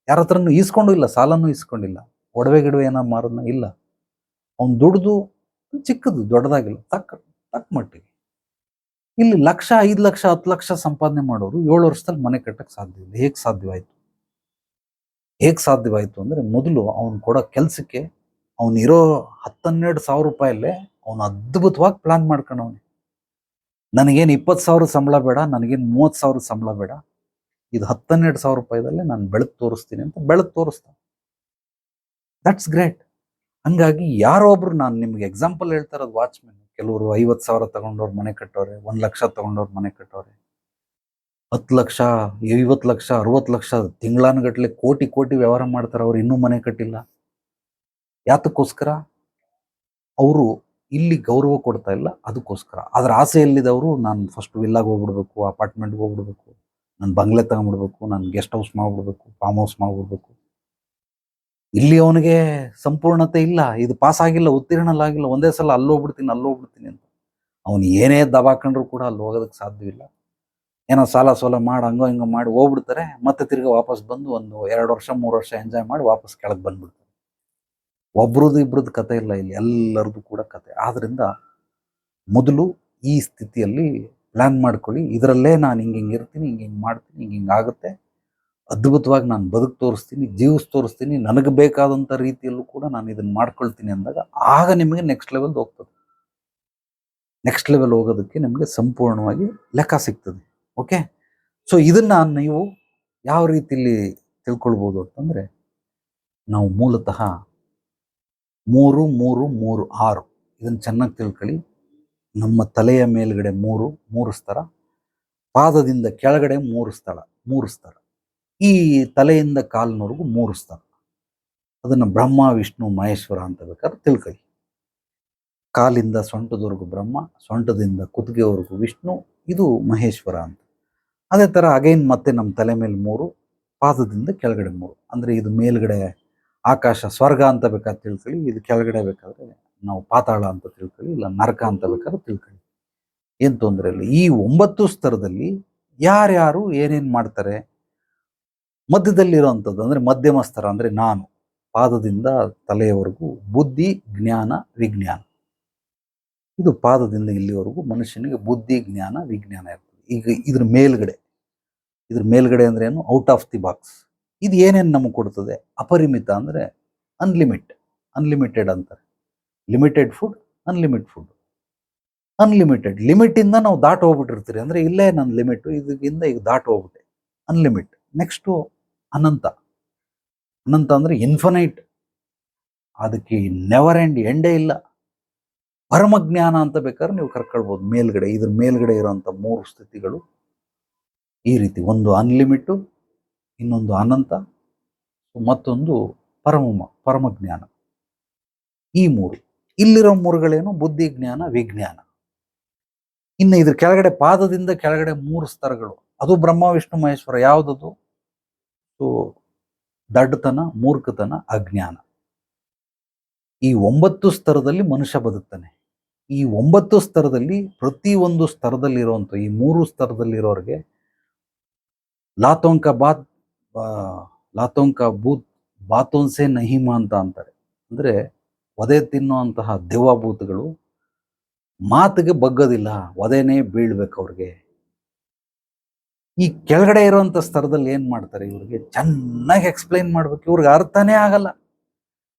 [SPEAKER 1] ಯಾರ ಹತ್ರನೂ ಈಸ್ಕೊಂಡು ಇಲ್ಲ, ಸಾಲನೂ ಈಸ್ಕೊಂಡಿಲ್ಲ, ಒಡವೆ ಗಿಡವೆ ಏನೋ ಮಾರದ್ನ? ಇಲ್ಲ. ಅವ್ನು ದುಡ್ದು ಚಿಕ್ಕದು, ದೊಡ್ಡದಾಗಿಲ್ಲ, ತಕ್ಕ ಮಟ್ಟಿಗೆ. ಇಲ್ಲಿ 1 ಲಕ್ಷ, 5 ಲಕ್ಷ, 10 ಲಕ್ಷ ಸಂಪಾದನೆ ಮಾಡೋರು 7 ವರ್ಷದಲ್ಲಿ ಮನೆ ಕಟ್ಟಕ್ಕೆ ಸಾಧ್ಯವಿಲ್ಲ. ಹೇಗೆ ಸಾಧ್ಯವಾಯಿತು ಅಂದ್ರೆ, ಮೊದಲು ಅವ್ನು ಕೊಡೋ ಕೆಲಸಕ್ಕೆ ಅವನಿರೋ 10-12 ಸಾವಿರ ರೂಪಾಯಲ್ಲೇ ಅವನು ಅದ್ಭುತವಾಗಿ ಪ್ಲಾನ್ ಮಾಡ್ಕೊಂಡವನೆ. ನನಗೇನು 20,000 ಸಂಬಳ ಬೇಡ, ನನಗೇನು 30,000 ಸಂಬಳ ಬೇಡ, ಇದು 10-12 ಸಾವಿರ ರೂಪಾಯಿದಲ್ಲೇ ನಾನು ಬೆಳೆದು ತೋರಿಸ್ತೀನಿ ಅಂತ ಬೆಳೆದು ತೋರಿಸ್ತಾನೆ. That's great. ಹಂಗಾಗಿ ಯಾರೋ ಒಬ್ರು, ನಾನು ನಿಮ್ಗೆ ಎಕ್ಸಾಂಪಲ್ ಹೇಳ್ತಾ ಇರೋದು ವಾಚ್ಮೆನ್. ಕೆಲವರು 50,000 ತಗೊಂಡವ್ರು ಮನೆ ಕಟ್ಟೋರೆ, 1 ಲಕ್ಷ ತಗೊಂಡವ್ರು ಮನೆ ಕಟ್ಟೋರೆ, 10 ಲಕ್ಷ, 50 ಲಕ್ಷ, 60 ಲಕ್ಷ, ತಿಂಗಳಾನುಗಟ್ಲೆ ಕೋಟಿ ವ್ಯವಹಾರ ಮಾಡ್ತಾರೆ. ಅವ್ರು ಇನ್ನೂ ಮನೆ ಕಟ್ಟಿಲ್ಲ. ಯಾತಕ್ಕೋಸ್ಕರ? ಅವರು ಇಲ್ಲಿ ಗೌರವ ಕೊಡ್ತಾ ಇಲ್ಲ, ಅದಕ್ಕೋಸ್ಕರ. ಅದ್ರ ಆಸೆ ಎಲ್ಲಿದವರು, ನಾನು ಫಸ್ಟ್ ವಿಲ್ಲಾಗಿ ಹೋಗ್ಬಿಡ್ಬೇಕು, ಅಪಾರ್ಟ್ಮೆಂಟ್ಗೆ ಹೋಗ್ಬಿಡ್ಬೇಕು, ನಾನು ಬಂಗ್ಲೆ ತಗೊಂಡ್ಬಿಡ್ಬೇಕು, ನಾನು ಗೆಸ್ಟ್ ಹೌಸ್ ಮಾಡ್ಬಿಡ್ಬೇಕು, ಫಾರ್ಮ್ ಹೌಸ್ ಮಾಡ್ಬಿಡ್ಬೇಕು. ಇಲ್ಲಿ ಅವನಿಗೆ ಸಂಪೂರ್ಣತೆ ಇಲ್ಲ, ಇದು ಪಾಸ್ ಆಗಿಲ್ಲ, ಉತ್ತೀರ್ಣಲಾಗಿಲ್ಲ, ಒಂದೇ ಸಲ ಅಲ್ಲೋಗ್ಬಿಡ್ತೀನಿ ಅಂತ. ಅವನು ಏನೇ ದಬಾಕೊಂಡ್ರು ಕೂಡ ಅಲ್ಲಿ ಹೋಗೋದಕ್ಕೆ ಸಾಧ್ಯವಿಲ್ಲ. ಏನೋ ಸಾಲ ಸೋಲ ಮಾಡಿ ಹಂಗೋ ಹಿಂಗೋ ಮಾಡಿ ಹೋಗ್ಬಿಡ್ತಾರೆ. ಮತ್ತೆ ತಿರ್ಗಿ ವಾಪಸ್ ಬಂದು ಒಂದು 2 ವರ್ಷ 3 ವರ್ಷ ಎಂಜಾಯ್ ಮಾಡಿ ವಾಪಸ್ ಕೆಳಗೆ ಬಂದ್ಬಿಡ್ತಾರೆ. ಒಬ್ರದ್ದು ಇಬ್ರದ್ದು ಕತೆ ಇಲ್ಲ, ಇಲ್ಲಿ ಎಲ್ಲರದ್ದು ಕೂಡ ಕತೆ. ಆದ್ರಿಂದ ಮೊದಲು ಈ ಸ್ಥಿತಿಯಲ್ಲಿ ಪ್ಲಾನ್ ಮಾಡ್ಕೊಳ್ಳಿ. ಇದರಲ್ಲೇ ನಾನು ಹಿಂಗೆ ಇರ್ತೀನಿ, ಹಿಂಗೆ ಮಾಡ್ತೀನಿ, ಹಿಂಗೆ ಆಗುತ್ತೆ, ಅದ್ಭುತವಾಗಿ ನಾನು ಬದುಕು ತೋರಿಸ್ತೀನಿ, ಜೀವಿಸ್ ತೋರಿಸ್ತೀನಿ, ನನಗೆ ಬೇಕಾದಂಥ ರೀತಿಯಲ್ಲೂ ಕೂಡ ನಾನು ಇದನ್ನು ಮಾಡ್ಕೊಳ್ತೀನಿ ಅಂದಾಗ ಆಗ ನಿಮಗೆ ನೆಕ್ಸ್ಟ್ ಲೆವೆಲ್ ಹೋಗ್ತದೆ. ನೆಕ್ಸ್ಟ್ ಲೆವೆಲ್ ಹೋಗೋದಕ್ಕೆ ನಿಮಗೆ ಸಂಪೂರ್ಣವಾಗಿ ಲೆಕ್ಕ ಸಿಗ್ತದೆ. ಓಕೆ, ಸೊ ಇದನ್ನ ನೀವು ಯಾವ ರೀತಿಯಲ್ಲಿ ತಿಳ್ಕೊಳ್ಬೋದು ಅಂತಂದರೆ, ನಾವು ಮೂಲತಃ 3 3 3 6 ಇದನ್ನು ಚೆನ್ನಾಗಿ ತಿಳ್ಕೊಳ್ಳಿ. ನಮ್ಮ ತಲೆಯ ಮೇಲ್ಗಡೆ 3 ಸ್ತರ, ಪಾದದಿಂದ ಕೆಳಗಡೆ 3 ಸ್ತರ, ಈ ತಲೆಯಿಂದ ಕಾಲಿನವರೆಗೂ 3 ಸ್ತರ. ಅದನ್ನು ಬ್ರಹ್ಮ, ವಿಷ್ಣು, ಮಹೇಶ್ವರ ಅಂತ ಬೇಕಾದ್ರೆ ತಿಳ್ಕೊಳ್ಳಿ. ಕಾಲಿಂದ ಸೊಂಟದವರೆಗೂ ಬ್ರಹ್ಮ, ಸೊಂಟದಿಂದ ಕುತ್ತಿಗೆವರೆಗೂ ವಿಷ್ಣು, ಇದು ಮಹೇಶ್ವರ ಅಂತ. ಅದೇ ಥರ ಅಗೈನ್ ಮತ್ತೆ ನಮ್ಮ ತಲೆ ಮೇಲೆ 3, ಪಾದದಿಂದ ಕೆಳಗಡೆ 3. ಅಂದರೆ ಇದು ಮೇಲ್ಗಡೆ ಆಕಾಶ, ಸ್ವರ್ಗ ಅಂತ ಬೇಕಾದ್ರೆ ತಿಳ್ಕೊಳ್ಳಿ, ಇದು ಕೆಳಗಡೆ ಬೇಕಾದ್ರೆ ನಾವು ಪಾತಾಳ ಅಂತ ತಿಳ್ಕೊಳ್ಳಿ, ಇಲ್ಲ ನರಕ ಅಂತ ಬೇಕಾದ್ರೆ ತಿಳ್ಕೊಳ್ಳಿ, ಏನು ತೊಂದರೆ ಇಲ್ಲ. ಈ 9 ಸ್ತರದಲ್ಲಿ ಯಾರ್ಯಾರು ಏನೇನು ಮಾಡ್ತಾರೆ, ಮಧ್ಯದಲ್ಲಿರೋವಂಥದ್ದು ಅಂದರೆ ಮಧ್ಯಮ ಸ್ತರ, ಅಂದರೆ ನಾನು, ಪಾದದಿಂದ ತಲೆಯವರೆಗೂ ಬುದ್ಧಿ, ಜ್ಞಾನ, ವಿಜ್ಞಾನ. ಇದು ಪಾದದಿಂದ ಇಲ್ಲಿವರೆಗೂ ಮನುಷ್ಯನಿಗೆ ಬುದ್ಧಿ, ಜ್ಞಾನ, ವಿಜ್ಞಾನ ಇರ್ತದೆ. ಈಗ ಇದ್ರ ಮೇಲ್ಗಡೆ ಅಂದ್ರೆ ಏನು, ಔಟ್ ಆಫ್ ದಿ ಬಾಕ್ಸ್. ಇದು ಏನೇನು ನಮಗೆ ಕೊಡ್ತದೆ? ಅಪರಿಮಿತ ಅಂದರೆ ಅನ್ಲಿಮಿಟೆಡ್ ಅಂತಾರೆ. Limited food, unlimited. ಲಿಮಿಟಿಂದ ನಾವು ದಾಟ್ ಹೋಗ್ಬಿಟ್ಟಿರ್ತೀರಿ, ಅಂದರೆ ಇಲ್ಲೇ ನನ್ನ ಲಿಮಿಟು, ಇದಕ್ಕಿಂತ ಈಗ ದಾಟ್ ಹೋಗ್ಬಿಟ್ಟೆ, ಅನ್ಲಿಮಿಟ್. ನೆಕ್ಸ್ಟು ಅನಂತ ಅಂದರೆ ಇನ್ಫನೈಟ್, ಅದಕ್ಕೆ ನೆವರ್ ಎಂಡೇ ಇಲ್ಲ. ಪರಮಜ್ಞಾನ ಅಂತ ಬೇಕಾದ್ರೆ ನೀವು ಕರ್ಕೊಳ್ಬೋದು ಮೇಲ್ಗಡೆ. ಇದ್ರ ಮೇಲ್ಗಡೆ ಇರೋಂಥ 3 ಸ್ಥಿತಿಗಳು ಈ ರೀತಿ: ಒಂದು ಅನ್ಲಿಮಿಟು, ಇನ್ನೊಂದು ಅನಂತ, ಮತ್ತೊಂದು ಪರಮಜ್ಞಾನ. ಈ 3 ಇಲ್ಲಿರೋ 3ಗಳೇನು? ಬುದ್ಧಿ, ಜ್ಞಾನ, ವಿಜ್ಞಾನ. ಇನ್ನು ಇದ್ರ ಕೆಳಗಡೆ, ಪಾದದಿಂದ ಕೆಳಗಡೆ 3 ಸ್ತರಗಳು, ಅದು ಬ್ರಹ್ಮ ವಿಷ್ಣು ಮಹೇಶ್ವರ. ಯಾವುದದು? ದಡ್ಡತನ, ಮೂರ್ಖತನ, ಅಜ್ಞಾನ. ಈ 9 ಸ್ತರದಲ್ಲಿ ಮನುಷ್ಯ ಬದುಕ್ತಾನೆ. ಈ 9 ಸ್ತರದಲ್ಲಿ ಪ್ರತಿಯೊಂದು ಸ್ತರದಲ್ಲಿರುವಂಥ ಈ 3 ಸ್ತರದಲ್ಲಿರೋರಿಗೆ ಲಾತೋಂಕ ಭೂತ್ ಬಾತೋನ್ಸೆ ನಹಿಮ ಅಂತ ಅಂತಾರೆ. ಅಂದರೆ ಒದೆ ತಿನ್ನುವಂತಹ ದೆವ್ವಭೂತಗಳು ಮಾತಿಗೆ ಬಗ್ಗೋದಿಲ್ಲ, ಒದೆನೇ ಬೀಳ್ಬೇಕು ಅವ್ರಿಗೆ. ಈ ಕೆಳಗಡೆ ಇರುವಂಥ ಸ್ತರದಲ್ಲಿ ಏನು ಮಾಡ್ತಾರೆ? ಇವ್ರಿಗೆ ಚೆನ್ನಾಗಿ ಎಕ್ಸ್ಪ್ಲೈನ್ ಮಾಡ್ಬೇಕು, ಇವ್ರಿಗೆ ಅರ್ಥನೇ ಆಗಲ್ಲ.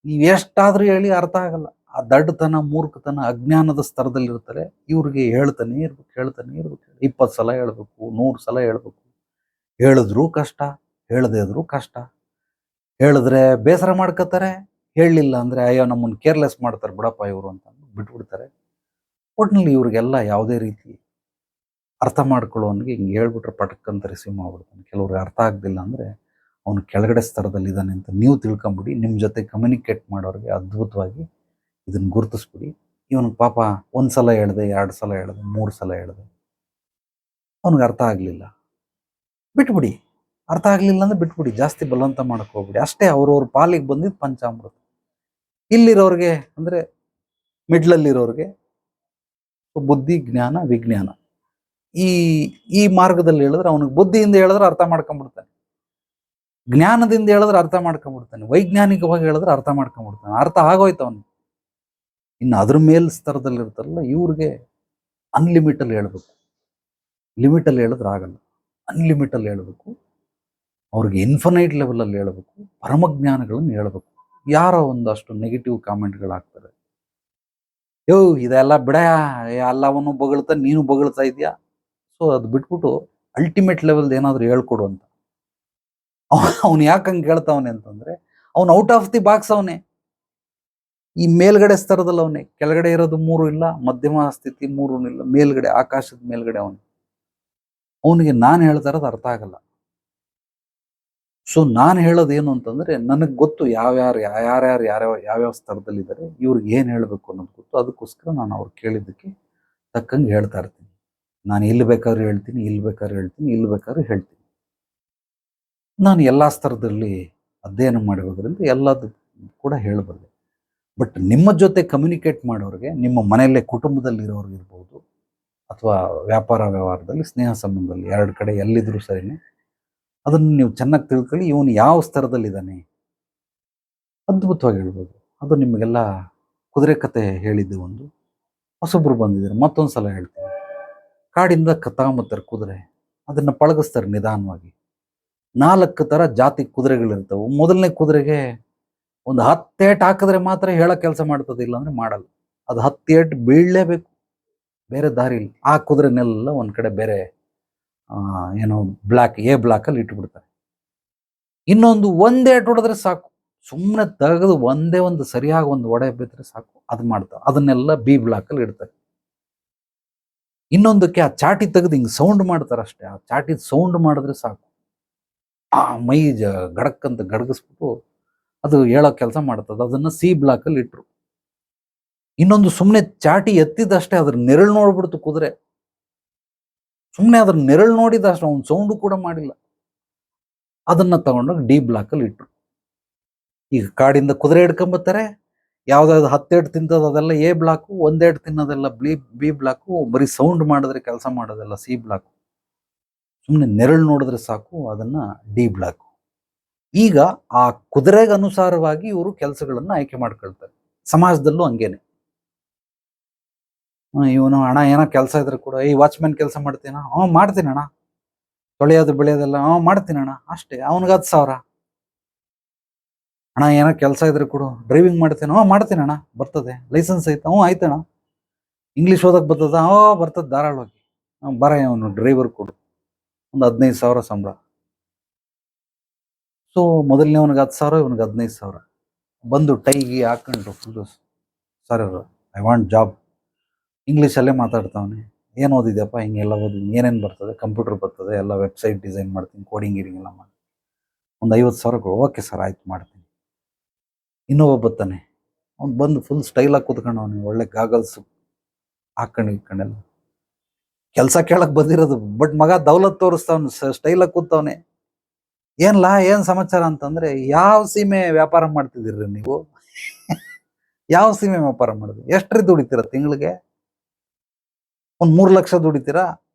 [SPEAKER 1] ನೀವು ಎಷ್ಟಾದ್ರೂ ಹೇಳಿ ಅರ್ಥ ಆಗಲ್ಲ. ಆ ದಡ್ಡತನ, ಮೂರ್ಖತನ, ಅಜ್ಞಾನದ ಸ್ತರದಲ್ಲಿರ್ತಾರೆ. ಇವ್ರಿಗೆ ಹೇಳ್ತಾನೆ ಇರ್ಬೇಕು 20 ಸಲ ಹೇಳ್ಬೇಕು, 100 ಸಲ ಹೇಳ್ಬೇಕು. ಹೇಳಿದ್ರೂ ಕಷ್ಟ, ಹೇಳದೇ ಇದ್ರೂ ಕಷ್ಟ. ಹೇಳಿದ್ರೆ ಬೇಸರ ಮಾಡ್ಕೋತಾರೆ, ಹೇಳಲಿಲ್ಲ ಅಂದರೆ ಅಯ್ಯೋ ನಮ್ಮನ್ನು ಕೇರ್ಲೆಸ್ ಮಾಡ್ತಾರೆ ಬಿಡಪ್ಪ ಇವರು ಅಂತ ಬಿಟ್ಬಿಡ್ತಾರೆ. ಒಟ್ಟಿನಲ್ಲಿ ಇವ್ರಿಗೆಲ್ಲ ಯಾವುದೇ ರೀತಿ ಅರ್ಥ ಮಾಡ್ಕೊಳ್ಳೋನಿಗೆ ಹಿಂಗೆ ಹೇಳ್ಬಿಟ್ರೆ ಪಟಕ್ ಅಂತ ರಿಸೀವ್ ಮಾಡ್ಬಿಡ್ತಾನೆ. ಕೆಲವ್ರಿಗೆ ಅರ್ಥ ಆಗಲಿಲ್ಲ ಅಂದರೆ ಅವನು ಕೆಳಗಡೆ ಸ್ತರದಲ್ಲಿದ್ದಾನೆ ಅಂತ ನೀವು ತಿಳ್ಕೊಂಬಿಡಿ. ನಿಮ್ಮ ಜೊತೆ ಕಮ್ಯುನಿಕೇಟ್ ಮಾಡೋರಿಗೆ ಅದ್ಭುತವಾಗಿ ಇದನ್ನು ಗುರುತಿಸ್ಬಿಡಿ. ಇವನಿಗೆ ಪಾಪ 1 ಸಲ ಹೇಳಿದೆ, 2 ಸಲ ಹೇಳಿದೆ, 3 ಸಲ ಹೇಳಿದೆ, ಅವನಿಗೆ ಅರ್ಥ ಆಗಲಿಲ್ಲ, ಬಿಟ್ಬಿಡಿ. ಅರ್ಥ ಆಗಲಿಲ್ಲ ಅಂದರೆ ಬಿಟ್ಬಿಡಿ, ಜಾಸ್ತಿ ಬಲವಂತ ಮಾಡಕ್ಕೆ ಹೋಗ್ಬಿಡಿ. ಅಷ್ಟೇ, ಅವ್ರವ್ರ ಪಾಲಿಗೆ ಬಂದಿದ್ದು ಪಂಚಾಮೃತ. ಇಲ್ಲಿರೋರಿಗೆ ಅಂದರೆ ಮಿಡ್ಲಲ್ಲಿರೋರಿಗೆ ಬುದ್ಧಿ, ಜ್ಞಾನ, ವಿಜ್ಞಾನ. ಈ ಮಾರ್ಗದಲ್ಲಿ ಹೇಳಿದ್ರೆ ಅವನಿಗೆ ಬುದ್ಧಿಯಿಂದ ಹೇಳಿದ್ರೆ ಅರ್ಥ ಮಾಡ್ಕೊಂಡ್ಬಿಡ್ತಾನೆ, ಜ್ಞಾನದಿಂದ ಹೇಳಿದ್ರೆ ಅರ್ಥ ಮಾಡ್ಕೊಂಡ್ಬಿಡ್ತಾನೆ, ವೈಜ್ಞಾನಿಕವಾಗಿ ಹೇಳಿದ್ರೆ ಅರ್ಥ ಮಾಡ್ಕೊಂಡ್ಬಿಡ್ತಾನೆ. ಅರ್ಥ ಆಗೋಯ್ತು ಅವನಿಗೆ. ಇನ್ನು ಅದ್ರ ಮೇಲ್ ಸ್ತರದಲ್ಲಿರ್ತಾರಲ್ಲ ಇವ್ರಿಗೆ ಅನ್ಲಿಮಿಟಲ್ಲಿ ಹೇಳ್ಬೇಕು. ಲಿಮಿಟಲ್ಲಿ ಹೇಳಿದ್ರೆ ಆಗಲ್ಲ, ಅನ್ಲಿಮಿಟಲ್ಲಿ ಹೇಳ್ಬೇಕು. ಅವ್ರಿಗೆ ಇನ್ಫನೈಟ್ ಲೆವೆಲಲ್ಲಿ ಹೇಳ್ಬೇಕು, ಪರಮಜ್ಞಾನಗಳನ್ನು ಹೇಳ್ಬೇಕು. ಯಾರೋ ಒಂದಷ್ಟು ನೆಗೆಟಿವ್ ಕಾಮೆಂಟ್ಗಳಾಗ್ತಾರೆ, ಯೋ ಇದೆಲ್ಲ ಬಿಡ, ಎಲ್ಲವನ್ನು ಬೊಗಳ್ತಾ ನೀನು ಬೊಗಳ್ತಾ ಇದೆಯಾ. ಸೊ ಅದು ಬಿಟ್ಬಿಟ್ಟು ಅಲ್ಟಿಮೇಟ್ ಲೆವೆಲ್ದು ಏನಾದರೂ ಹೇಳ್ಕೊಡು ಅಂತ. ಅವನು ಯಾಕೆ ಹಂಗೆ ಹೇಳ್ತಾವನೆ ಅಂತಂದರೆ ಅವನು ಔಟ್ ಆಫ್ ದಿ ಬಾಕ್ಸ್. ಅವನೇ ಈ ಮೇಲ್ಗಡೆ ಸ್ತರದಲ್ಲಿ ಅವನೇ, ಕೆಳಗಡೆ ಇರೋದು 3 ಇಲ್ಲ, ಮಧ್ಯಮ ಸ್ಥಿತಿ 3 ಇಲ್ಲ, ಮೇಲ್ಗಡೆ ಆಕಾಶದ ಮೇಲ್ಗಡೆ ಅವನಿಗೆ ನಾನು ಹೇಳ್ತಾ ಇರೋದು ಅರ್ಥ ಆಗಲ್ಲ. ಸೊ ನಾನು ಹೇಳೋದೇನು ಅಂತಂದರೆ ನನಗೆ ಗೊತ್ತು ಯಾವ್ಯಾವ ಸ್ತರದಲ್ಲಿದ್ದಾರೆ, ಇವ್ರಿಗೆ ಏನು ಹೇಳಬೇಕು ಅನ್ನೋದು ಗೊತ್ತು. ಅದಕ್ಕೋಸ್ಕರ ನಾನು ಅವ್ರು ಕೇಳಿದ್ದಕ್ಕೆ ತಕ್ಕಂಗೆ ಹೇಳ್ತಾ ಇರ್ತೀನಿ. ನಾನು ಇಲ್ಲಿ ಬೇಕಾದ್ರೂ ಹೇಳ್ತೀನಿ, ಇಲ್ಲಿ ಬೇಕಾದ್ರೂ ಹೇಳ್ತೀನಿ. ನಾನು ಎಲ್ಲ ಸ್ತರದಲ್ಲಿ ಅಧ್ಯಯನ ಮಾಡಿರೋದ್ರಿಂದ ಎಲ್ಲದೂ ಕೂಡ ಹೇಳಬಲ್ಲೆ. ಬಟ್ ನಿಮ್ಮ ಜೊತೆ ಕಮ್ಯುನಿಕೇಟ್ ಮಾಡೋರಿಗೆ, ನಿಮ್ಮ ಮನೆಯಲ್ಲೇ ಕುಟುಂಬದಲ್ಲಿರೋರ್ಗೆ ಇರ್ಬೋದು, ಅಥವಾ ವ್ಯಾಪಾರದಲ್ಲಿ ಸ್ನೇಹ ಸಂಬಂಧದಲ್ಲಿ 2 ಕಡೆ ಎಲ್ಲಿದ್ರೂ ಸರಿನೇ, ಅದನ್ನು ನೀವು ಚೆನ್ನಾಗಿ ತಿಳ್ಕೊಳ್ಳಿ. ಇವನು ಯಾವ ಸ್ತರದಲ್ಲಿದ್ದಾನೆ ಅದ್ಭುತವಾಗಿ ಹೇಳ್ಬೋದು. ಅದು ನಿಮಗೆಲ್ಲ ಕುದುರೆ ಕತೆ ಹೇಳಿದ್ದು ಒಂದು, ಹೊಸೊಬ್ರು ಬಂದಿದ್ದಾರೆ, ಮತ್ತೊಂದು ಸಲ ಹೇಳ್ತೀನಿ. ಕಾಡಿಂದ ಕತ್ತಾಂಬತ್ತಾರೆ ಕುದುರೆ, ಅದನ್ನು ಪಳಗಿಸ್ತಾರೆ ನಿಧಾನವಾಗಿ. 4 ಥರ ಜಾತಿ ಕುದುರೆಗಳಿರ್ತವೆ. ಮೊದಲನೇ ಕುದುರೆಗೆ ಒಂದು 10 ಏಟು ಹಾಕಿದ್ರೆ ಮಾತ್ರ ಹೇಳೋ ಕೆಲಸ ಮಾಡ್ತದೆ, ಇಲ್ಲಾಂದ್ರೆ ಮಾಡಲ್ಲ. ಅದು 10 ಏಟು ಬೀಳಲೇಬೇಕು, ಬೇರೆ ದಾರಿ ಇಲ್ಲ. ಆ ಕುದುರೆನೆಲ್ಲ ಒಂದು ಕಡೆ ಬೇರೆ ಏನೋ ಬ್ಲಾಕಲ್ಲಿ ಇಟ್ಬಿಡ್ತಾರೆ. ಇನ್ನೊಂದು 1 ಏಟು ಹೊಡೆದ್ರೆ ಸಾಕು, ಸುಮ್ಮನೆ ತೆಗೆದು ಒಂದೇ ಒಂದು ಸರಿಯಾಗಿ ಒಂದು ಒಡೆ ಬಿದ್ದರೆ ಸಾಕು, ಅದು ಮಾಡ್ತಾರೆ. ಅದನ್ನೆಲ್ಲ B ಬ್ಲಾಕಲ್ಲಿ ಇಡ್ತಾರೆ. ಇನ್ನೊಂದಕ್ಕೆ ಆ ಚಾಟಿ ತೆಗೆದು ಹಿಂಗೆ ಸೌಂಡ್ ಮಾಡ್ತಾರೆ ಅಷ್ಟೇ. ಆ ಚಾಟಿ ಸೌಂಡ್ ಮಾಡಿದ್ರೆ ಸಾಕು, ಆ ಮೈ ಗಡಕ್ಕಂತ ಗಡಗಿಸ್ಬಿಟ್ಟು ಅದು ಹೇಳೋ ಕೆಲಸ ಮಾಡ್ತದೆ. ಅದನ್ನು C ಬ್ಲಾಕಲ್ಲಿ ಇಟ್ರು. ಇನ್ನೊಂದು ಸುಮ್ಮನೆ ಚಾಟಿ ಎತ್ತಿದಷ್ಟೇ ಅದ್ರ ನೆರಳು ನೋಡ್ಬಿಡ್ತು ಕುದುರೆ. ಸುಮ್ಮನೆ ಅದ್ರ ನೆರಳು ನೋಡಿದಷ್ಟು, ಅವ್ನು ಸೌಂಡು ಕೂಡ ಮಾಡಿಲ್ಲ. ಅದನ್ನ ತಗೊಂಡೋಗಿ D ಬ್ಲಾಕಲ್ಲಿ ಇಟ್ರು. ಈಗ ಕಾಡಿಂದ ಕುದುರೆ ಹಿಡ್ಕೊಂಬತ್ತಾರೆ, ಯಾವ್ದಾದ್ರು 10 ಏಟು ತಿಂತದ ಅದೆಲ್ಲ A ಬ್ಲಾಕು, 1 ಏಟು ತಿನ್ನೋದೆಲ್ಲ B ಬ್ಲಾಕು, ಬರೀ ಸೌಂಡ್ ಮಾಡಿದ್ರೆ ಕೆಲಸ ಮಾಡೋದೆಲ್ಲ C ಬ್ಲಾಕು, ಸುಮ್ಮನೆ ನೆರಳು ನೋಡಿದ್ರೆ ಸಾಕು ಅದನ್ನ D ಬ್ಲಾಕು. ಈಗ ಆ ಕುದುರೆಗೆ ಅನುಸಾರವಾಗಿ ಇವರು ಕೆಲಸಗಳನ್ನ ಆಯ್ಕೆ ಮಾಡ್ಕೊಳ್ತಾರೆ. ಸಮಾಜದಲ್ಲೂ ಹಂಗೇನೆ. ಇವನು ಅಣ್ಣ ಏನೋ ಕೆಲಸ ಇದ್ರೆ ಕೂಡ ಈ ವಾಚ್ಮ್ಯಾನ್ ಕೆಲಸ ಮಾಡ್ತೀನ ಮಾಡ್ತೀನಿ ಅಣ್ಣ, ತೊಳೆಯೋದು ಬೆಳೆಯೋದೆಲ್ಲ ಮಾಡ್ತೀನಿ ಅಣ್ಣ ಅಷ್ಟೇ. ಅವನಿಗೆ 10,000. ಅಣ್ಣ ಏನೋ ಕೆಲಸ ಇದ್ರೆ ಕೊಡು, ಡ್ರೈವಿಂಗ್ ಮಾಡ್ತೀನಿ ಮಾಡ್ತೀನಿ ಅಣ್ಣ, ಬರ್ತದೆ, ಲೈಸೆನ್ಸ್ ಐತೆ ಆಯ್ತಣ್ಣ, ಇಂಗ್ಲೀಷ್ ಓದಕ್ ಬರ್ತದ ಬರ್ತದೆ ಧಾರಾಳವಾಗಿ, ಬರ ಅವನು ಡ್ರೈವರ್ ಕೊಡು, ಒಂದು 15,000 ಸಂಬಳ. ಸೊ ಮೊದಲನೇವನಿಗೆ 10,000, ಇವನಿಗೆ 15,000. ಬಂದು ಟೈಗಿ ಹಾಕೊಂಡು full, sir I want job, ಇಂಗ್ಲೀಷಲ್ಲೇ ಮಾತಾಡ್ತಾವನೆ. ಏನು ಓದಿದ್ಯಪ್ಪ? ಹಿಂಗೆಲ್ಲ ಓದಿದ್ದೀನಿ. ಏನೇನು ಬರ್ತದೆ? ಕಂಪ್ಯೂಟರ್ ಬರ್ತದೆ, ಎಲ್ಲ ವೆಬ್ಸೈಟ್ ಡಿಸೈನ್ ಮಾಡ್ತೀನಿ, ಕೋಡಿಂಗ್ ಗೀಡಿಂಗ್ ಎಲ್ಲ ಮಾಡಿ, ಒಂದು 50,000 ಕೊಡು. ಓಕೆ ಸರ್ ಆಯ್ತು ಮಾಡ್ತೀನಿ. ಇನ್ನೊಬ್ಬ ಬರ್ತಾನೆ, ಅವ್ನು ಬಂದು ಫುಲ್ ಸ್ಟೈಲಾಗಿ ಕೂತ್ಕೊಂಡು, ಅವನಿಗೆ ಒಳ್ಳೆ ಗಾಗಲ್ಸು ಹಾಕೊಂಡು ಇಟ್ಕೊಂಡೆಲ್ಲ ಕೆಲಸ ಕೇಳಕ್ ಬಂದಿರೋದು. ಬಟ್ ಮಗ ದೌಲತ್ ತೋರಿಸ್ತಾವನು, ಸ್ಟೈಲಾಗಿ ಕೂತವನೆ. ಏನ್ ಸಮಾಚಾರ ಅಂತಂದ್ರೆ, ಯಾವ ಸೀಮೆ ವ್ಯಾಪಾರ ಮಾಡ್ತಿದ್ದೀರಿ ನೀವು? ಯಾವ ಸೀಮೆ ವ್ಯಾಪಾರ ಮಾಡಿದ್ರಿ? ಎಷ್ಟ್ರಿ ದುಡಿತೀರ ತಿಂಗಳಿಗೆ? ಒಂದು 3 ಲಕ್ಷ ದುಡಿತೀರಾ?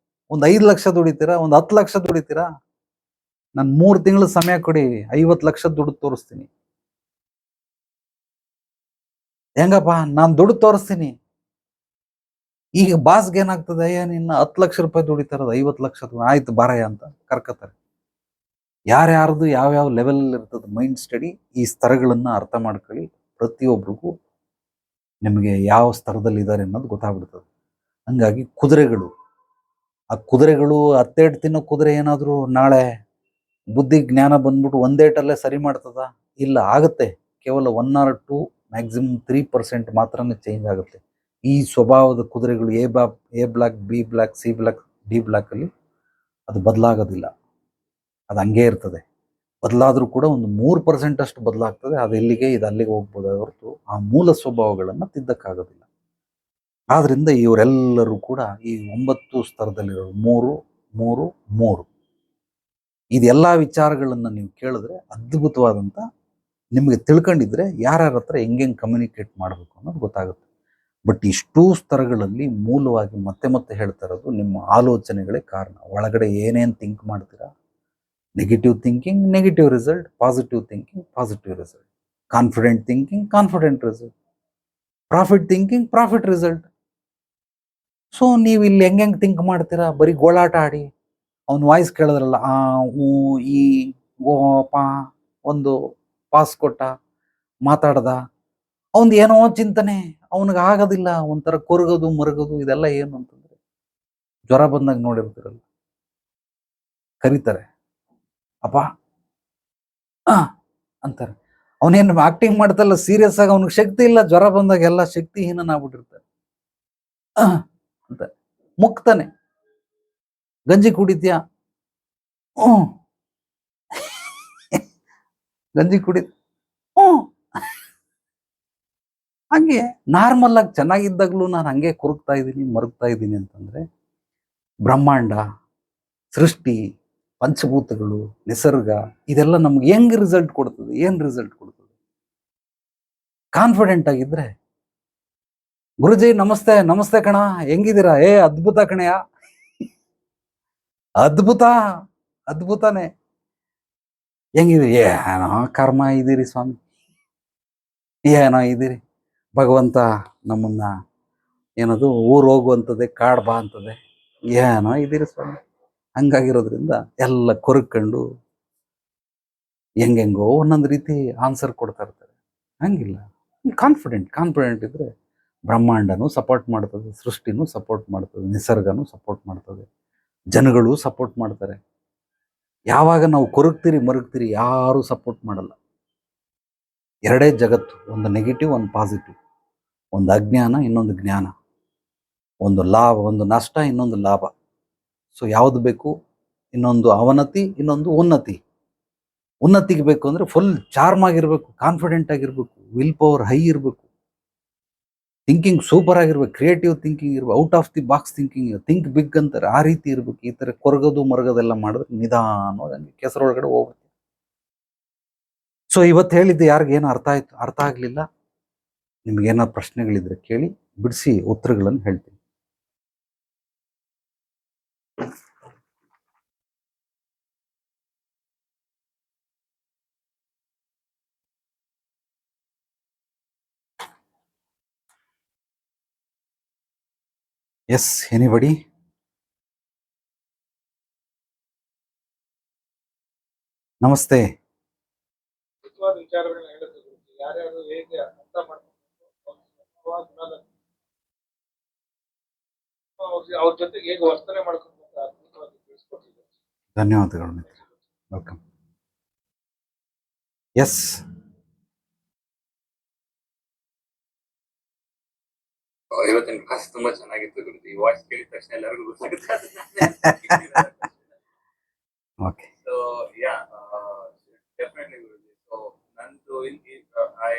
[SPEAKER 1] ಒಂದು 5 ಲಕ್ಷ ದುಡಿತೀರಾ? ಒಂದು 10 ಲಕ್ಷ ದುಡಿತೀರಾ? ನಾನು 3 ತಿಂಗಳು ಸಮಯ ಕೊಡಿ, 50 ಲಕ್ಷ ದುಡ್ಡು ತೋರಿಸ್ತೀನಿ. ಹೆಂಗಪ್ಪ? ನಾನು ದುಡ್ಡು ತೋರಿಸ್ತೀನಿ. ಈಗ ಬಾಸ್ಗೆ ಏನಾಗ್ತದೆ, ನಿನ್ನ 10 ಲಕ್ಷ ರೂಪಾಯಿ ದುಡಿತಾರದು 50 ಲಕ್ಷ, ಆಯ್ತು ಬಾರಯ್ಯ ಅಂತ ಕರ್ಕತಾರೆ. ಯಾರ್ಯಾರ್ದು ಯಾವ್ಯಾವ ಲೆವೆಲ್ ಇರ್ತದೆ ಮೈಂಡ್ ಸ್ಟಡಿ, ಈ ಸ್ತರಗಳನ್ನ ಅರ್ಥ ಮಾಡ್ಕೊಳ್ಳಿ. ಪ್ರತಿಯೊಬ್ಬರಿಗೂ ನಿಮಗೆ ಯಾವ ಸ್ತರದಲ್ಲಿ ಇದ್ದಾರೆ ಅನ್ನೋದು ಗೊತ್ತಾಗ್ಬಿಡ್ತದೆ. ಹಂಗಾಗಿ ಕುದುರೆಗಳು, ಆ ಕುದುರೆಗಳು ಹತ್ತೆರಡು ತಿನ್ನೋ ಕುದುರೆ ಏನಾದರೂ ನಾಳೆ ಬುದ್ಧಿ ಜ್ಞಾನ ಬಂದ್ಬಿಟ್ಟು ಒಂದೇಟಲ್ಲೇ ಸರಿ ಮಾಡ್ತದ? ಇಲ್ಲ, ಆಗುತ್ತೆ. ಕೇವಲ 1 or 2, ಮ್ಯಾಕ್ಸಿಮಮ್ 3% ಮಾತ್ರನೇ ಚೇಂಜ್ ಆಗುತ್ತೆ. ಈ ಸ್ವಭಾವದ ಕುದುರೆಗಳು A block, B block, C block, D block ಅಲ್ಲಿ ಅದು ಬದಲಾಗೋದಿಲ್ಲ, ಅದು ಹಂಗೆ ಇರ್ತದೆ. ಬದಲಾದರೂ ಕೂಡ ಒಂದು 3% ಅಷ್ಟು ಬದಲಾಗ್ತದೆ. ಅದು ಎಲ್ಲಿಗೆ, ಇದು ಅಲ್ಲಿಗೆ ಹೋಗ್ಬೋದೇ ಹೊರತು ಆ ಮೂಲ ಸ್ವಭಾವಗಳನ್ನು ತಿದ್ದಕ್ಕಾಗೋದಿಲ್ಲ. ಆದ್ರಿಂದ ಇವರೆಲ್ಲರೂ ಕೂಡ ಈ 9 ಸ್ತರದಲ್ಲಿರೋ 3 3 3 ಇದೆಲ್ಲ ವಿಚಾರಗಳನ್ನು ನೀವು ಕೇಳಿದ್ರೆ ಅದ್ಭುತವಾದಂಥ, ನಿಮಗೆ ತಿಳ್ಕೊಂಡಿದ್ರೆ ಯಾರ್ಯಾರ ಹತ್ರ ಹೆಂಗೆ ಕಮ್ಯುನಿಕೇಟ್ ಮಾಡಬೇಕು ಅನ್ನೋದು ಗೊತ್ತಾಗುತ್ತೆ. ಬಟ್ ಇಷ್ಟೂ ಸ್ತರಗಳಲ್ಲಿ ಮೂಲವಾಗಿ ಮತ್ತೆ ಮತ್ತೆ ಹೇಳ್ತಾ ಇರೋದು, ನಿಮ್ಮ ಆಲೋಚನೆಗಳೇ ಕಾರಣ. ಒಳಗಡೆ ಏನೇನು ಥಿಂಕ್ ಮಾಡ್ತೀರಾ, negative thinking negative result, positive thinking positive result, confident thinking confident result, profit thinking profit result. So ನೀವು ಇಲ್ಲಿ ಹೆಂಗೆ ಥಿಂಕ್ ಮಾಡ್ತೀರಾ? ಬರೀ ಗೋಳಾಟ ಆಡಿ, ಅವ್ನ ವಾಯ್ಸ್ ಕೇಳಿದ್ರಲ್ಲ, ಈ ಓ ಪಾ ಒಂದು ಪಾಸ್ ಕೊಟ್ಟ, ಮಾತಾಡ್ದ, ಅವನ್ದು ಏನೋ ಚಿಂತನೆ, ಅವನಿಗೆ ಆಗೋದಿಲ್ಲ. ಒಂಥರ ಕೊರಗೋದು ಮರಗೋದು, ಇದೆಲ್ಲ ಏನು ಅಂತಂದ್ರೆ, ಜ್ವರ ಬಂದಾಗ ನೋಡಿರ್ತೀರಲ್ಲ, ಕರೀತಾರೆ ಅಪ್ಪ ಅಂತಾರೆ. ಅವನೇನು ಆಕ್ಟಿಂಗ್ ಮಾಡ್ತಲ್ಲ, ಸೀರಿಯಸ್ ಆಗಿ, ಅವನಿಗೆ ಶಕ್ತಿ ಇಲ್ಲ. ಜ್ವರ ಬಂದಾಗ ಎಲ್ಲ ಶಕ್ತಿಹೀನನಾಗ್ಬಿಟ್ಟಿರ್ತಾರೆ ಅಂತ ಮುಕ್ತಾನೆ. ಗಂಜಿ ಕುಡಿದ್ಯಾ? ಗಂಜಿ ಕುಡಿ ಹಂಗೆ ನಾರ್ಮಲ್ ಆಗಿ ಚೆನ್ನಾಗಿದ್ದಾಗ್ಲೂ ನಾನು ಹಂಗೆ ಕುರುಕ್ತಾ ಇದ್ದೀನಿ, ಮರುಗ್ತಾ ಇದ್ದೀನಿ ಅಂತಂದ್ರೆ, ಬ್ರಹ್ಮಾಂಡ, ಸೃಷ್ಟಿ, ಪಂಚಭೂತಗಳು, ನಿಸರ್ಗ, ಇದೆಲ್ಲ ನಮ್ಗೆ ಹೆಂಗ್ ರಿಸಲ್ಟ್ ಕೊಡ್ತದೆ? ಏನ್ ರಿಸಲ್ಟ್ ಕೊಡ್ತದೆ? ಕಾನ್ಫಿಡೆಂಟ್ ಆಗಿದ್ರೆ, ಗುರುಜಿ ನಮಸ್ತೆ, ನಮಸ್ತೆ ಕಣ, ಹೆಂಗಿದ್ದೀರಾ? ಅದ್ಭುತ ಕಣಯ್ಯ, ಅದ್ಭುತ, ಅದ್ಭುತನೇ. ಹೆಂಗಿದ್ದೀರಿ? ಏನೋ ಕರ್ಮ ಇದ್ದೀರಿ ಸ್ವಾಮಿ, ಏನೋ ಇದ್ದೀರಿ. ಭಗವಂತ ನಮ್ಮನ್ನ ಏನದು ಊರು ಹೋಗುವಂಥದ್ದೇ, ಕಾಡ್ ಬಾ ಅಂತದೆ, ಏನೋ ಇದ್ದೀರಿ ಸ್ವಾಮಿ. ಹಂಗಾಗಿರೋದ್ರಿಂದ ಎಲ್ಲ ಕೊರ್ಕೊಂಡು ಹೆಂಗೆಂಗೋ ಒಂದೊಂದು ರೀತಿ ಆನ್ಸರ್ ಕೊಡ್ತಾ ಇರ್ತಾರೆ. ಹಂಗಿಲ್ಲ, ಕಾನ್ಫಿಡೆಂಟ್ ಇದ್ರೆ ಬ್ರಹ್ಮಾಂಡನೂ ಸಪೋರ್ಟ್ ಮಾಡ್ತದೆ, ಸೃಷ್ಟಿನೂ ಸಪೋರ್ಟ್ ಮಾಡ್ತದೆ, ನಿಸರ್ಗನೂ ಸಪೋರ್ಟ್ ಮಾಡ್ತದೆ, ಜನಗಳು ಸಪೋರ್ಟ್ ಮಾಡ್ತಾರೆ. ಯಾವಾಗ ನಾವು ಕೊರಗ್ತೀರಿ ಮರುಗ್ತೀರಿ, ಯಾರೂ ಸಪೋರ್ಟ್ ಮಾಡಲ್ಲ. ಎರಡೇ ಜಗತ್ತು, ಒಂದು ನೆಗೆಟಿವ್, ಒಂದು ಪಾಸಿಟಿವ್, ಒಂದು ಅಜ್ಞಾನ, ಇನ್ನೊಂದು ಜ್ಞಾನ, ಒಂದು ಲಾಭ, ಒಂದು ನಷ್ಟ, ಇನ್ನೊಂದು ಲಾಭ. ಸೊ ಯಾವುದು ಬೇಕು? ಇನ್ನೊಂದು ಅವನತಿ, ಇನ್ನೊಂದು ಉನ್ನತಿ. ಉನ್ನತಿಗೆ ಬೇಕು ಅಂದ್ರೆ ಫುಲ್ ಚಾರ್ಮ್ ಆಗಿರ್ಬೇಕು, ಕಾನ್ಫಿಡೆಂಟ್ ಆಗಿರ್ಬೇಕು, ವಿಲ್ ಪವರ್ ಹೈ ಇರಬೇಕು, ಥಿಂಕಿಂಗ್ ಸೂಪರ್ ಆಗಿರ್ಬೇಕು, ಕ್ರಿಯೇಟಿವ್ ಥಿಂಕಿಂಗ್ ಇರ್ಬೇಕು, out of the box thinking, think big ಅಂತಾರೆ, ಆ ರೀತಿ ಇರ್ಬೇಕು. ಈ ಥರ ಕೊರಗೋದು ಮರಗೋದೆಲ್ಲ ಮಾಡಿದ್ರೆ ನಿಧಾನವಾಗಿ ಹಂಗೆ ಕೆಸರೊಳಗಡೆ ಹೋಗ್ಬೇಕು. ಸೊ ಇವತ್ತು ಹೇಳಿದ್ದು ಯಾರಿಗೇನು ಅರ್ಥ ಆಗಲಿಲ್ಲ, ನಿಮ್ಗೇನಾದ್ರು ಪ್ರಶ್ನೆಗಳಿದ್ರೆ ಕೇಳಿ, ಬಿಡಿಸಿ ಉತ್ತರಗಳನ್ನು ಹೇಳ್ತೀನಿ. Yes, anybody? ನಮಸ್ತೆ.
[SPEAKER 4] ವಿಚಾರಗಳನ್ನ ಹೇಳಿದ್ರು ಯಾರ್ಯಾರು ಹೇಗೆ ಅರ್ಥ ಮಾಡ್ಕೊಂಡು ಅವ್ರ ಜೊತೆಗೆ ಹೇಗೆ ವರ್ತನೆ ಮಾಡ್ಕೊಂಡು ಅದ್ಭುತವಾಗಿ ತಿಳಿಸ್ಕೊಟ್ಟಿದ್ದಾರೆ.
[SPEAKER 1] ಧನ್ಯವಾದಗಳು ಮಿತ್ರ. ವೆಲ್ಕಮ್. ಎಸ್,
[SPEAKER 5] ಇವತ್ತಿನ ಕ್ಲಾಸ್ ತುಂಬಾ ಚೆನ್ನಾಗಿತ್ತು ಗುರುಜಿ. ಈ ವಾಯ್ಸ್ ಕೇಳಿದ ತಕ್ಷಣ ಎಲ್ಲರಿಗೂ ಗೊತ್ತಾಗುತ್ತೆ.
[SPEAKER 1] ಓಕೆ.
[SPEAKER 5] ಸೊ ಯಾ ಡೆಫಿನೆಟ್ಲಿ ಗುರುಜಿ. ಸೊ ನಂದು ಐ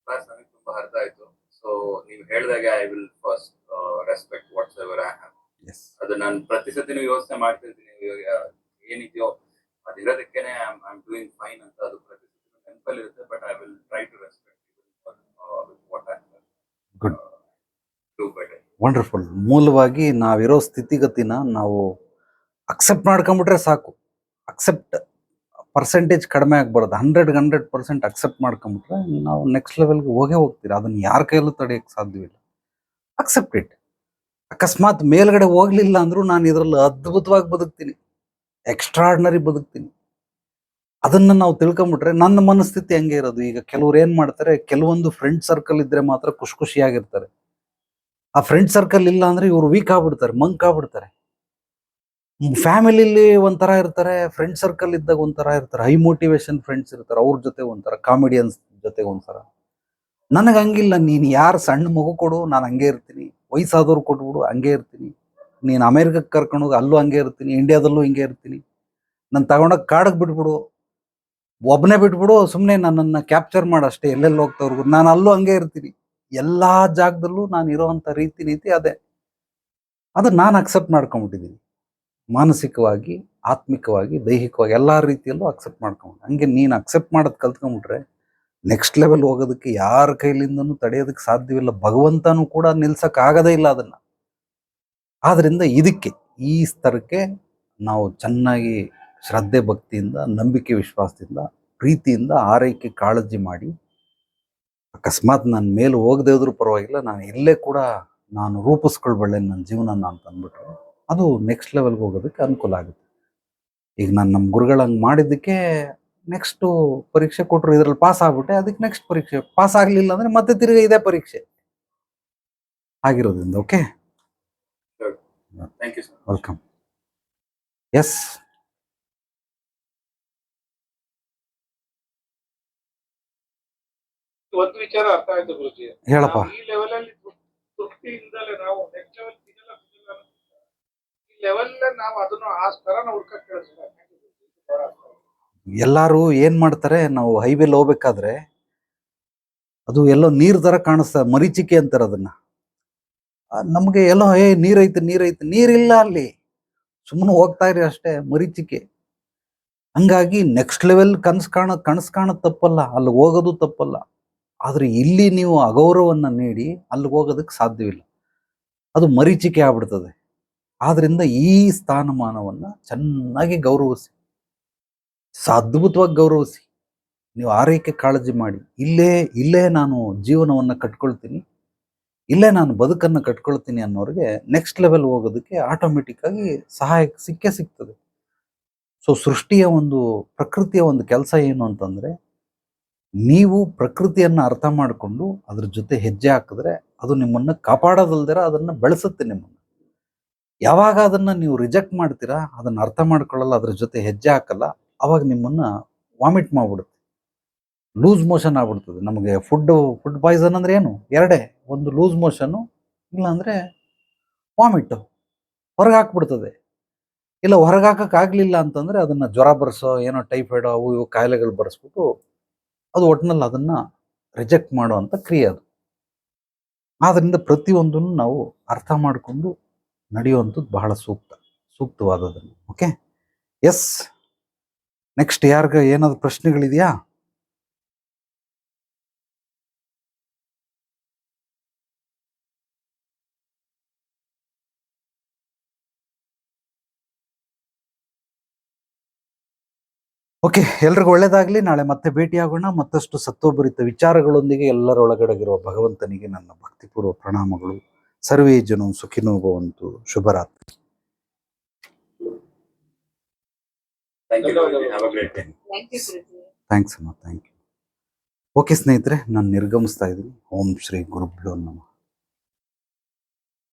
[SPEAKER 5] ಕ್ಲಾಸ್ ನನಗೆ ತುಂಬಾ ಅರ್ಥ ಆಯ್ತು. ಸೊ ನೀವು ಹೇಳಿದಾಗ I will first respect what's ever I have.
[SPEAKER 1] Yes,
[SPEAKER 5] ಅದು ನಾನು ಪ್ರತಿ ಸತಿನೂ ಯೋಚನೆ ಮಾಡ್ತಿರ್ತೀನಿ, ಇವಾಗ ಏನಿದೆಯೋ ಅದಿರೋದಕ್ಕೇನೆ ಐ ಆಮ್ ಡೂಯಿಂಗ್ ಫೈನ್ ಅಂತ. ಅದು ಪ್ರತಿ ಸತಿ ನೆನಪಲ್ಲಿ ಇರುತ್ತೆ. But I will try to respect what I
[SPEAKER 1] good,
[SPEAKER 5] do better.
[SPEAKER 1] Wonderful. ಮೂಲವಾಗಿ ನಾವಿರೋ ಸ್ಥಿತಿಗತಿನ ನಾವು ಅಕ್ಸೆಪ್ಟ್ ಮಾಡ್ಕೊಂಬಿಟ್ರೆ ಸಾಕು. ಅಕ್ಸೆಪ್ಟ್ ಪರ್ಸೆಂಟೇಜ್ ಕಡಿಮೆ ಆಗ್ಬಾರ್ದು. 100% ಅಕ್ಸೆಪ್ಟ್ ಮಾಡ್ಕೊಂಬಿಟ್ರೆ ನಾವು ನೆಕ್ಸ್ಟ್ ಲೆವೆಲ್ಗೆ ಹೋಗ್ತೀರಿ. ಅದನ್ನು ಯಾರ ಕೈಯಲ್ಲೂ ತಡೆಯೋಕ್ಕೆ ಸಾಧ್ಯವಿಲ್ಲ. Accept it. ಅಕಸ್ಮಾತ್ ಮೇಲ್ಗಡೆ ಹೋಗ್ಲಿಲ್ಲ ಅಂದ್ರೂ ನಾನು ಇದರಲ್ಲಿ ಅದ್ಭುತವಾಗಿ ಬದುಕ್ತೀನಿ, ಎಕ್ಸ್ಟ್ರಾರ್ಡಿನರಿ ಬದುಕ್ತೀನಿ. ಅದನ್ನ ನಾವು ತಿಳ್ಕೊಂಬಿಟ್ರೆ ನನ್ನ ಮನಸ್ಥಿತಿ ಹಂಗೆ ಇರೋದು. ಈಗ ಕೆಲವ್ರು ಏನ್ ಮಾಡ್ತಾರೆ, ಕೆಲವೊಂದು ಫ್ರೆಂಡ್ ಸರ್ಕಲ್ ಇದ್ರೆ ಮಾತ್ರ ಖುಷಿಯಾಗಿರ್ತಾರೆ. ಆ ಫ್ರೆಂಡ್ ಸರ್ಕಲ್ ಇಲ್ಲ ಅಂದ್ರೆ ಇವ್ರು ವೀಕ್ ಆಗ್ಬಿಡ್ತಾರೆ, ಮಂಕ್ ಆಗ್ಬಿಡ್ತಾರೆ. ಫ್ಯಾಮಿಲಿಲಿ ಒಂಥರ ಇರ್ತಾರೆ, ಫ್ರೆಂಡ್ ಸರ್ಕಲ್ ಇದ್ದಾಗ ಒಂಥರ ಇರ್ತಾರೆ, ಹೈ ಮೋಟಿವೇಶನ್ ಫ್ರೆಂಡ್ಸ್ ಇರ್ತಾರೆ, ಅವ್ರ ಜೊತೆ ಒಂಥರ, ಕಾಮಿಡಿಯನ್ಸ್ ಜೊತೆ ಒಂಥರ. ನನಗೆ ಹಂಗಿಲ್ಲ. ನೀನು ಯಾರು ಸಣ್ಣ ಮಗು ಕೊಡು, ನಾನು ಹಂಗೆ ಇರ್ತೀನಿ. ವಯಸ್ಸಾದವ್ರು ಕೊಟ್ಬಿಡು, ಹಂಗೆ ಇರ್ತೀನಿ. ನೀನು ಅಮೇರಿಕಕ್ಕೆ ಕರ್ಕೊಂಡೋಗಿ ಅಲ್ಲೂ ಹಂಗೆ ಇರ್ತೀನಿ, ಇಂಡಿಯಾದಲ್ಲೂ ಹಿಂಗೆ ಇರ್ತೀನಿ. ನಾನು ತಗೊಂಡೋಗಿ ಕಾಡಕ್ಕೆ ಬಿಟ್ಬಿಡು, ಒಬ್ಬನೇ ಬಿಟ್ಬಿಡು, ಸುಮ್ಮನೆ ನನ್ನನ್ನು ಕ್ಯಾಪ್ಚರ್ ಮಾಡಷ್ಟೇ, ಎಲ್ಲೆಲ್ಲಿ ಹೋಗ್ತವ್ರಿಗೂ ನಾನು ಅಲ್ಲೂ ಹಂಗೆ ಇರ್ತೀನಿ. ಎಲ್ಲ ಜಾಗದಲ್ಲೂ ನಾನು ಇರೋವಂಥ ರೀತಿ ನೀತಿ ಅದೇ. ಅದನ್ನು ನಾನು ಅಕ್ಸೆಪ್ಟ್ ಮಾಡ್ಕೊಂಬಿಟ್ಟಿದ್ದೀನಿ. ಮಾನಸಿಕವಾಗಿ, ಆತ್ಮಿಕವಾಗಿ, ದೈಹಿಕವಾಗಿ ಎಲ್ಲ ರೀತಿಯಲ್ಲೂ ಅಕ್ಸೆಪ್ಟ್ ಮಾಡ್ಕೊಂಡು. ಹಂಗೆ ನೀನು ಅಕ್ಸೆಪ್ಟ್ ಮಾಡೋದು ಕಲ್ತ್ಕೊಂಬಿಟ್ರೆ ನೆಕ್ಸ್ಟ್ ಲೆವೆಲ್ ಹೋಗೋದಕ್ಕೆ ಯಾರ ಕೈಲಿಂದನೂ ತಡೆಯೋದಕ್ಕೆ ಸಾಧ್ಯವಿಲ್ಲ. ಭಗವಂತನೂ ಕೂಡ ನಿಲ್ಸಕ್ಕಾಗದೇ ಇಲ್ಲ ಅದನ್ನು. ಆದ್ದರಿಂದ ಇದಕ್ಕೆ, ಈ ಸ್ತರಕ್ಕೆ ನಾವು ಚೆನ್ನಾಗಿ ಶ್ರದ್ಧೆ ಭಕ್ತಿಯಿಂದ, ನಂಬಿಕೆ ವಿಶ್ವಾಸದಿಂದ, ಪ್ರೀತಿಯಿಂದ, ಆರೈಕೆ ಕಾಳಜಿ ಮಾಡಿ, ಅಕಸ್ಮಾತ್ ನಾನು ಮೇಲೆ ಹೋಗದೆ ಹೋದ್ರೂ ಪರವಾಗಿಲ್ಲ, ನಾನು ಇಲ್ಲೇ ಕೂಡ ನಾನು ರೂಪಿಸ್ಕೊಳ್ಬಳ್ಳೆ ನನ್ನ ಜೀವನನ ಅಂತ ಅಂದ್ಬಿಟ್ರೆ ಅದು ನೆಕ್ಸ್ಟ್ ಲೆವೆಲ್ಗೆ ಹೋಗೋದಕ್ಕೆ ಅನುಕೂಲ ಆಗುತ್ತೆ. ಈಗ ನಾನು ನಮ್ಮ ಗುರುಗಳು ಹಂಗೆ ಮಾಡಿದ್ದಕ್ಕೆ ನೆಕ್ಸ್ಟು ಪರೀಕ್ಷೆ ಕೊಟ್ಟರು, ಇದರಲ್ಲಿ ಪಾಸ್ ಆಗ್ಬಿಟ್ಟೆ, ಅದಕ್ಕೆ ನೆಕ್ಸ್ಟ್ ಪರೀಕ್ಷೆ ಪಾಸ್ ಆಗಲಿಲ್ಲ ಅಂದರೆ ಮತ್ತೆ ತಿರುಗಿ ಇದೇ ಪರೀಕ್ಷೆ ಆಗಿರೋದ್ರಿಂದ. Okay,
[SPEAKER 5] thank you sir.
[SPEAKER 1] Welcome. Yes,
[SPEAKER 4] ಒಂದು ವಿಚಾರ ಅರ್ಥ ಆಯ್ತು ಗುರುಜಿ.
[SPEAKER 1] ಹೇಳಪ್ಪ.
[SPEAKER 4] ನಾವು ಈ ಲೆವೆಲ್ ಅಲ್ಲಿ ತೃಪ್ತಿಯಿಂದಲೇ ನಾವು ನೆಕ್ಸ್ಟ್ ಲೆವೆಲ್ ಸಿಗಲ್ಲ. ಈ ಲೆವೆಲ್ ನಾವು ಅದನ್ನು ಆ ಸ್ತರನ ಹುಡ್ಕಕ್ಕೆ ಕೇಳಿಸ್ತಾರೆ.
[SPEAKER 1] ಎಲ್ಲರೂ ಏನು ಮಾಡ್ತಾರೆ, ನಾವು ಹೈವೇಲಿ ಹೋಗ್ಬೇಕಾದ್ರೆ ಅದು ಎಲ್ಲೋ ನೀರು ಥರ ಕಾಣಿಸ್ತದೆ, ಮರೀಚಿಕೆ ಅಂತಾರೆ ಅದನ್ನು. ನಮಗೆ ಎಲ್ಲೋ ನೀರೈತೆ ನೀರಿಲ್ಲ ಅಲ್ಲಿ, ಸುಮ್ಮನೆ ಹೋಗ್ತಾ ಇರಿ ಅಷ್ಟೇ, ಮರೀಚಿಕೆ. ಹಂಗಾಗಿ ನೆಕ್ಸ್ಟ್ ಲೆವೆಲ್ ಕನಸು ಕಾಣೋದು ತಪ್ಪಲ್ಲ, ಅಲ್ಲಿ ಹೋಗೋದು ತಪ್ಪಲ್ಲ. ಆದರೆ ಇಲ್ಲಿ ನೀವು ಅಗೌರವವನ್ನು ನೀಡಿ ಅಲ್ಲಿಗೆ ಹೋಗೋದಕ್ಕೆ ಸಾಧ್ಯವಿಲ್ಲ, ಅದು ಮರೀಚಿಕೆ ಆಗ್ಬಿಡ್ತದೆ. ಆದ್ರಿಂದ ಈ ಸ್ಥಾನಮಾನವನ್ನು ಚೆನ್ನಾಗಿ ಗೌರವಿಸಿ, ಅದ್ಭುತವಾಗಿ ಗೌರವಿಸಿ. ನೀವು ಆರೈಕೆ ಕಾಳಜಿ ಮಾಡಿ, ಇಲ್ಲೇ ನಾನು ಜೀವನವನ್ನು ಕಟ್ಕೊಳ್ತೀನಿ, ಇಲ್ಲೇ ನಾನು ಬದುಕನ್ನು ಕಟ್ಕೊಳ್ತೀನಿ ಅನ್ನೋರಿಗೆ ನೆಕ್ಸ್ಟ್ ಲೆವೆಲ್ ಹೋಗೋದಕ್ಕೆ ಆಟೋಮೆಟಿಕ್ ಆಗಿ ಸಹಾಯ ಸಿಗ್ತದೆ. ಸೊ ಪ್ರಕೃತಿಯ ಒಂದು ಕೆಲಸ ಏನು ಅಂತಂದರೆ, ನೀವು ಪ್ರಕೃತಿಯನ್ನು ಅರ್ಥ ಮಾಡಿಕೊಂಡು ಅದ್ರ ಜೊತೆ ಹೆಜ್ಜೆ ಹಾಕಿದ್ರೆ ಅದು ನಿಮ್ಮನ್ನು ಕಾಪಾಡೋದಲ್ದಿರ ಅದನ್ನು ಬೆಳೆಸುತ್ತೆ ನಿಮ್ಮನ್ನು. ಯಾವಾಗ ಅದನ್ನು ನೀವು ರಿಜೆಕ್ಟ್ ಮಾಡ್ತೀರಾ, ಅದನ್ನು ಅರ್ಥ ಮಾಡ್ಕೊಳ್ಳಲ್ಲ, ಅದ್ರ ಜೊತೆ ಹೆಜ್ಜೆ ಹಾಕಲ್ಲ, ಅವಾಗ ನಿಮ್ಮನ್ನು ವಾಮಿಟ್ ಮಾಡಿಬಿಡುತ್ತೆ, ಲೂಸ್ ಮೋಷನ್ ಆಗ್ಬಿಡ್ತದೆ. ನಮಗೆ ಫುಡ್ ಪಾಯ್ಸನ್ ಅಂದರೆ ಏನು? ಎರಡೇ, ಒಂದು ಲೂಸ್ ಮೋಷನ್ನು, ಇಲ್ಲಾಂದರೆ ವಾಮಿಟ್ಟು, ಹೊರಗೆ ಹಾಕ್ಬಿಡ್ತದೆ. ಇಲ್ಲ ಹೊರಗೆ ಹಾಕೋಕ್ಕಾಗಲಿಲ್ಲ ಅಂತಂದರೆ ಅದನ್ನು ಜ್ವರ ಬರೆಸೋ, ಏನೋ ಟೈಫಾಯ್ಡ್ ಅವು ಇವು ಕಾಯಿಲೆಗಳು ಬರೆಸ್ಬಿಟ್ಟು ಅದು ಒಟ್ಟಿನಲ್ಲಿ ಅದನ್ನು ರಿಜೆಕ್ಟ್ ಮಾಡುವಂಥ ಕ್ರಿಯೆ ಅದು. ಆದ್ದರಿಂದ ಪ್ರತಿಯೊಂದನ್ನು ನಾವು ಅರ್ಥ ಮಾಡಿಕೊಂಡು ನಡೆಯುವಂಥದ್ದು ಬಹಳ ಸೂಕ್ತವಾದದನ್ನು. Okay, S. ನೆಕ್ಸ್ಟ್ ಯಾರಿಗ ಏನಾದ್ರು ಪ್ರಶ್ನೆಗಳಿದೆಯಾ? ಓಕೆ, ಎಲ್ರಿಗೂ ಒಳ್ಳೇದಾಗಲಿ. ನಾಳೆ ಮತ್ತೆ ಭೇಟಿಯಾಗೋಣ. ಮತ್ತಷ್ಟು ಸತ್ವಭರಿತ ವಿಚಾರಗಳೊಂದಿಗೆ ಎಲ್ಲರೊಳಗಡೆಗಿರುವ ಭಗವಂತನಿಗೆ ನನ್ನ ಭಕ್ತಿಪೂರ್ವ ಪ್ರಣಾಮಗಳು, ಸರ್ವೇ ಜನ ಸುಖಿನೋ ಭವಂತು. ಶುಭರಾತ್ರಿ.
[SPEAKER 5] Thank you Guruji. Have a great day.
[SPEAKER 6] Thank you Guruji.
[SPEAKER 1] Thanks ಅಮ್ಮ, ಥ್ಯಾಂಕ್ ಯು. ಓಕೆ ಸ್ನೇಹಿತರೆ, ನಾನು ನಿರ್ಗಮಿಸ್ತಾ ಇದ್ದೀನಿ. ಓಂ ಶ್ರೀ ಗುರುಭ್ಯೋ ನಮಃ.